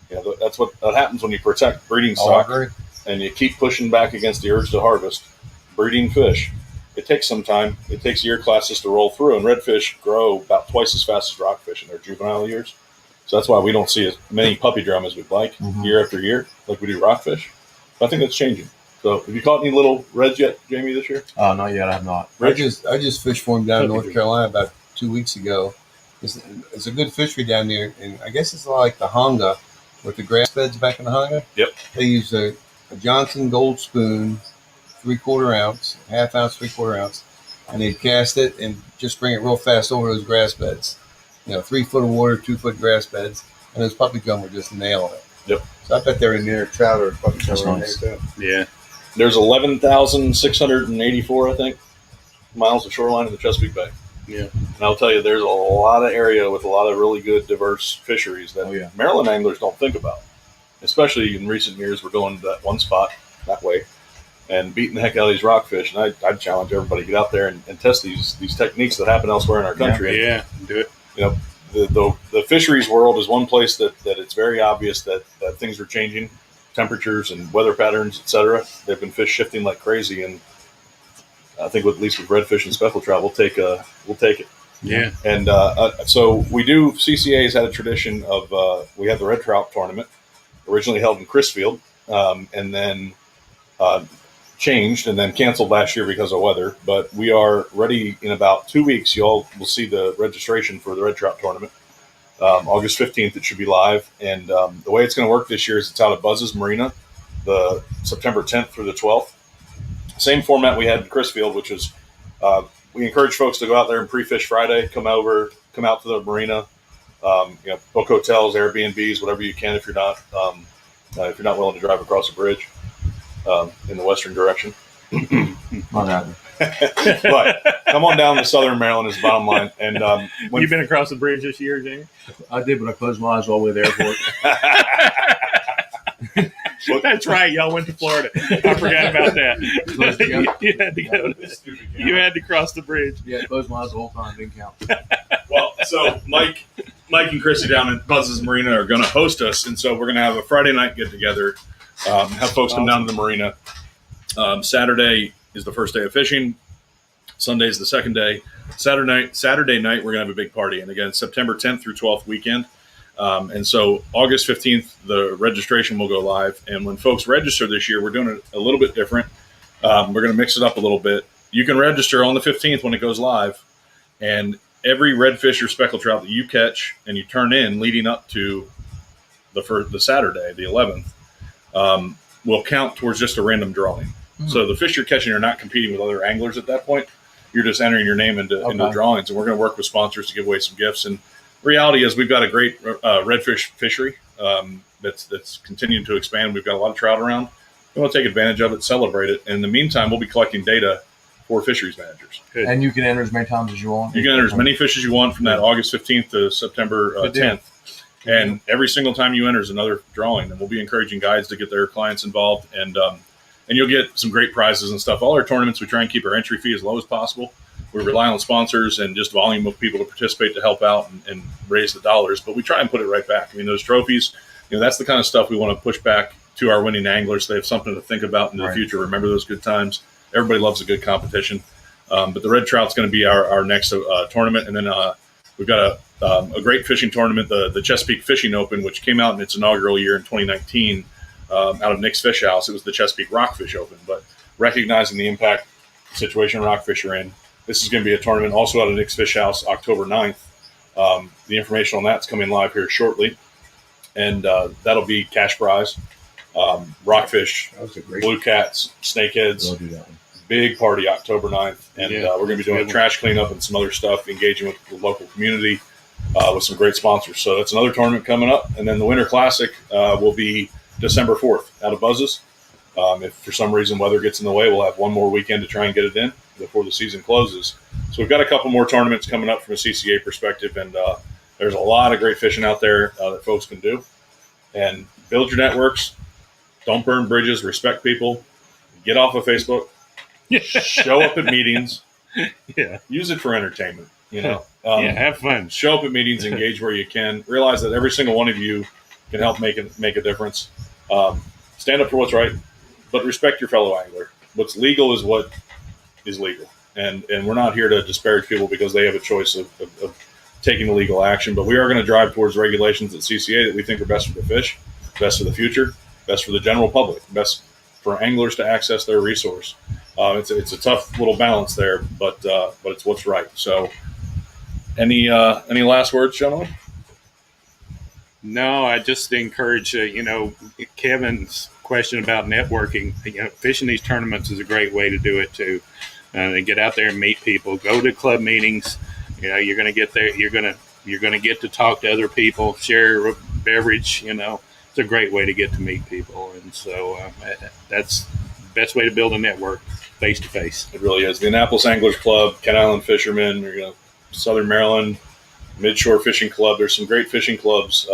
that's what happens when you protect breeding Oh, I stock agree. and you keep pushing back against the urge to harvest breeding fish. It takes some time. It takes year classes to roll through, and redfish grow about twice as fast as rockfish in their juvenile years. So that's why we don't see as many puppy drum as we'd like year after year, like we do rockfish. But I think that's changing. So have you caught any little reds yet, Jamie, this year? Not yet. I have not. I just fished for him down in North Carolina about 2 weeks ago. It's a good fishery down there, and I guess it's like the Honga with the grass beds back in the Honga. Yep. They use a Johnson Gold Spoon, 3/4 ounce, half ounce, 3/4 ounce, and they cast it and just bring it real fast over those grass beds. 3 foot of water, 2 foot grass beds, and those puppy drum were just nailing it. Yep. So I bet they're in there, trout or puppy drum That's are in nice. there too. Yeah. There's 11,684, I think, miles of shoreline in the Chesapeake Bay. Yeah. And I'll tell you, there's a lot of area with a lot of really good, diverse fisheries that Maryland anglers don't think about. Especially in recent years, we're going to that one spot that way and beating the heck out of these rockfish. And I'd challenge everybody to get out there and test these techniques that happen elsewhere in our country. Yeah. Do it. The fisheries world is one place that it's very obvious that things are changing, temperatures and weather patterns, etc. They've been fish shifting like crazy, and I think at least with redfish and speckled trout, we'll take it. Yeah. And so we do. CCA's had a tradition of we have the red trout tournament, originally held in Crisfield, and then changed and then canceled last year because of weather. But we are ready in about 2 weeks. You all will see the registration for the red trout tournament. August 15th, it should be live. And the way it's going to work this year is it's out at Buzz's Marina, the September 10th through the 12th. Same format we had in Crisfield, which is we encourage folks to go out there and pre-fish Friday, come out to the marina, book hotels, Airbnbs, whatever you can if you're not willing to drive across a bridge in the western direction. Not happening. But come on down to Southern Maryland is the bottom line. And You've been across the bridge this year, Jamie? I did, but I closed my eyes all the way to the airport. That's right. Y'all went to Florida. I forgot about that. You had to cross the bridge. Yeah, closed my eyes the whole time. Didn't count. Well, so Mike and Chrissy down at Buzz's Marina are going to host us, and so we're going to have a Friday night get together. Have folks come down to the marina. Saturday is the first day of fishing. Sunday is the second day. Saturday night we're going to have a big party, and again September 10th through 12th weekend. And so August 15th, the registration will go live. And when folks register this year, we're doing it a little bit different. We're going to mix it up a little bit. You can register on the 15th when it goes live. And every redfish or speckled trout that you catch and you turn in leading up to the Saturday, the 11th, will count towards just a random drawing. Mm-hmm. So the fish you're catching are not competing with other anglers at that point. You're just entering your name into drawings. And we're going to work with sponsors to give away some gifts. And reality is we've got a great redfish fishery that's continuing to expand. We've got a lot of trout around. We want to take advantage of it, celebrate it. And in the meantime, we'll be collecting data for fisheries managers. Good. And you can enter as many times as you want. You can enter as many fish as you want from that August 15th to September 10th. And every single time you enter is another drawing. And we'll be encouraging guides to get their clients involved. And you'll get some great prizes and stuff. All our tournaments, we try and keep our entry fee as low as possible. We rely on sponsors and just volume of people to participate to help out and raise the dollars, but we try and put it right back. I mean, those trophies, that's the kind of stuff we want to push back to our winning anglers. So they have something to think about in the future. Remember those good times. Everybody loves a good competition. But the red trout's going to be our next tournament. And then we've got a great fishing tournament, the Chesapeake Fishing Open, which came out in its inaugural year in 2019 out of Nick's Fish House. It was the Chesapeake Rockfish Open, but recognizing the impact situation rockfish are in, this is going to be a tournament also out of Nick's Fish House, October 9th. The information on that's coming live here shortly. And that'll be cash prize, rockfish, blue cats, snakeheads. Do that one. Big party October 9th. And we're going to be doing a trash cleanup and some other stuff, engaging with the local community with some great sponsors. So that's another tournament coming up. And then the Winter Classic will be December 4th out of Buzz's. If for some reason weather gets in the way, we'll have one more weekend to try and get it in before the season closes. So we've got a couple more tournaments coming up from a CCA perspective, and there's a lot of great fishing out there that folks can do. And build your networks. Don't burn bridges. Respect people. Get off of Facebook. Show up at meetings. Yeah. Use it for entertainment. Have fun. Show up at meetings. Engage where you can. Realize that every single one of you can help make a difference. Stand up for what's right, but respect your fellow angler. What's legal is what is legal. And we're not here to disparage people because they have a choice of taking the legal action, but we are going to drive towards regulations at CCA that we think are best for the fish, best for the future, best for the general public, best for anglers to access their resource. It's a tough little balance there, but it's what's right. So any last words, gentlemen? No, I just encourage, Kevin's question about networking. Fishing these tournaments is a great way to do it too. And get out there and meet people. Go to club meetings. You're going to get there. You're going to get to talk to other people, share a beverage. It's a great way to get to meet people. And so that's the best way to build a network, face to face. It really is. The Annapolis Anglers Club, Kent Island Fishermen, Southern Maryland Midshore Fishing Club. There's some great fishing clubs.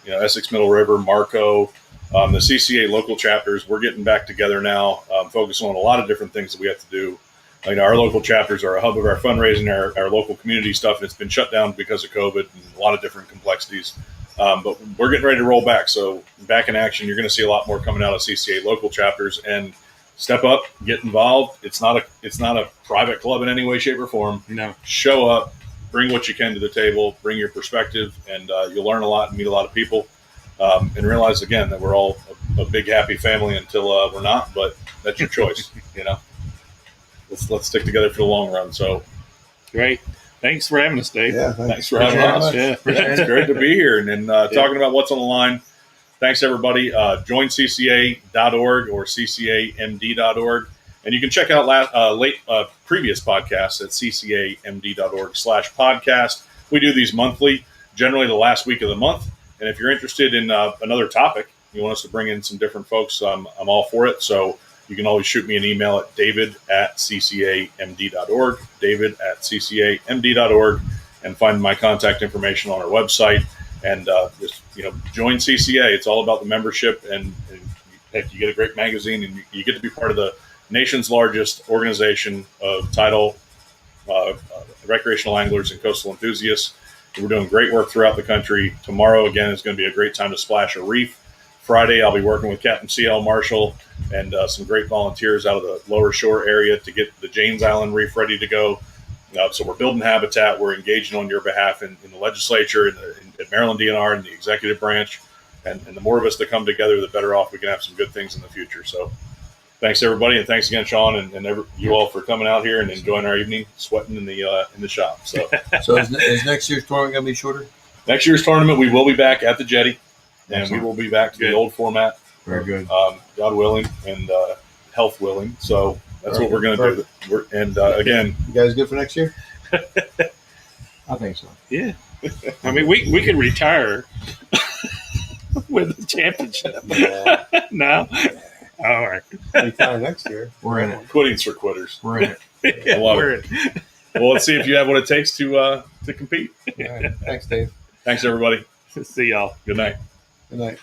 Essex Middle River, Marco, the CCA local chapters. We're getting back together now, focusing on a lot of different things that we have to do. Our local chapters are a hub of our fundraising, our local community stuff, and it's been shut down because of COVID and a lot of different complexities. But we're getting ready to roll back. So back in action, you're going to see a lot more coming out of CCA local chapters. And step up, get involved. It's not a private club in any way, shape, or form. No. Show up, bring what you can to the table, bring your perspective, and you'll learn a lot and meet a lot of people, and realize again that we're all a big happy family until we're not. But that's your choice, you know. Let's stick together for the long run. So Great. Thanks for having us, Dave. Yeah, thanks for having us. Yeah. It's great to be here and talking about what's on the line. Thanks, everybody. Join CCA.org or CCAMD.org. And you can check out previous podcasts at CCAMD.org/podcast. We do these monthly, generally the last week of the month. And if you're interested in another topic, you want us to bring in some different folks, I'm all for it. So you can always shoot me an email at david@ccamd.org, david@ccamd.org, and find my contact information on our website. And just, join CCA. It's all about the membership. And heck, you get a great magazine, and you get to be part of the nation's largest organization of tidal recreational anglers and coastal enthusiasts. We're doing great work throughout the country. Tomorrow, again, is going to be a great time to splash a reef. Friday, I'll be working with Captain C.L. Marshall and some great volunteers out of the lower shore area to get the James Island Reef ready to go. So we're building habitat. We're engaging on your behalf in the legislature, in Maryland DNR, and the executive branch. And the more of us that come together, the better off we can have some good things in the future. So thanks, everybody. And thanks again, Shawn, and you all for coming out here and enjoying our evening, sweating in the shop. So, is next year's tournament going to be shorter? Next year's tournament, we will be back at the Jetty, and we will be back to the old format. Very good. God willing and health willing. So that's what we're going to do. Again, you guys good for next year? I think so. Yeah. I mean, we could retire with the championship. Yeah. No? All right. Retire next year. We're in it. quitting's for quitters. We're in it. I love it. Well, let's see if you have what it takes to compete. All right. Thanks, Dave. Thanks, everybody. See y'all. Good night. Good night.